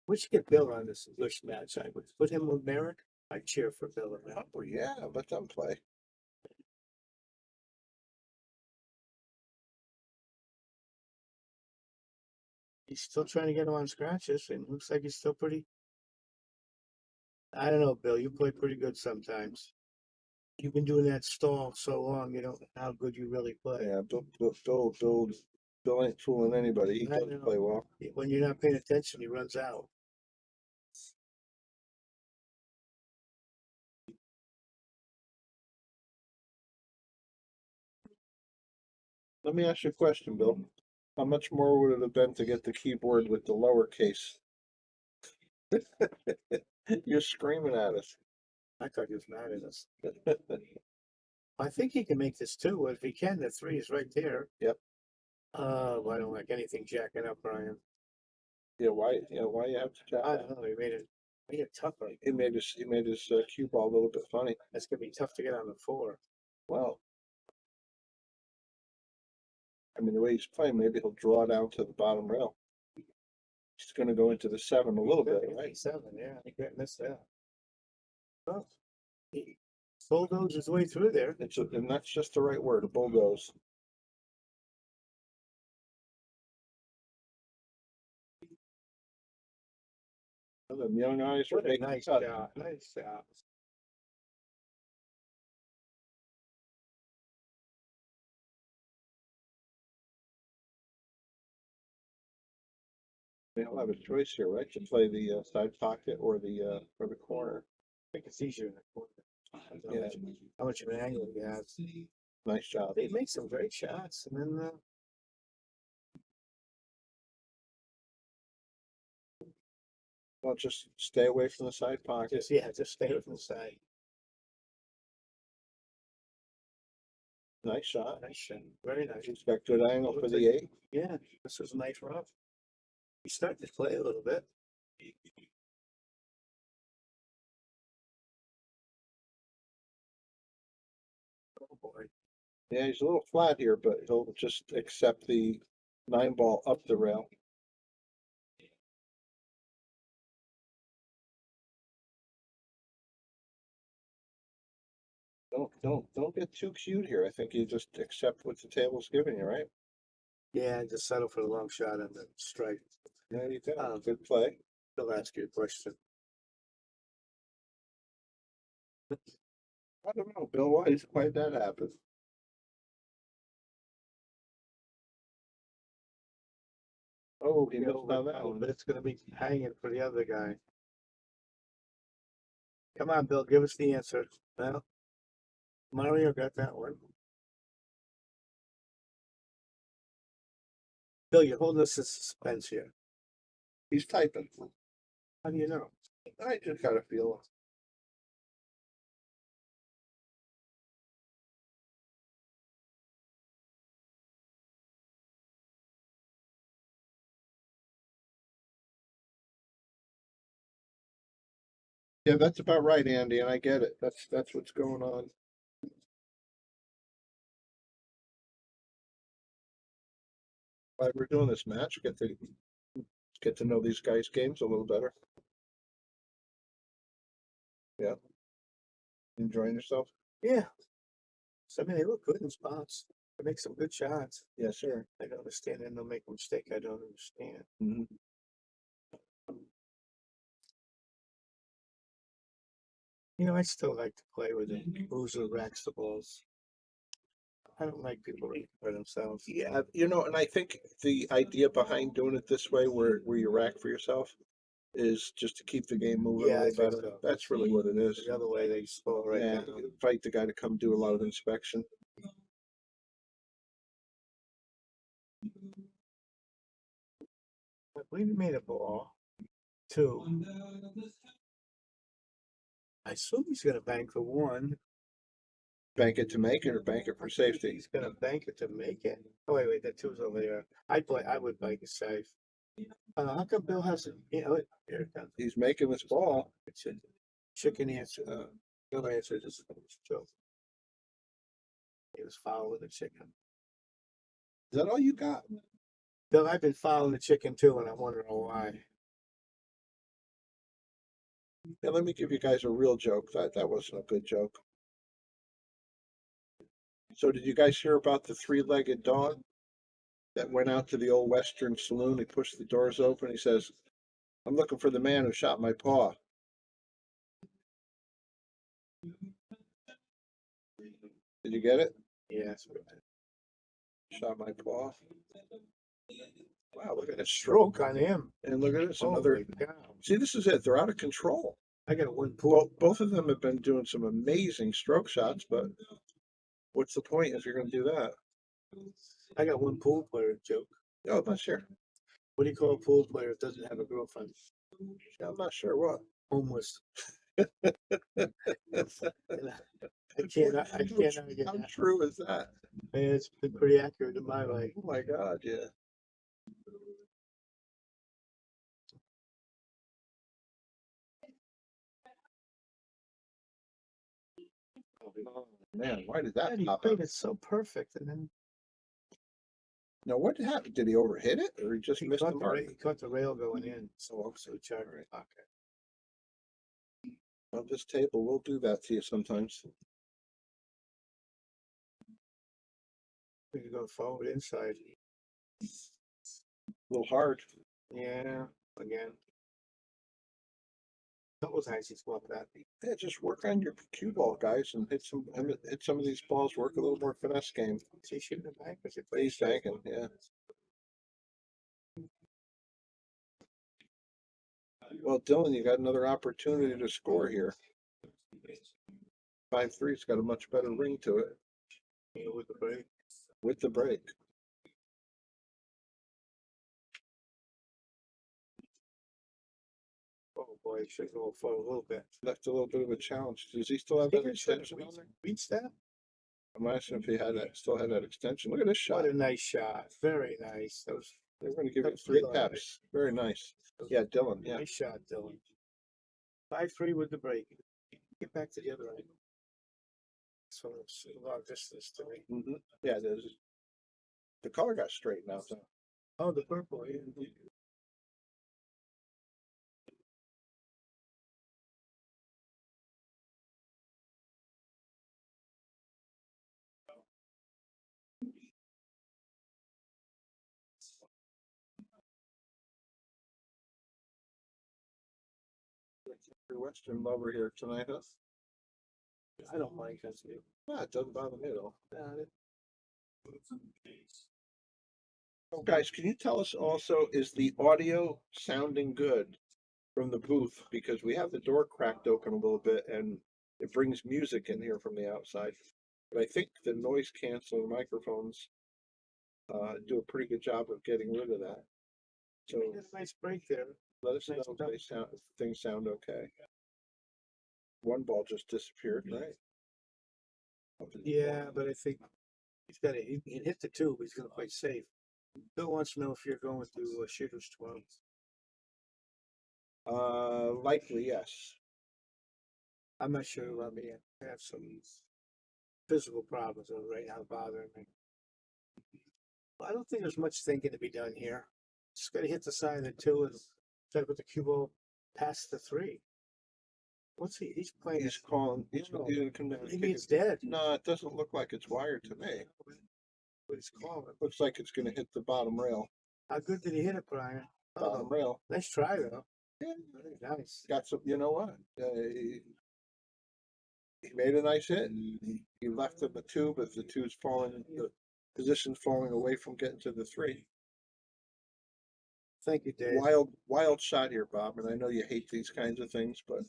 We should get Bill on this match. I would put him with Merrick. I'd cheer for Bill and Merrick. Oh yeah, let them play. He's still trying to get him on scratches, and looks like he's still pretty. I don't know, Bill. You play pretty good sometimes. You've been doing that stall so long, you don't know how good you really play. Yeah, Bill ain't fooling anybody. He I does know. play well. When you're not paying attention, he runs out. Let me ask you a question, Bill. How much more would it have been to get the keyboard with the lowercase? You're screaming at us. I thought he was mad at us. I think he can make this too. If he can, the 3 is right there. Yep. I don't like anything jacking up, Brian. Yeah, why you have to jack? I don't know. He made it tougher. He made his cue ball a little bit funny. That's gonna be tough to get on the 4. Well, I mean, the way he's playing, maybe he'll draw down to the bottom rail. He's going to go into the 7 a little bit, right? 7, yeah. He can't miss that. Well, he bulldozed his way through there. And that's just the right word, a bulldoze. Well, them young eyes are What a making nice cut. shot. Nice shot. They'll have a choice here, right? To play the side pocket or the corner. I think it's easier in the corner. Yeah. How much of an angle he has. Nice job. They make some great shots, and then Well, just stay away from the side pocket. just stay with the side. Nice shot. Nice shot. Very nice. He's got good angle for the 8. Yeah, this was a nice rough. He's starting to play a little bit. Oh boy. Yeah, he's a little flat here, but he'll just accept the 9 ball up the rail. Don't get too cute here. I think you just accept what the table's giving you, right? Yeah, just settle for the long shot and the strike. There you go. Good play. They'll ask you a question. I don't know, Bill. Why did that happen? Oh, he missed on that one. But it's gonna be hanging for the other guy. Come on, Bill, give us the answer. Well, Mario got that one. Bill, you're holding us in suspense here. He's typing. How do you know? I just got a feel. Yeah, that's about right, Andy, and I get it. That's what's going on. Why we're doing this match, get to know these guys' games a little better. Yeah. Enjoying yourself? Yeah. So, I mean, they look good in spots. They make some good shots. Yes, sir. I don't understand, and they'll make a mistake I don't understand. Mhm. You know, I still like to play with the loser racks the balls. I don't like people racking for themselves. Yeah, you know, and I think the idea behind doing it this way, where you rack for yourself, is just to keep the game moving a Yeah, I little think better. so. That's really what it is. The other way, they slow it right Yeah, down. invite the guy to come do a lot of inspection. I believe he made a ball, too. I assume he's gonna bank the one. Bank it to make it or bank it for safety. He's gonna bank it to make it. Oh, wait, that two's over there. I would bank it safe. How come Bill hasn't, here it comes. He's making this ball. It's a chicken answer, Bill answered this joke. He was following the chicken. Is that all you got? Bill, I've been following the chicken too, and I'm wondering why. Yeah, let me give you guys a real joke. That wasn't a good joke. So did you guys hear about the three-legged dog that went out to the old Western saloon? He pushed the doors open. He says, "I'm looking for the man who shot my paw." Did you get it? Yeah, that's what Shot my paw. Wow, look at this stroke on him. And look at this, Oh, another. my God. See, this is it. They're out of control. I got one pool. Both of them have been doing some amazing stroke shots, but what's the point if you're going to do that? I got one pool player joke. Oh, I'm not sure. What do you call a pool player that doesn't have a girlfriend? I'm not sure what. Homeless. I can't argue How that. true is that? Man, it's been pretty accurate in my life. Oh my God, yeah. Oh, man, why did that He pop played up? it so perfect, and then Now, what happened? Did he overhit it or he just he missed the caught mark? he caught the rail going in. So charged right pocket. Well, this table will do that to you sometimes. We can go forward inside. A little hard. Yeah, again. Couple times he's walked that. Yeah, just work on your cue ball, guys, and hit some of these balls. Work a little more finesse game. Is he shooting it back? He's banking, yeah. Well, Dylan, you got another opportunity to score here. 5-3's got a much better ring to it. Yeah, with the break. With the break. Oh boy, he should go forward a little bit. Left a little bit of a challenge. Does he still have that extension on there? Reach that? I'm asking if he had that, still had that extension. Look at this shot. What a nice shot. Very nice. That was They're going to give you that's 3 good. taps. Very nice. Yeah, Dylan. Yeah. nice shot, Dylan. 5-3 with the break. Get back to the other end. So it's a long distance to me. Yeah, there's the color got straightened out though. Oh, the purple. Yeah. Western lover here tonight, huh? I don't mind that. Ah, it doesn't bother me at all. Yeah, Oh, guys, can you tell us also, is the audio sounding good from the booth? Because we have the door cracked open a little bit and it brings music in here from the outside. But I think the noise canceling microphones do a pretty good job of getting rid of that. So nice break there. let us know Nice if things sound okay. One ball just disappeared, right? Yeah, but I think he can hit the 2, but he's going to play safe. Bill wants to know if you're going to shooters 12. Likely, yes. I'm not sure. I mean, I have some physical problems that are right now bothering me. I don't think there's much thinking to be done here. Just got to hit the side of the 2 and try to put the cue ball past the 3. What's he? He's playing. He's calling. He's No. gonna come down. and Maybe kick it's it. dead. No, it doesn't look like it's wired to me. But it's calling. It looks like it's gonna hit the bottom rail. How good did he hit it, Brian? Bottom rail. Nice try, though. Yeah, Very nice. got some. You know what? He made a nice hit. He left in the two, but the two's falling. The position's falling away from getting to the three. Thank you, Dave. Wild shot here, Bob. And I know you hate these kinds of things, but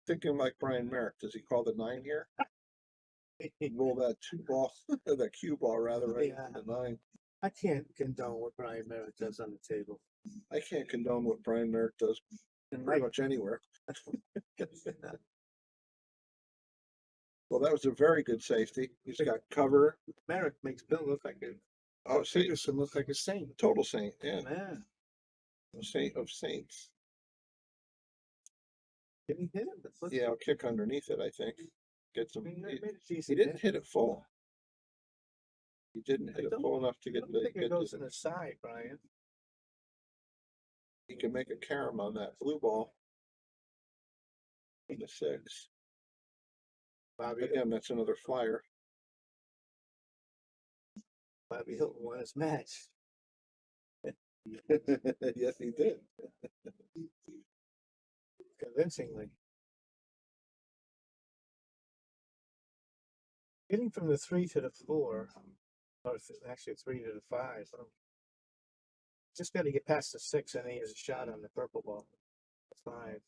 thinking like Brian Merrick, does he call the 9 here? Roll that 2 ball, or that cue ball rather, right? Yeah. The 9. I can't condone what Brian Merrick does on the table. I can't condone what Brian Merrick does pretty much anywhere. Well, that was a very good safety. He's got cover. Merrick makes Bill look like a. Oh, see, Peterson look like a saint. total saint. Yeah, Man, a saint of saints. did he hit it? Yeah, I'll kick underneath it. I think. Get some. He made a He decent didn't hit. hit it full. He didn't I hit it don't- full enough to I get don't the. think it Get goes the in the side, Brian. he can make a carom on that blue ball. In the 6. Bobby Again, that's another flyer. Hilton won his match. Yes, he did. Convincingly. Getting from the 3 to the 4, or actually 3 to the 5. Just got to get past the 6 and then he has a shot on the purple ball. 5.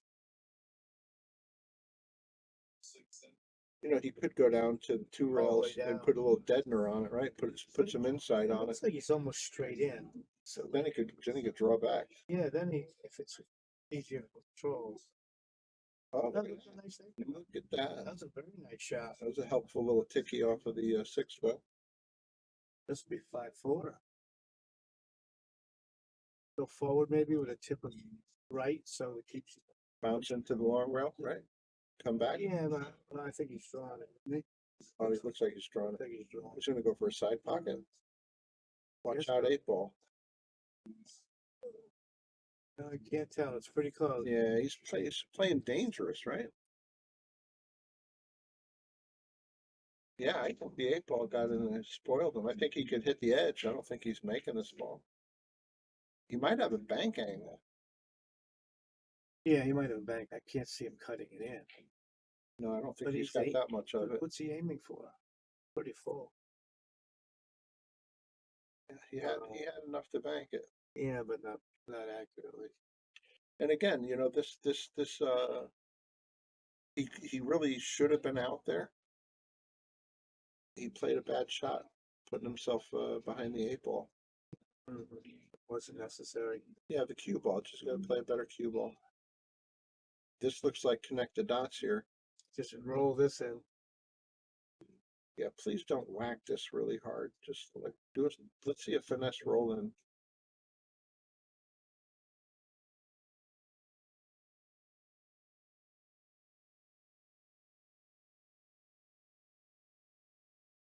You know, he could go down to 2 All the way rails and down. put a little deadener on it, right? Put some insight on it. Looks like he's almost straight in. So Then he could draw back. yeah, then if it's easier controls. Oh, That was a nice thing. look at that. That was a very nice shot. That was a helpful little ticky off of the 6 foot. This would be 5-4. Go forward maybe with a tip of right, so it keeps. Bounce into the long rail, right? Come back. Yeah, but I think he's drawing it. Isn't he? Oh, he looks like he's drawing I it. think he's drawing. He's gonna go for a side pocket. Watch Yes, out, sir. 8 ball. No, I can't tell. It's pretty close. Yeah, he's playing dangerous, right? Yeah, I think the 8 ball got in and spoiled him. I think he could hit the edge. I don't think he's making this ball. He might have a bank angle. Yeah, he might have a bank. I can't see him cutting it in. No, I don't think But he's he's got eight. that much of it. What's he aiming for? Pretty full. Yeah, he had enough to bank it. Yeah, but not accurately. And again, you know, he really should have been out there. He played a bad shot, putting himself behind the 8 ball. Wasn't necessary. Yeah, the cue ball, just gotta play a better cue ball. This looks like connect the dots here. Just roll this in. Yeah, please don't whack this really hard. Just like do it. Let's see a finesse roll in.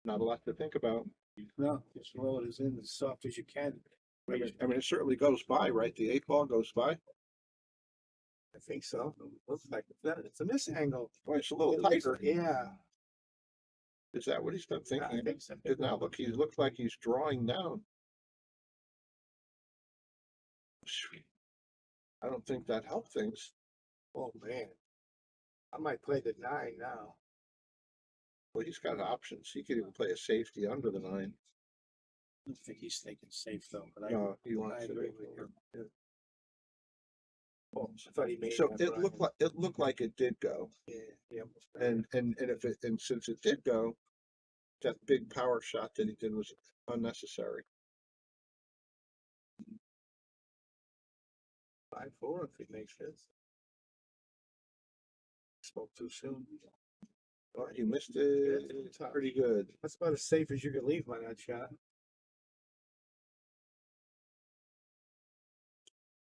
Not a lot to think about. No, just roll it as in as soft as you can. I mean, it certainly goes by, right? The 8 ball goes by. I think so. Looks like it's a miss angle. Boy, it's a little It looks- tighter. Yeah. Is that what he's been I thinking? think so. Now look, he looks like he's drawing down. I don't think that helped things. Oh man. I might play the 9 now. Well, he's got options. He could even play a safety under the 9. I don't think he's thinking safe though, but No, he I wants to. agree with you. Yeah. Oh, I thought he made So that, it looked like it did go. yeah. And since it did go, that big power shot that he did was unnecessary. 5-4 if he makes this. Spoke too soon. Well, he missed it tough. pretty good. That's about as safe as you could leave by that shot.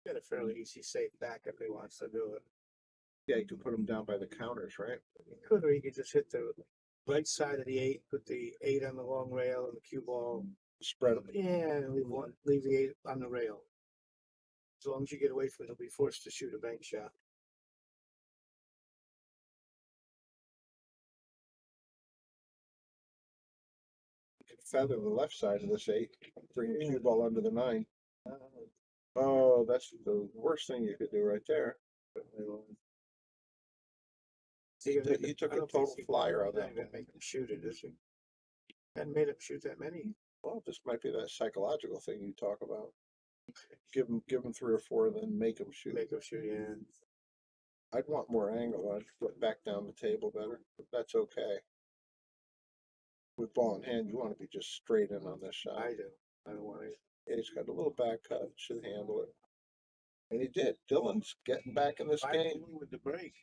Got a fairly easy safe back if he wants to do it. Yeah, you can put him down by the counters, right? He could, or he could just hit the right side of the 8, put the 8 on the long rail and the cue ball. Spread them. Yeah, and leave the 8 on the rail. As long as you get away from it, he'll be forced to shoot a bank shot. feather the left side of this 8, bring the cue ball under the 9. Oh, that's the worst thing you could do right there. He took a total flyer on that. Make him shoot it, is he? Hadn't made him shoot that many. Well, this might be that psychological thing you talk about. Give him 3 or 4, and then make him shoot. Make him shoot, yeah. I'd want more angle. I'd put back down the table better, but that's okay. With ball in hand, you want to be just straight in on this shot. I do. I don't want to. Yeah, he's got a little back cut, should handle it. And he did. Dylan's getting back in this game. With the break.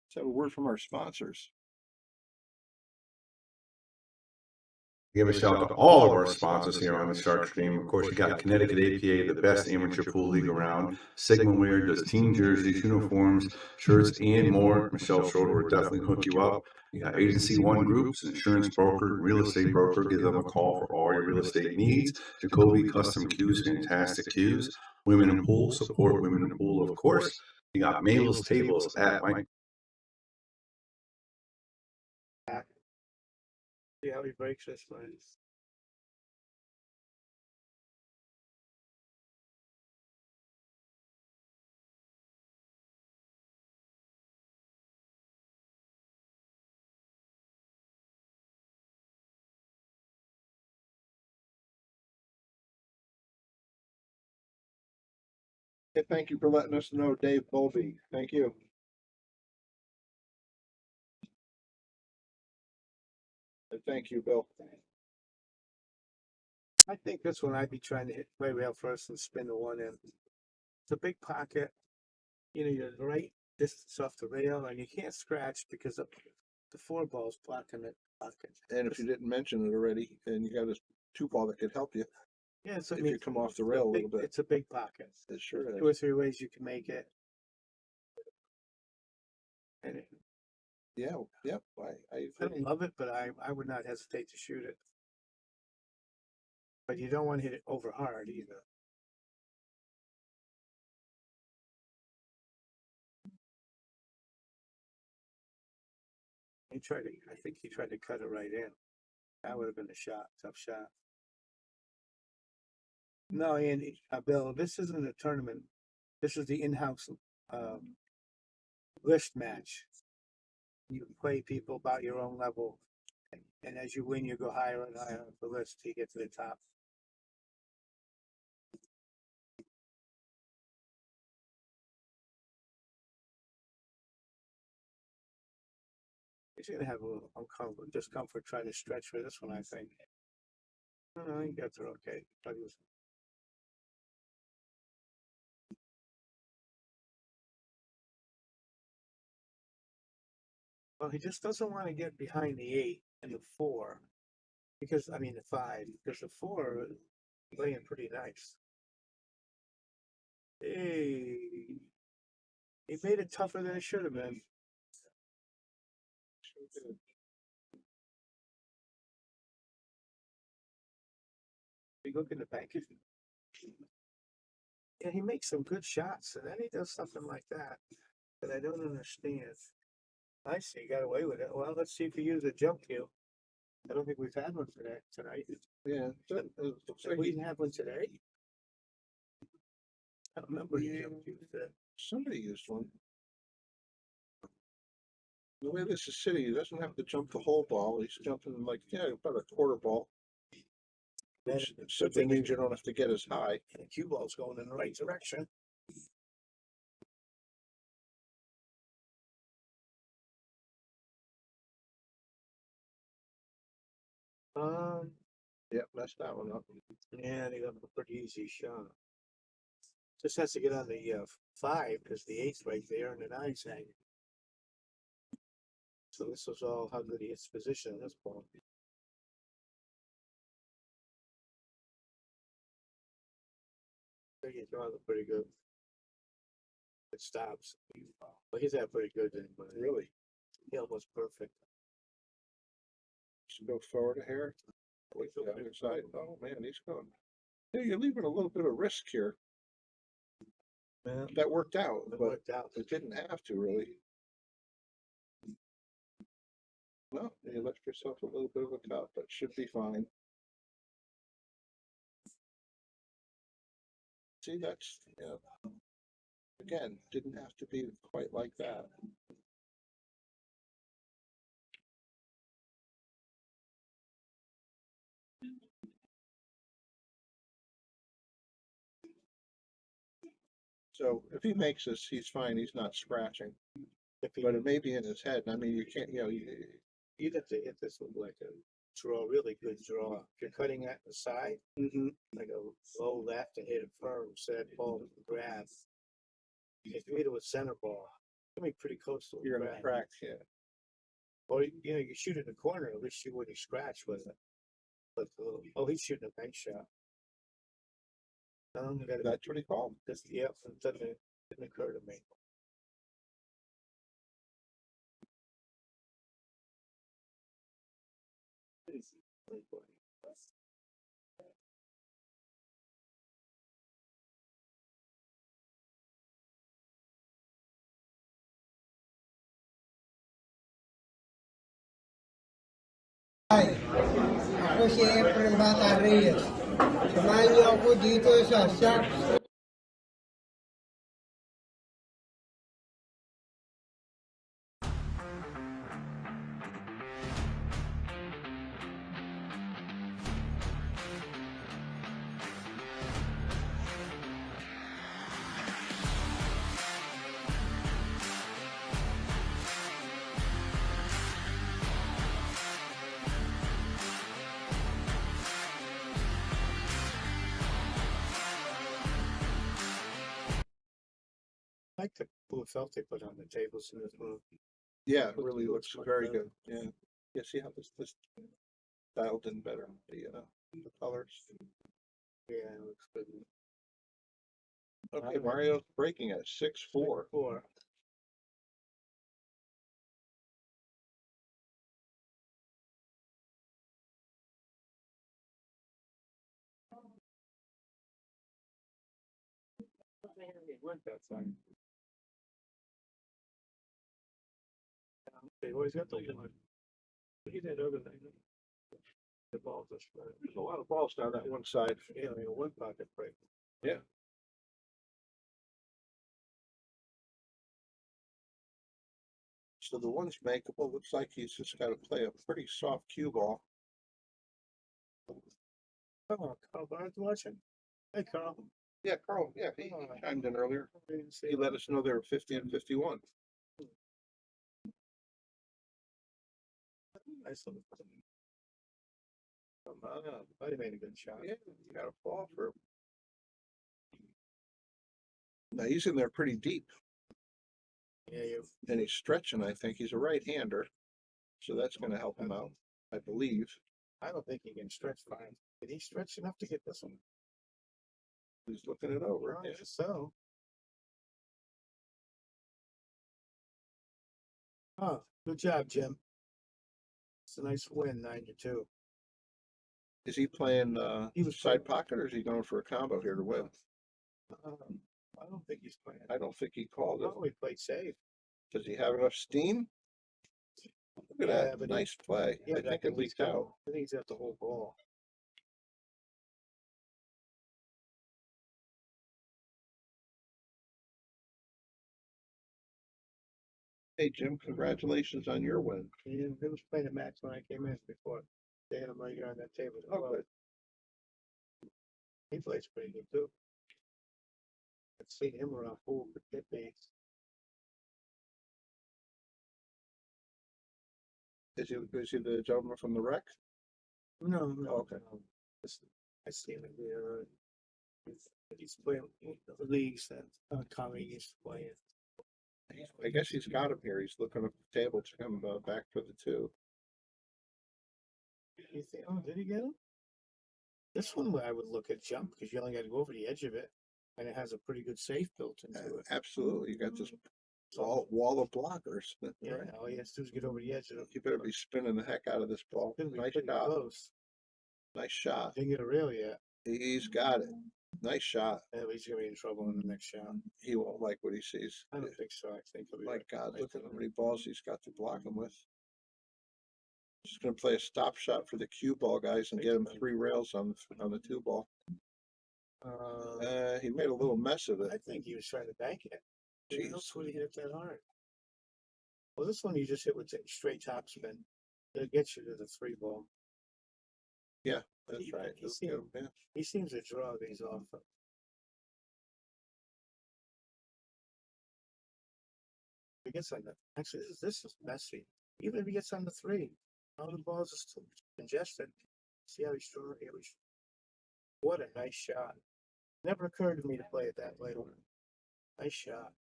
Let's have a word from our sponsors. Give a shout out to all of our sponsors here on the Shark Stream. Of course, you got Connecticut APA, the best amateur pool league around. Sigma Wear does team jerseys, uniforms, shirts, and more. Michelle Schroeder will definitely hook you up. You got Agency One Groups, insurance broker, real estate broker. Give them a call for all your real estate needs. Jacoby Custom Cues, fantastic cues. Women in Pool, support women in pool, of course. You got Mabel's Tables at Mike. See how he breaks this one. Hey, thank you for letting us know, Dave Bowlby. Thank you. And thank you, Bill. I think this one I'd be trying to play rail first and spin the one in. It's a big pocket. You know, you're the right distance off the rail, and you can't scratch because of the 4 balls blocking the pocket. And if you didn't mention it already, and you got a 2 ball that could help you. Yeah, so If you come off the rail a little bit. It's a big pocket. It sure is. 2 or 3 ways you can make it. And Yeah, yep. I don't love it, but I would not hesitate to shoot it. But you don't want to hit it over hard either. I think he tried to cut it right in. That would have been a shot, tough shot. No, Andy, Bill, this isn't a tournament. This is the in-house list match. You play people about your own level, and as you win, you go higher and higher up the list till you get to the top. He's gonna have a little discomfort trying to stretch for this one, I think. No, he got through okay. But he was. Well, he just doesn't want to get behind the 8 and the 4, because I mean the 5, because the 4 is playing pretty nice. Hey, he made it tougher than it should have been. You look in the back. Yeah, he makes some good shots, and then he does something like that I don't understand. I see, he got away with it. Well, let's see if he uses a jump cue. I don't think we've had one for that tonight. Yeah, We didn't have one today. I don't remember the jump cue that. somebody used one. The way this is sitting, he doesn't have to jump the whole ball. He's jumping like, about a quarter ball. Which simply means you don't have to get as high. And the cue ball's going in the right direction. Yep, that's that one up. Yeah, they got a pretty easy shot. Just has to get on the 5 because the 8's right there and the 9's hanging. So this was all how good he hits position in this ball. I think he's drawing it pretty good. It stops. But he's that pretty good then, but Really? he almost perfect. Should go forward a hair. Wait the other side. Oh man, he's going. Yeah, you're leaving a little bit of risk here. Yeah, That worked out, it but worked out. it didn't have to really. No, you left yourself a little bit of a cut, but should be fine. See, that's, again, didn't have to be quite like that. So if he makes this, he's fine. He's not scratching, but it may be in his head. I mean, you can't, You'd have to hit this with like a draw, really good draw. If you're cutting at the side, like a low left and hit it firm, so that ball can grab. If you hit it with center ball, I mean, pretty close to you're gonna crack, yeah. Or, you shoot in the corner, at least you wouldn't scratch with it. But, he's shooting a bank shot. That's what he called. Yep, it didn't occur to me. Hi, ako si Efren Bata Reyes. Samahan niyo ako dito sa Sharks. I like the blue felt they put on the tables in this room. Yeah, it really looks very good. Yeah. Yeah, see how this dialed in better, the colors. Yeah, it looks good. Okay, Mario's breaking at 6-4. 4. Went that side. They always got the one. He did everything. The balls are spread. There's a lot of balls down that one side. Yeah, one pocket break. Yeah. So the one's makeable. Looks like he's just got to play a pretty soft cue ball. Come on, Carl Barnes watching. Hey, Carl. Yeah, Carl. Yeah, he chimed in earlier. He let us know they were 50 and 51. Nice little. Come on, I made a good shot. Yeah, you got a ball for him. Now he's in there pretty deep. Yeah, and he's stretching. I think he's a right-hander, so that's going to help him out, I believe. I don't think he can stretch fine. Did he stretch enough to get this one? He's looking it over. I guess so. Oh, good job, Jim. It's a nice win, 9-2. Is he playing side pocket, or is he going for a combo here to win? I don't think he's playing. I don't think he called it. Oh, he played safe. Does he have enough steam? Look at that. But Nice play. Yeah, I think it leaked out. I think he's got the whole ball. Hey, Jim, congratulations on your win. He was playing a match when I came in before. They had him right here on that table. Oh, good. He plays pretty good too. I've seen him around pool for pit mates. Is he the gentleman from the wreck? No, Oh, okay. I see him there. He's playing the leagues that Conway used to play in. I guess he's got him here. He's looking up the table to come back for the 2. You think, did he get him? This one I would look at jump because you only got to go over the edge of it, and it has a pretty good safe built into it. Absolutely. You got this wall of blockers. Yeah, all he has to do is get over the edge of it. You better be spinning the heck out of this ball. Nice shot. Close. Nice shot. Didn't get a rail yet. He's got it. Nice shot. Yeah, but he's gonna be in trouble in the next shot. He won't like what he sees. I don't think so. I think he'll be My right. God, look at how many balls he's got to block him with. Just gonna play a stop shot for the cue ball guys and get him 3 rails on the 2 ball. He made a little mess of I it. think he was trying to bank it. Who Jeez. else would he hit it that hard? Well, this one you just hit with straight top spin. It'll get you to the 3 ball. Yeah, that's right. He seems to draw these off. He gets on the, actually, this is messy. Even if he gets on the 3, all the balls are still congested. See how he's drawing? What a nice shot. Never occurred to me to play it that way. Nice shot.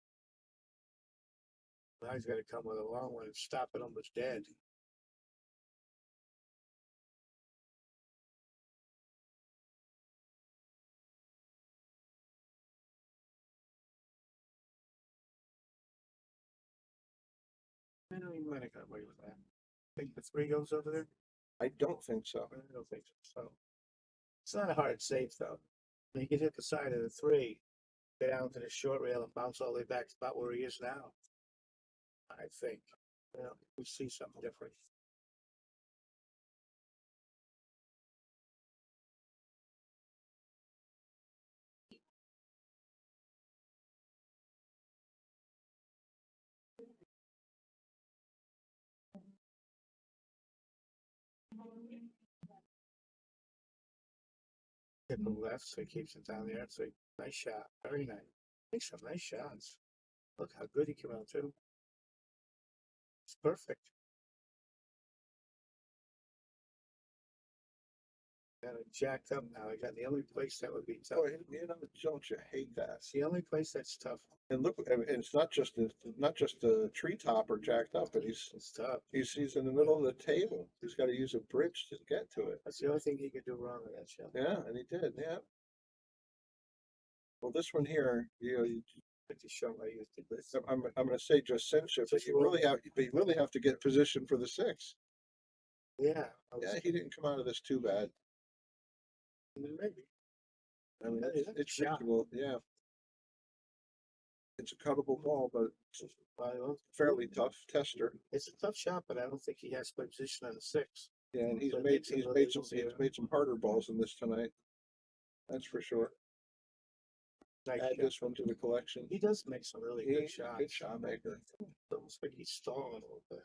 Now he's got to come with a long one and stop it almost dead. I don't even might have got away with that. Think the 3 goes over there? I don't think so. I don't think so. It's not a hard save though. You can hit the side of the 3, get down to the short rail and bounce all the way back to about where he is now. I think. You know, we see something different. Hit the left, so he keeps it down there. So nice shot, very nice. Makes some nice shots. Look how good he came out too. It's perfect. Got it jacked up now. I got the only place that would be tough. Oh, you know, don't you hate that? It's the only place that's tough. And look, and it's not just the treetop or jacked up, but It's tough. he's in the middle of the table. He's got to use a bridge to get to it. That's the only thing he could do wrong with that shot. Yeah, and he did. Yeah. Well, this one here, you know, To show my youth did this. I'm going to say just cinch it, but you really have to get position for the 6. Yeah. Yeah, he didn't come out of this too bad. Maybe. I mean, That is a it's shot. reachable. Yeah. It's a cuttable ball, but Well, fairly tough tester. it's a tough shot, but I don't think he has to play position on the 6. Yeah, and he's So it made makes it a little easier. made some harder balls in this tonight. That's for sure. Nice Add shot. this one to the collection. He does make some really good shots. Good shot maker. It's almost like he's stalling a little bit.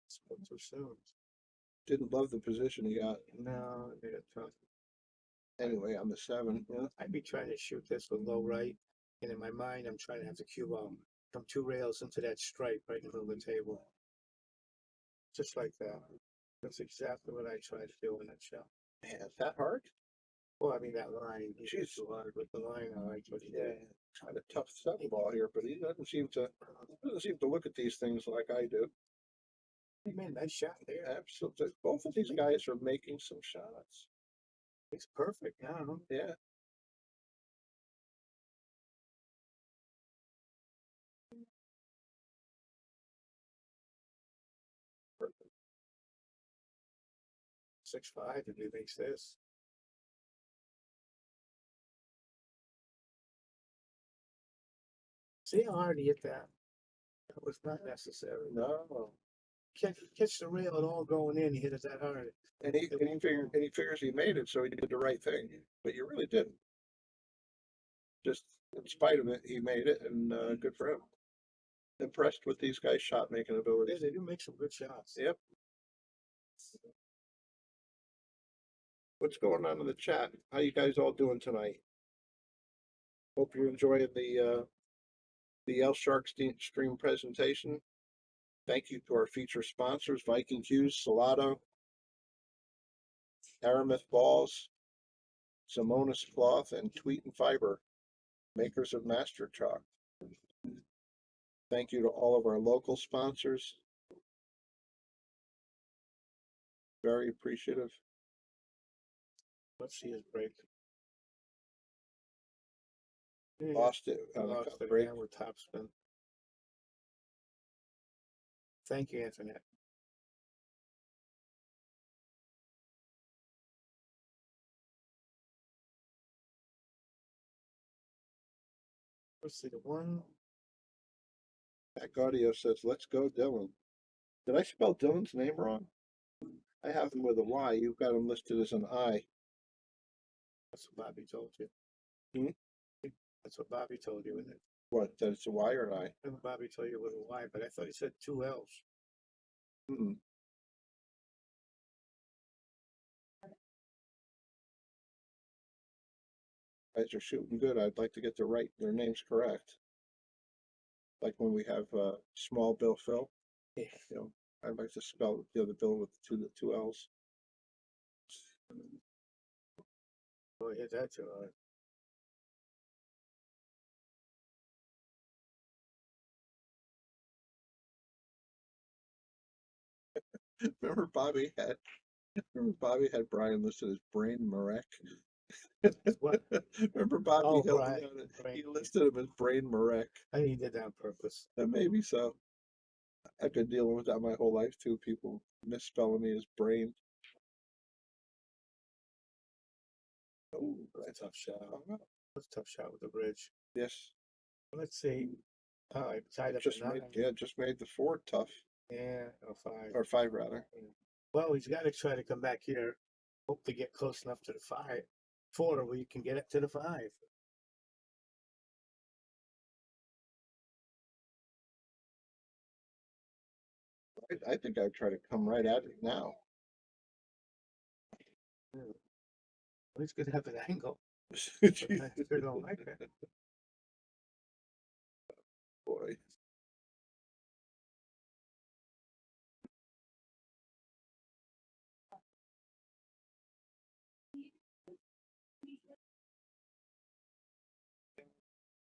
Spoke too soon. Didn't love the position he got. No, I made it tough. Anyway, on the 7. Yeah. I'd be trying to shoot this with low right, and in my mind, I'm trying to have the cue ball come 2 rails into that stripe right in the middle of the table. Just like that. That's exactly what I tried to do in that shot. Man, is that hard? Well, I mean, that line, he Jeez. too hard with the line. I like what he Yeah, did. kind of tough 7 ball here, but he doesn't seem to look at these things like I do. He made a nice shot there. Absolutely. Both of these guys are making some shots. It's perfect now. Yeah. Perfect. 6'5" if he makes this. See how hard he hit that? That was not necessary. No. Catch the rail and all going in. He hit it that hard. And he figures he made it, so he did the right thing. But you really didn't. Just in spite of it, he made it, and good for him. Impressed with these guys' shot making Yeah, abilities. they do make some good shots. Yep. What's going on in the chat? How you guys all doing tonight? Hope you're enjoying the L Shark stream presentation. Thank you to our feature sponsors, Viking Cues, Salado, Aramis Balls, Simonis Cloth, and Tweet and Fiber, makers of Master Chalk. Thank you to all of our local sponsors. Very appreciative. Let's see his break. Lost it on a Lost cup it break. again with topspin. Thank you, Antoinette. Let's see, the one. Back audio says, let's go Dylan. Did I spell Dylan's name wrong? I have him with a Y. You've got him listed as an I. That's what Bobby told you. Hmm? That's what Bobby told you, isn't it? What, that it's a Y or an I? Remember Bobby told you with a Y, but I thought he said 2 L's. Mm-mm. Guys are shooting good. I'd like to get their names correct. Like when we have small Bill Phil. Yeah. You know, I'd like to spell the other Bill with the two L's. Oh, yeah, that's all right. Remember Bobby had Brian listed as Brain Marek. What? Remember Bobby Oh, Hilton? Brian. He listed him as Brain Marek. I think he did that on purpose. Maybe so. I've been dealing with that my whole life too. People misspelling me as Brain. Oh, that's a tough shot. That's a tough shot with the bridge. Yes. Let's see. Oh, I tied up Just a 9. just made the 4 tough. Yeah, or 5. Or 5 rather. Well, he's got to try to come back here. Hope to get close enough to the 4 where you can get it to the 5. I think I'd try to come right at it now. Well, he's going to have an angle. Jeez. I sure don't like that. Boy.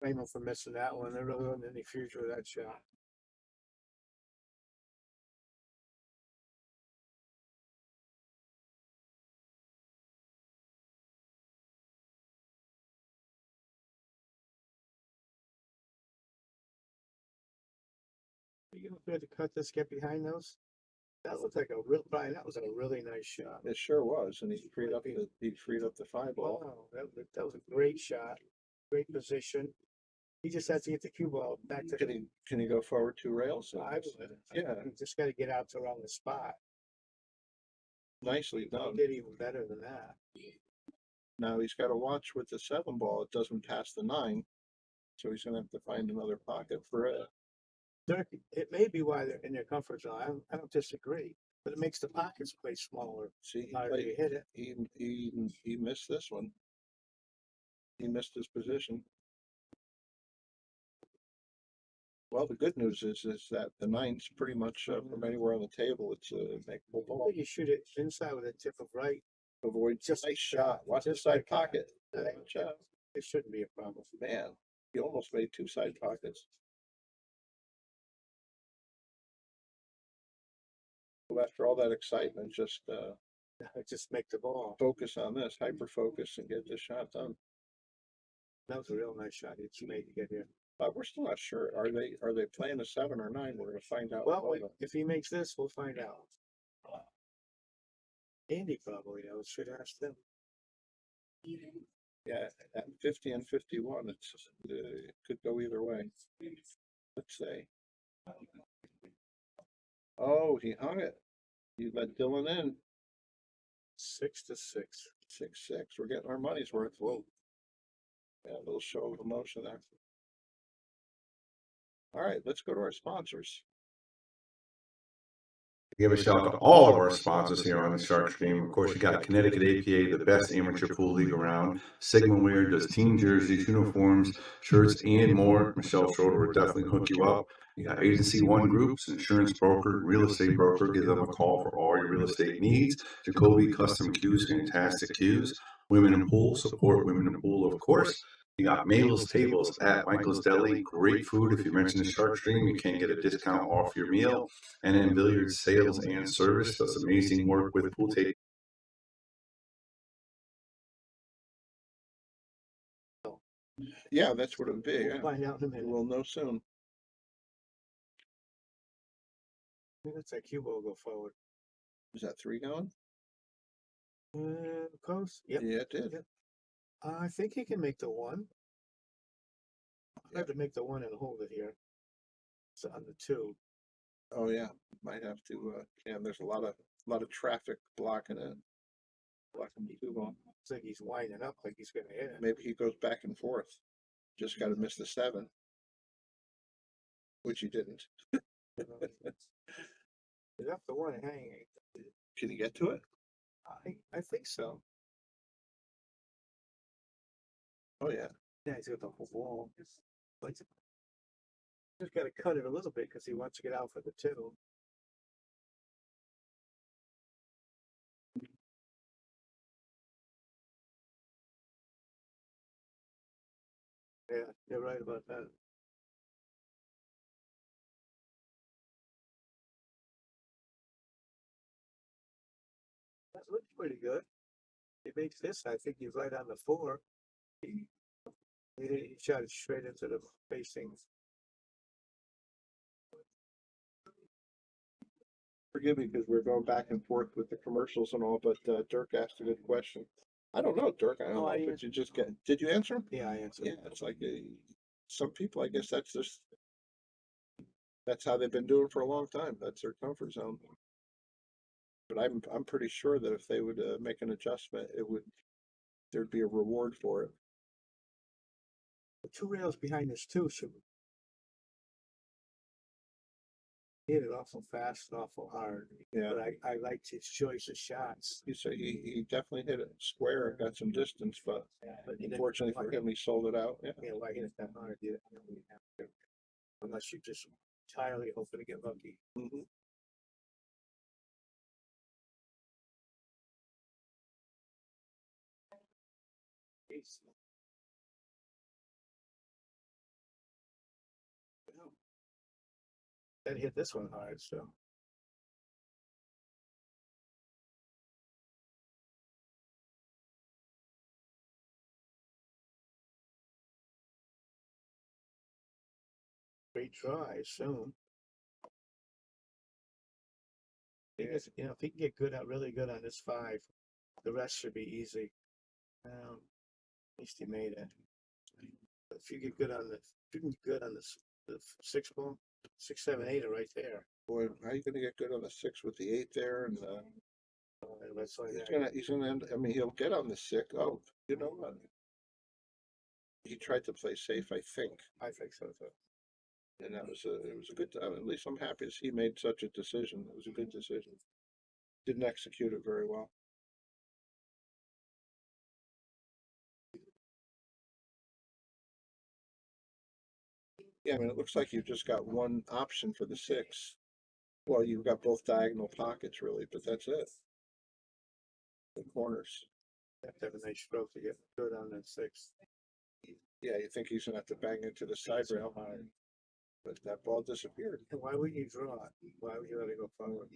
Blame him for missing that one. There really wasn't any future with that shot. Are you gonna be able to cut this, get behind those? That looked like a real, Brian, that was a really nice shot. It sure was, and he freed up the 5 ball. Wow, that was a great shot. Great position. He just has to get the cue ball back to Can he go forward 2 rails? I would. Yeah. You just got to get out to around the spot. Nicely He done. did even better than that. Now he's got to watch with the 7 ball. It doesn't pass the 9, so he's gonna have to find another pocket for it. It may be why they're in their comfort zone. I don't disagree, but it makes the pockets play smaller. See, You hit it. he missed this one. He missed his position. Well, the good news is that the 9's pretty much from anywhere on the table. It's a makeable ball. Well, you shoot it inside with a tip of right. Avoid Just nice shot. Watch the just side like that. pocket. Watch out. It shouldn't be a problem. Man, he almost made 2 side pockets. So after all that excitement, just make the ball. focus on this, hyper focus, and get this shot done. That was a real nice shot he made to get here. We're still not sure. Are they playing a 7 or 9? We're gonna find out. Well, if he makes this, we'll find out. Andy probably knows. Should ask them. Yeah, at 50 and 51, it could go either way. Let's say. Oh, he hung it. He let Dylan in. 6-6. 6-6. We're getting our money's worth. Whoa. Yeah, a little show of emotion there. All right, let's go to our sponsors. Give a shout out to all of our sponsors here on the Shark Stream. Of course, you got Connecticut APA, the best amateur pool league around. Sigma Wear does team jerseys, uniforms, shirts, and more. Michelle Schroeder will definitely hook you up. You got Agency One Groups, insurance broker, real estate broker. Give them a call for all your real estate needs. Jacoby Custom Cues, fantastic cues. Women in Pool, support Women in Pool, of course. You got Mabel's Tables at Michael's Deli. Great food. If you mention the Shark Stream, you can get a discount off your meal. And then Billiards Sales and Service does amazing work with pool tables. Yeah, that's what it would be. We'll find out in a minute. We'll know soon. I think that's that cue ball go forward. Is that 3 going? Close. Yep. Yeah, it did. Yep. I think he can make the 1. I have to make the one and hold it here. It's on the two. Oh, yeah, might have to, yeah, there's a lot of traffic blocking it. Blocking the tube on. It's like he's winding up like he's gonna hit it. Maybe he goes back and forth. Just gotta miss the 7. Which he didn't. He left the one hanging. Can he get to it? I think so. Oh, yeah. Yeah, he's got the whole ball. But just gotta cut it a little bit because he wants to get out for the two. Yeah, you're right about that. That looks pretty good. He makes this, I think he's right on the 4. He shot it straight into the facing. Forgive me because we're going back and forth with the commercials and all, but Dirk asked a good question. I don't know, Dirk. I don't No, know, I but you just did you answer him? Yeah, I answered. Yeah, it's like some people, I guess that's how they've been doing for a long time. That's their comfort zone. But I'm pretty sure that if they would make an adjustment, there'd be a reward for it. The 2 rails behind this too should hit it awful fast and awful hard. Yeah. But I liked his choice of shots. You say he definitely hit it square and got some distance, but But he didn't- unfortunately for him, he sold it out. Yeah. Yeah, why hit it that hard? You don't really have to. Unless you're just entirely hoping to get lucky. Mm-hmm. That hit this one hard, so. Great try, I assume. If he can get good at really good on this 5, the rest should be easy. At least he made it. If you get good on the 6 ball, 6, 7, 8 are right there. Boy, how are you gonna get good on the 6 with the 8 there? And That's why he's gonna end. I mean, he'll get on the 6. Oh, you know what? He tried to play safe, I think. I think so too. And it was a good time. At least I'm happy as he made such a decision. It was a good decision. Didn't execute it very well. Yeah, I mean, it looks like you've just got one option for the 6. Well, you've got both diagonal pockets really, but that's it. The corners. You have to have a nice stroke to get good on that 6. Yeah, you think he's gonna have to bang into the side rail, but that ball disappeared. And why would you draw it? Why would you let it go forward?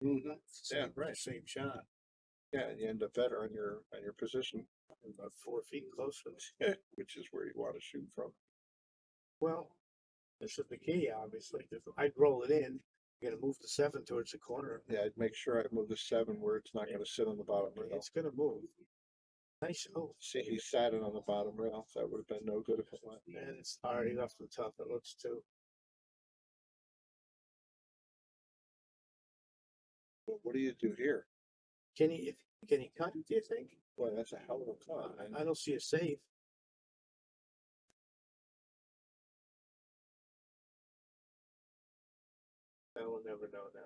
Mm-hmm. Yeah, Right, same shot. yeah, and you end up better on your position, About 4 feet closer. which is where you want to shoot from. Well, this is the key, obviously. I'd roll it in. You're gonna move the 7 towards the corner. Yeah, I'd make sure I move the 7 where it's not gonna sit on the bottom rail. It's gonna move. Nice. Oh, See, he sat it on the bottom rail. That would have been no good if it went. man, it's already left the top. It looks too. What do you do here? Can he cut it, do you think? Boy, that's a hell of a cut. I don't see a save. I will never know now.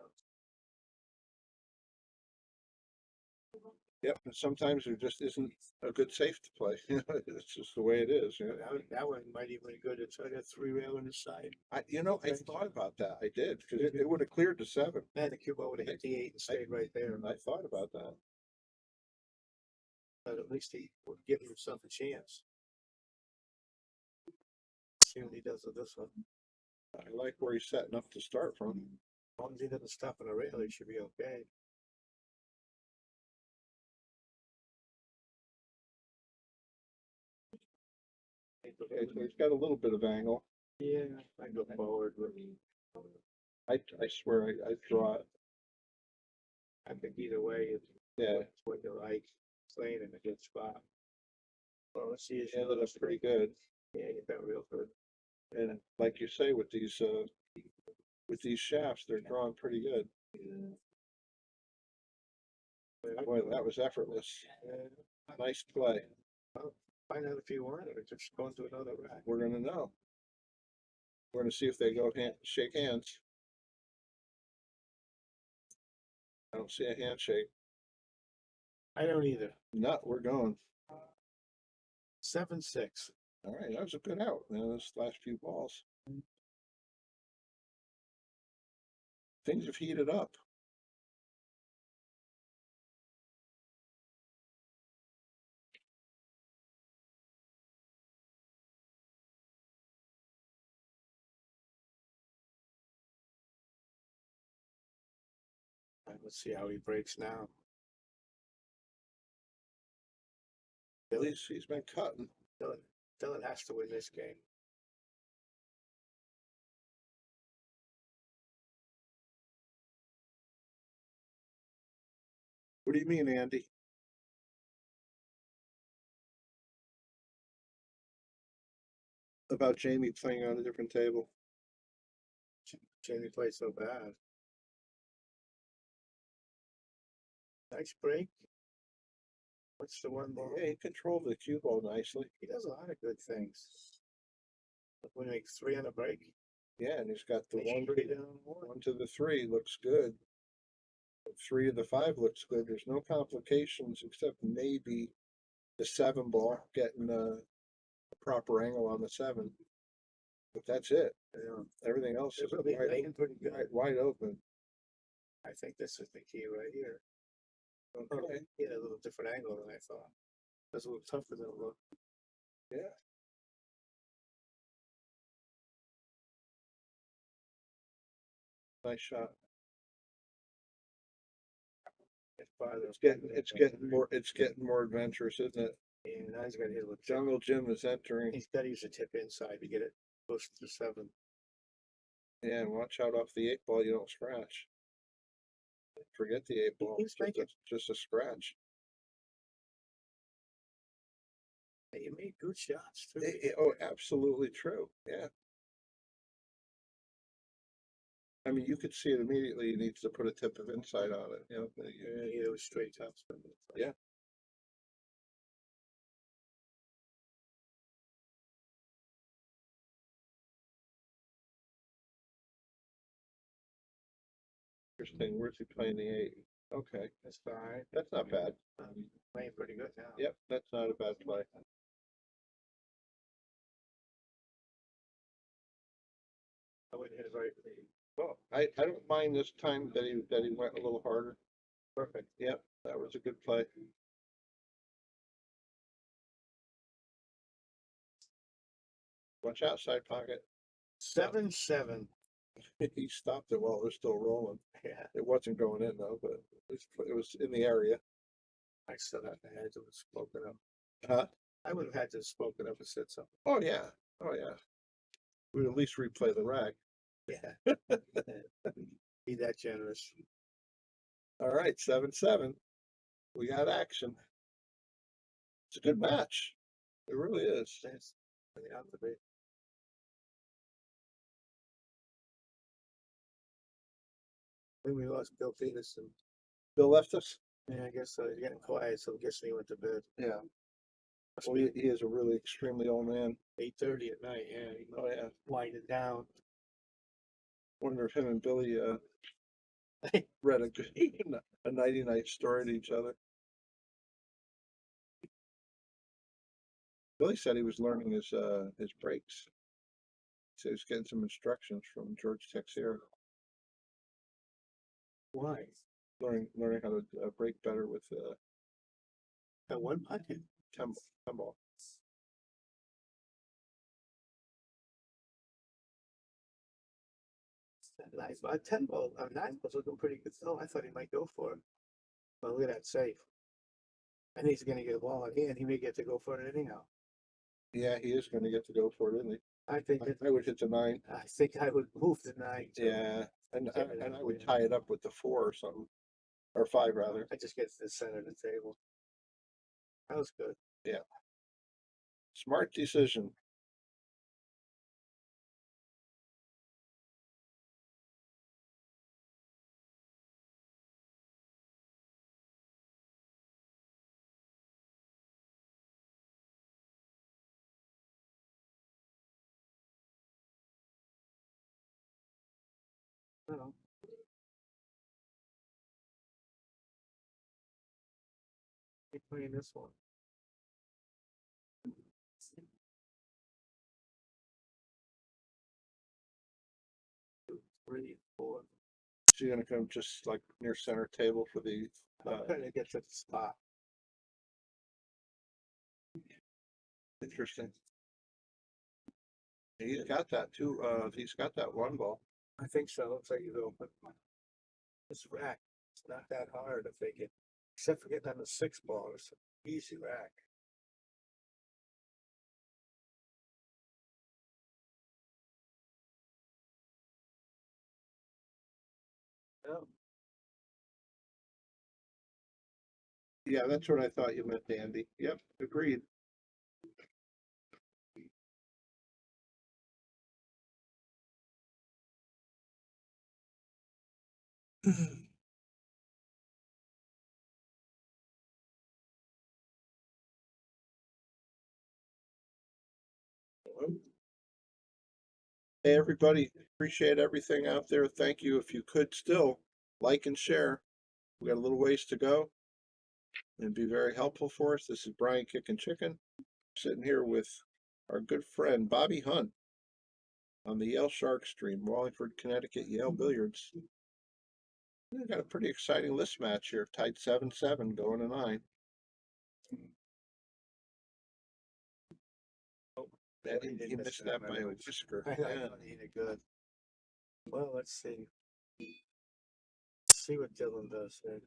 Yep, and sometimes there just isn't a good safe to play. It's just the way it is. That one might even be good. It's got a 3 rail on the side. I thought about that. I did, because it would have cleared the 7. Man, the Cuba would have hit the 8 and stayed right there. I thought about that. But at least he would give himself a chance. See what he does with this one. I like where he's setting up to start from. As long as he doesn't stop on a rail, he should be okay. Okay, so he's got a little bit of angle. Yeah, I go forward with. I swear I draw it. I think either way, it's what you like. Playing in a good spot. Well, let's see. Yeah, that's pretty good. Yeah, you got real good. And like you say, with these shafts, they're drawn pretty good. Boy, that was effortless. Nice play. Find out if you want it, or just go into another rack. We're gonna know. We're gonna see if they go shake hands. I don't see a handshake. I don't either. No, we're going. 7-6. All right, that was a good out, man, those last few balls. Things have heated up. Let's see how he breaks now. He's been cutting. Dylan has to win this game. What do you mean, Andy? About Jamie playing on a different table? Jamie played so bad. Nice break. What's the one ball? Yeah, he controlled the cue ball nicely. He does a lot of good things. When he makes 3 on a break. Yeah, and he's got the Makes one, 3 down 1. 1 to the 3 looks good. 3 to the 5 looks good. There's no complications except maybe the 7 ball getting a proper angle on the 7. But that's it. Yeah. Everything else is Really laying pretty good. wide open. I think this is the key right here. Okay. Get a little different angle than I thought. That's a little tougher than it looked. Yeah. Nice shot. It's getting more adventurous, isn't it? And now he's got to hit with Jungle Jim is entering. He's got to use a tip inside to get it close to the 7. Yeah, and watch out off the 8 ball, you don't scratch. Forget the 8 ball. He's making Just a scratch. You made good shots too. Oh, absolutely true. Yeah. I mean, you could see it immediately. He needs to put a tip of inside on it. You know, Yeah, it was straight tops. Yeah. Interesting. Where's he playing the 8? Okay. That's fine. That's not bad. Playing pretty good now. Yep, that's not a bad play. I wouldn't hit it right. Well, I don't mind this time that he went a little harder. Perfect. Yep, that was a good play. Watch out, side pocket. 7-7. He stopped it while it was still rolling. Yeah. It wasn't going in though, but it was in the area. I still have had to have spoken up. Huh? I would have had to have spoken up and said something. Oh yeah. Oh yeah. We'd at least replay the rack. Yeah. Be that generous. All right, 7-7. We got action. It's a good match. It really is. That's out to be. When we lost Bill Peterson. Bill left us? Yeah, I guess he's getting quiet, so I'm guessing he went to bed. Yeah. Well, he is a really extremely old man. 8:30 at night, yeah. He Oh yeah. winding down. Wonder if him and Billy read a nighty night story to each other. Billy said he was learning his breaks. He said he was getting some instructions from George Texier. Why? Learning how to break better with At one pocket. 10 ball. Nice. 10 ball, 9 ball's looking pretty good. Oh, I thought he might go for it. But look at that safe. And he's gonna get a ball in hand. He may get to go for it anyhow. Yeah, he is going to get to go for it, isn't he? I think I would hit the 9. I think I would move the 9. Too. Yeah, and I would tie it up with the 4 or something, or 5 rather. I just get to the center of the table. That was good. Yeah. Smart decision. No. Keep playing this one. 3, 4. She's gonna come just like near center table for the, I'm trying to get to the spot. interesting. He's got that too, he's got that one ball. I think so. Looks like he's open. This rack, it's not that hard if they get, except for getting on the 6 ball. It's an easy rack. Oh, Yeah, that's what I thought you meant, Andy. Yep, agreed. Hey, everybody, appreciate everything out there. Thank you. If you could still like and share, we got a little ways to go. And be very helpful for us. This is Brian Kickin' Chicken, sitting here with our good friend Bobby Hunt on the Yale Shark Stream, Wallingford, Connecticut, Yale Billiards. We've got a pretty exciting list match here, tied 7-7, going to 9. And he missed that by a whisker. I Yeah. thought he did good. Well, let's see. Let's see what Dylan does here.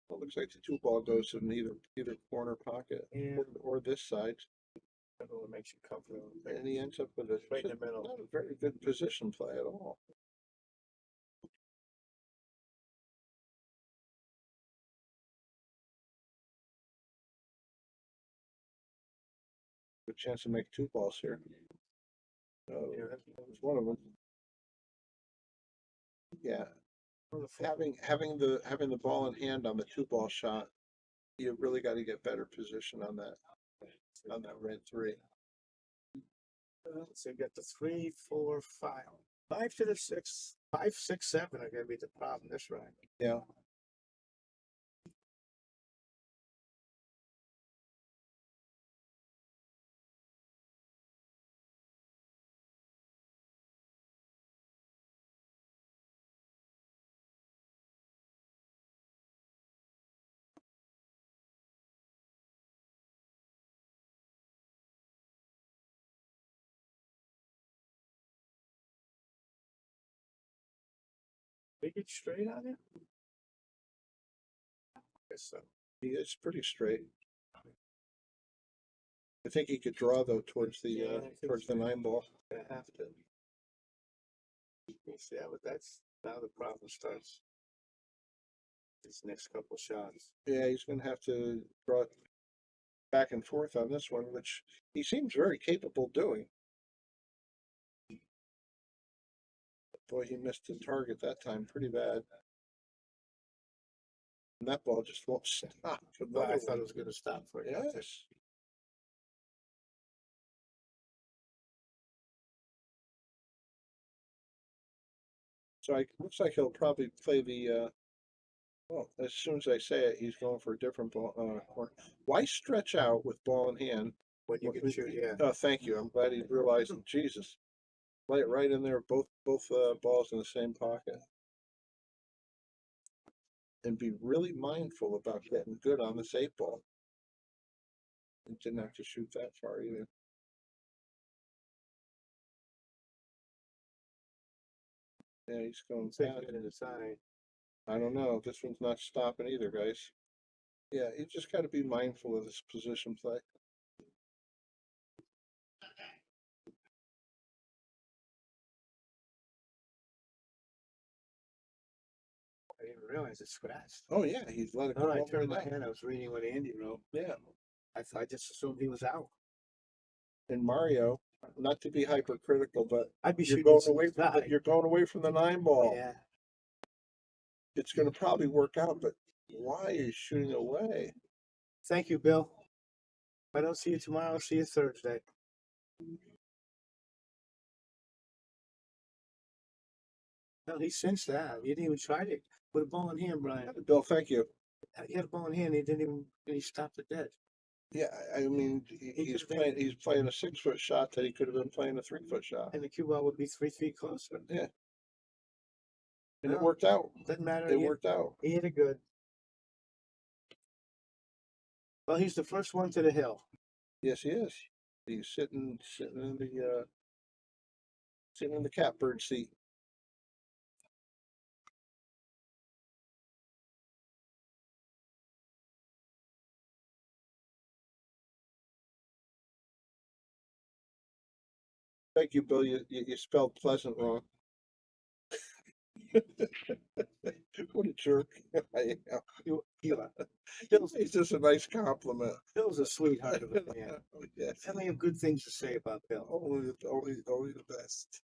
Well, looks like the 2 ball goes in either corner pocket or this side. That one makes you comfortable. And he ends up with a Right in the middle. not a very good position play at all. Good chance to make 2 balls here. Yeah, That was one of them. Yeah, having the ball in hand on the 2 ball shot, you really got to get better position on that red 3. So you got the 3, 4, 5. 5 to the 6. 5, 6, 7 are gonna be the problem this round. Yeah. They get straight on it? I guess so. He is pretty straight. I think he could draw though towards the Yeah, I think towards the so. 9 ball. Gonna have to. Yeah, but that's now the problem starts. These next couple shots. Yeah, he's gonna have to draw it back and forth on this one, which he seems very capable doing. Boy, he missed the target that time pretty bad. And that ball just won't stop. Well, I thought it was gonna stop for you. Yes. So it looks like he'll probably play the well, as soon as I say it, he's going for a different ball corner. Why stretch out with ball in hand? When you can shoot, yeah. Oh, thank you. I'm glad he realized. Jesus. Play it right in there, both balls in the same pocket. And be really mindful about getting good on this 8 ball. He didn't have to shoot that far either. Yeah, he's going fast. To the side. I don't know. This one's not stopping either, guys. Yeah, you just got to be mindful of this position play. I didn't realize it scratched. Oh yeah, he's let it go. No, I all the turned way my down. head. I was reading what Andy wrote. Yeah, I just assumed he was out. and Mario, not to be hypercritical, but I'd be you're shooting going some away from side. you're going away from the 9 ball. Yeah. It's going to probably work out, but why are you shooting away? Thank you, Bill. I don't see you tomorrow, I'll see you Thursday. No, he sensed that. He didn't even try to with a ball in hand, Brian. Bill, thank you. He had a ball in hand. He didn't even. He stopped it dead. Yeah, I mean, he's playing a 6-foot shot that he could have been playing a 3-foot shot. And the cue ball would be 3 feet closer. Yeah. And No, it worked out. Doesn't matter. It worked out. He hit it good. Well, he's the first one to the hill. Yes, he is. He's sitting in the catbird seat. Thank you, Bill. You spelled pleasant wrong. What a jerk. I am. It's just a nice compliment. Bill's a sweetheart of a man. Oh, yes. Tell me good things to say about Bill. Only the best.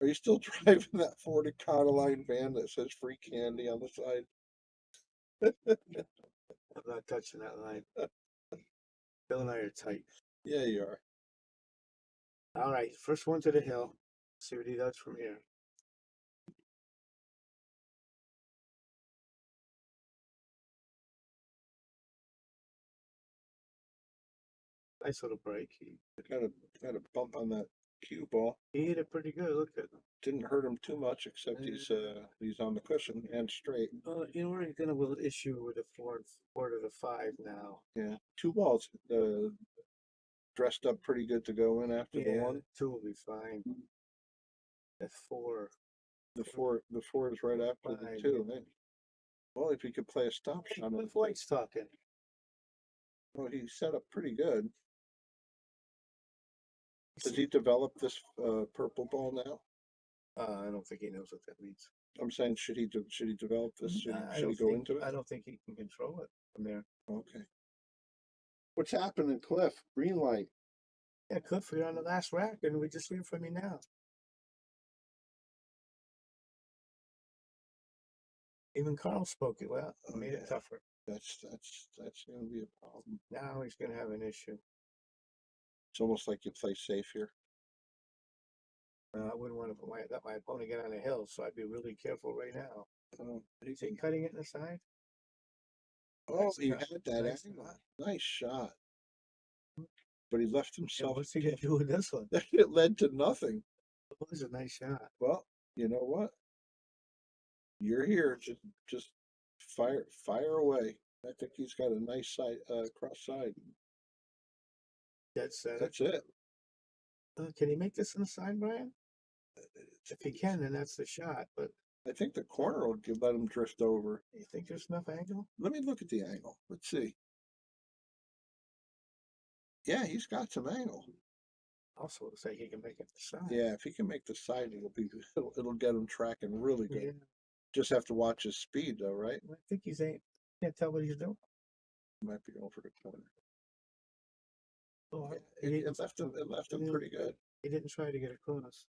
Are you still driving that Ford Econoline van that says free candy on the side? I'm not touching that line. Bill and I are tight. Yeah, you are. All right, first one to the hill. See what he does from here. Nice little break. He Got a bump on that cue ball. He hit it pretty good. Look at him. Didn't hurt him too much, except he's on the cushion and straight. You know, we're gonna will issue with a four to the 5 now. Yeah, 2 balls dressed up pretty good to go in after the one. 2 will be fine. At 4. The four is right after the 2. Hey. Well, if he could play a stop shot. Cliff White's talking. Well, he set up pretty good. Does he develop this purple ball now? I don't think he knows what that means. I'm saying, should he develop this? Should he go into it? I don't think he can control it from there. Okay. What's happening, Cliff? Green light. Yeah, Cliff, you're on the last rack, and we just hear from you now. Even Carl spoke it well. Made it tougher. That's going to be a problem. Now he's going to have an issue. It's almost like you play safe here. I wouldn't want to let my opponent get on the hill, so I'd be really careful right now. Did he say cutting it in the side? Oh, Nice he cut. had that Nice angle. cut. Nice shot. But he left Yeah, himself. what's he going to do with this one? It led to nothing. It was a nice shot. Well, you know what? You're here. Just fire away. I think he's got a nice side cross side. That's it. Can he make this in the side, Brian? If he can, then that's the shot. But I think the corner will let him drift over. you think there's enough angle? Let me look at the angle. Let's see. Yeah, he's got some angle. Also, looks like he can make it the side. Yeah, if he can make the side, it'll get him tracking really good. Yeah. Just have to watch his speed, though, right? I think he's ain't. Can't tell what he's doing. Might be over the corner. Oh, It left him pretty good. He didn't try to get across.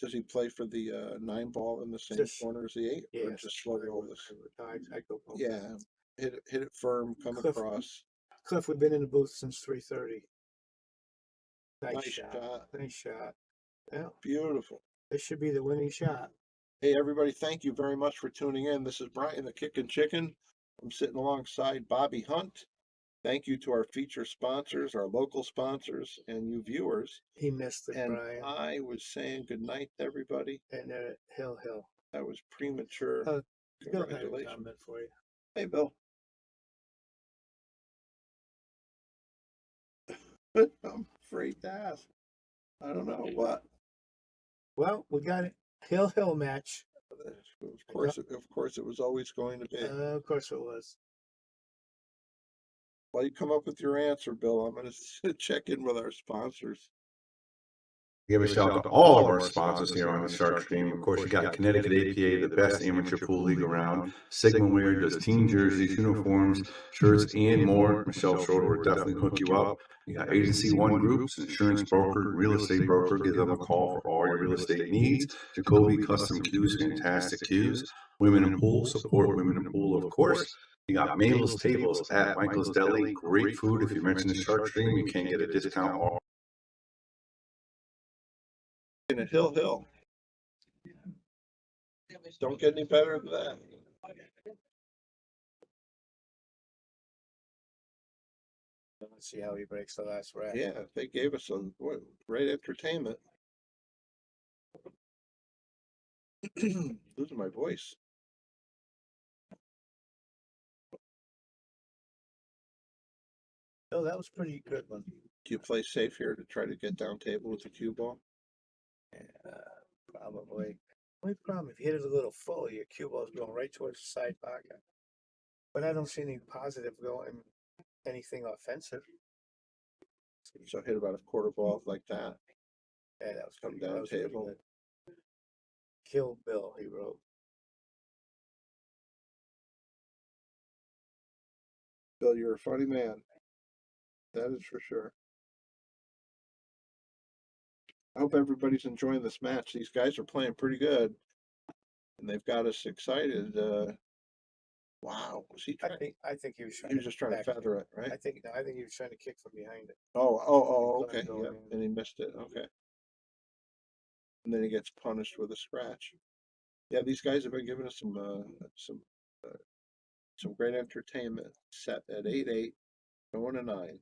Does he play for the 9 ball in the same corner as the 8, Yeah, or just slow roll this? I go. Yeah, hit it firm, come across. Cliff, we've been in the booth since 3:30. Nice shot. shot. Nice shot. Yeah, Beautiful. this should be the winning shot. Hey, everybody, thank you very much for tuning in. This is Brian, the Kickin' Chicken. I'm sitting alongside Bobby Hunt. Thank you to our feature sponsors, our local sponsors, and you viewers. He missed it, And Brian. I was saying good night to everybody. And Hill. That was premature. Bill had a Congratulations. comment for you. Hey, Bill. I'm afraid to ask. I don't know what. Well, we got it. Hill match. Of course, it was always going to be. Of course it was. While you come up with your answer, Bill, I'm going to check in with our sponsors. Give a shout out to all of our sponsors here on the Shark Stream. Of course, you got Connecticut APA, the best amateur pool league around. Sigma Wear does team jerseys, uniforms, shirts, and more. Michelle Schroeder will definitely hook you up. You got Agency One Groups, insurance broker, real estate broker. Give them a call for all your real estate needs. Jacoby Custom Cues, fantastic cues. Women in Pool, support Women in Pool, of course. You got Mabel's Tables at Michael's Deli. Great food. If you mention the Shark Stream, you can get a discount. In a Hill. Don't get any better than that. Let's see how he breaks the last rack. Yeah, they gave us great entertainment. Losing my voice. Oh, that was pretty good one. Do you play safe here to try to get down table with the cue ball? Yeah, probably. Only problem, if you hit it a little full, your cue ball's going right towards the side pocket. But I don't see any positive going, anything offensive. So hit about a quarter ball like that. Yeah, that was Come pretty, that down was pretty table. good. Kill Bill, he wrote. Bill, you're a funny man. That is for sure. I hope everybody's enjoying this match. These guys are playing pretty good. And they've got us excited. Wow. Was he trying? I think he was trying He was just trying to back feather it, right? I think he was trying to kick from behind it. Oh, okay. Going Yep. in. And he missed it. Okay. And then he gets punished with a scratch. Yeah, these guys have been giving us some great entertainment. Set at 8-8, going to 9.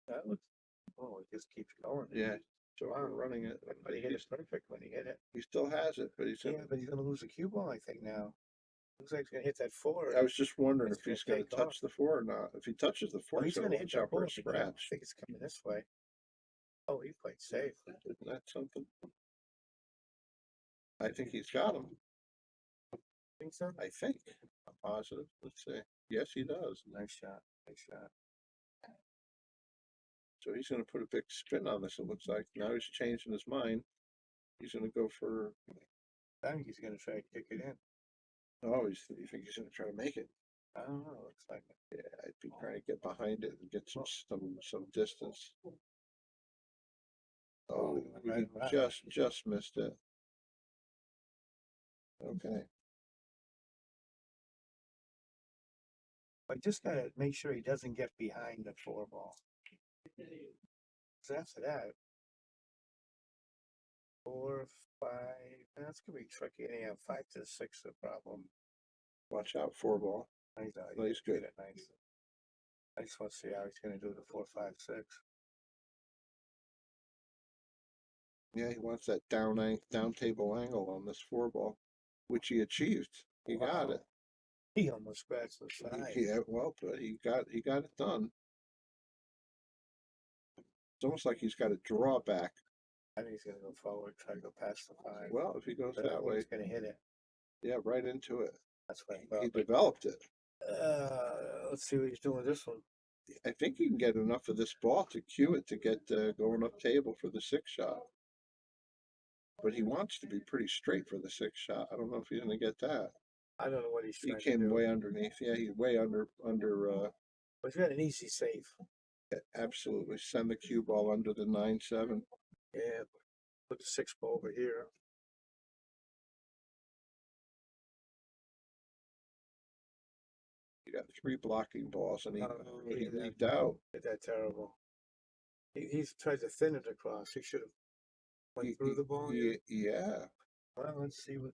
That looks, oh, it just keeps going. Yeah, so I'm running it. But he hit it perfect when he hit it. He still has it, but he's Yeah, but he's gonna lose the cue ball, I think now. Looks like he's gonna hit that 4. I was just wondering It's if he's gonna going to take touch the 4 or not. If he touches the 4, Oh, he's gonna hit watch that out for ball. a I scratch. think it's coming this way. Oh, he played safe. Isn't that something? I think he's got him. Think so? I think. I'm positive. Let's see. Yes, he does. Nice shot. Nice shot. So he's going to put a big spin on this, it looks like. Now he's changing his mind. He's going to go for. I think he's gonna try to kick it in. Oh, you think he's going to try to make it? I don't know. Looks like it. Yeah, I'd be trying to get behind it and get some distance. Oh, right, he right. just missed it. Okay. But just gotta make sure he doesn't get behind the 4 ball. So after that, 4, 5. That's gonna be tricky. Anyhow, 5 to 6 the problem. Watch out, 4 ball. Nice, Nice, good. Nice. I just want to see how he's gonna do the 4, 5, 6. Yeah, he wants that down table angle on this 4 ball, which he achieved. He got it. He almost scratched the side. Yeah, well, but he got it done. It's almost like he's got a drawback. I think he's gonna go forward, try to go past the 5. Well, if he goes But I that think way, he's gonna hit it. yeah, right into it. That's what I He thought. developed it. Let's see what he's doing with this one. I think he can get enough of this ball to cue it to get going up table for the 6 shot. But he wants to be pretty straight for the 6 shot. I don't know if he's going to get that. I don't know what he's He trying to came do. way underneath. Yeah, he's way under. But he's got an easy save. Absolutely, send the cue ball under the 9-7. Yeah, put the 6 ball over here. You got 3 blocking balls, and he hit that- leaked out. Hit that terrible. He's tried to thin it across. He should have went through the ball. Yeah, Well, let's see what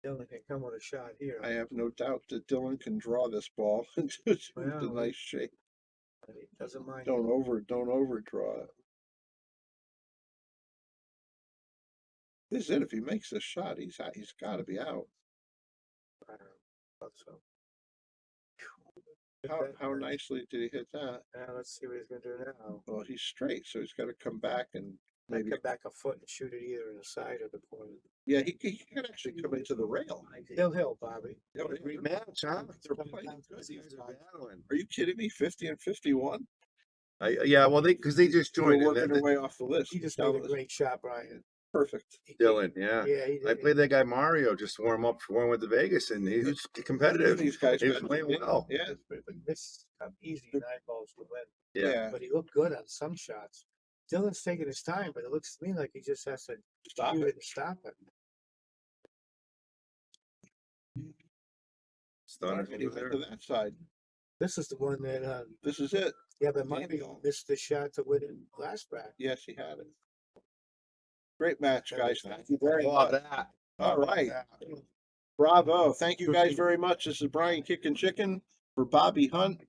Dylan can come with a shot here. I have no doubt that Dylan can draw this ball into Well, a nice shape. But he doesn't mind. Don't overdraw it. This is it. If he makes this shot, he's got to be out. I thought so. How nicely did he hit that? Now let's see what he's gonna do now. Well, he's straight, so he's got to come back and Maybe maybe. come back a foot and shoot it either in the side or the corner. Yeah, he can actually come into the rail. Hill, Bobby. Yeah, but Rematch, huh? they're playing good. Are you kidding me? 50 and 51. Yeah, well, because they just We're joined. working their way off the list. He just Now made a great shot, Brian. Perfect. Dylan, yeah. Yeah, he I did. played that guy Mario just to warm up for one with the Vegas, and he was competitive. These guys He was got- playing well. Yeah. But this easy 9 balls to win. Yeah. But he looked good on some shots. Dylan's taking his time, but it looks to me like he just has to Stop cue it. it and stop it. Stunner And he went to that side. This is the one that This is it. yeah, but Miami missed the shot to win it last round. Yes, he had it. Great match, guys. Thank you very Love much. that. All right. Bravo. Thank you guys very much. This is Brian Kickin' Chicken for Bobby Hunt.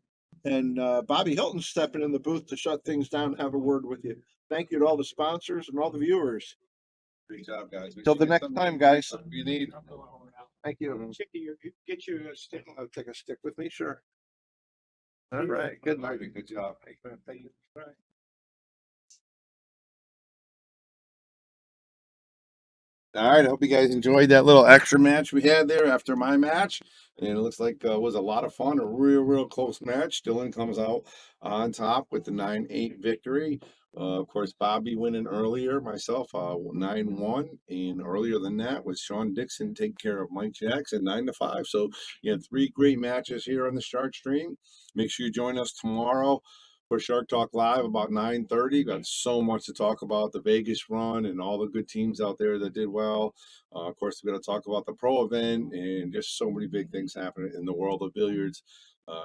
And Bobby Hilton stepping in the booth to shut things down and have a word with you. Thank you to all the sponsors and all the viewers. Great job, guys. Till the next time, guys. You need. Thank you. Chicky, get your stick. I'll take a stick with me, sure. All right. Good night. Good job. All right, I hope you guys enjoyed that little extra match we had there after my match. And it looks like it was a lot of fun, a real close match. Dylan comes out on top with the 9-8 victory. Of course, Bobby winning earlier, myself 9-1, and earlier than that was Sean Dixon taking care of Mike Jackson 9-5. So you had 3 great matches here on the Shark Stream. Make sure you join us tomorrow for Shark Talk Live about 9:30. Got so much to talk about the Vegas run and all the good teams out there that did well. Of course, we're going to talk about the pro event and just so many big things happening in the world of billiards.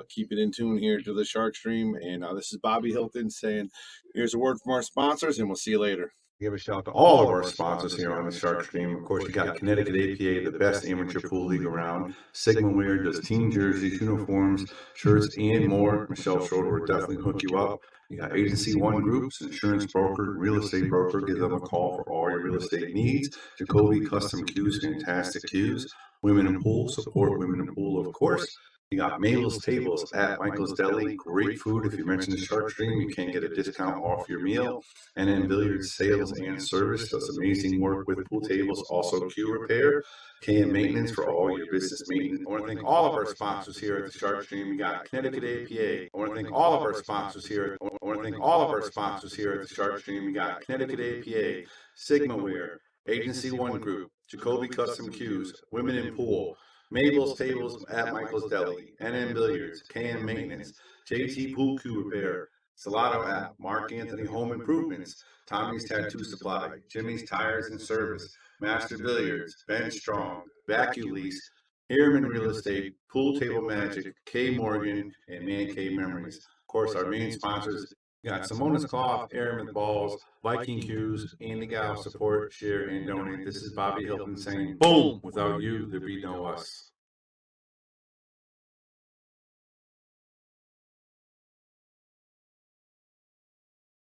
Keep it in tune here to the Shark Stream. And this is Bobby Hilton saying, here's a word from our sponsors, and we'll see you later. Give a shout to all of our sponsors here on the Shark Stream. Of course, you got Connecticut APA, the best amateur pool league around. Sigma Wear does team jerseys, uniforms, shirts, and more. Michelle Schroeder will definitely hook you up. You got Agency One Groups, insurance broker, real estate broker. Give them a call for all your real estate needs. Jacoby Custom Cues, fantastic cues. Women in Pool, support Women in Pool, of course. You got Mabel's Tables at Michael's Deli. Great food. If you mention the Shark Stream, you can get a discount off your meal. And then Billiards Sales and Service does amazing work with pool tables, also cue repair, KM Maintenance for all your business maintenance. I want to thank all of our sponsors here at the Shark Stream. We got Connecticut APA. I want to thank all of our sponsors here. I want to thank all of our sponsors here at the Shark Stream. We got Connecticut APA, Sigma Wear, Agency One Group, Jacoby Custom Cues, Women in Pool, Mabel's Tables at Michael's Deli, NM Billiards, KM Maintenance, JT Pool Cue Repair, Salado app, Mark Anthony Home Improvements, Tommy's Tattoo Supply, Jimmy's Tires and Service, Master Billiards, Ben Strong, Vacu Lease, Harriman Real Estate, Pool Table Magic, K Morgan, and Man Cave Memories. Of course, our main sponsors got Simona's Cloth, Airman Balls, Viking Cues, Andy Gal, support, share, and donate. This is Bobby Hilton saying, boom, without you, there'd be no us.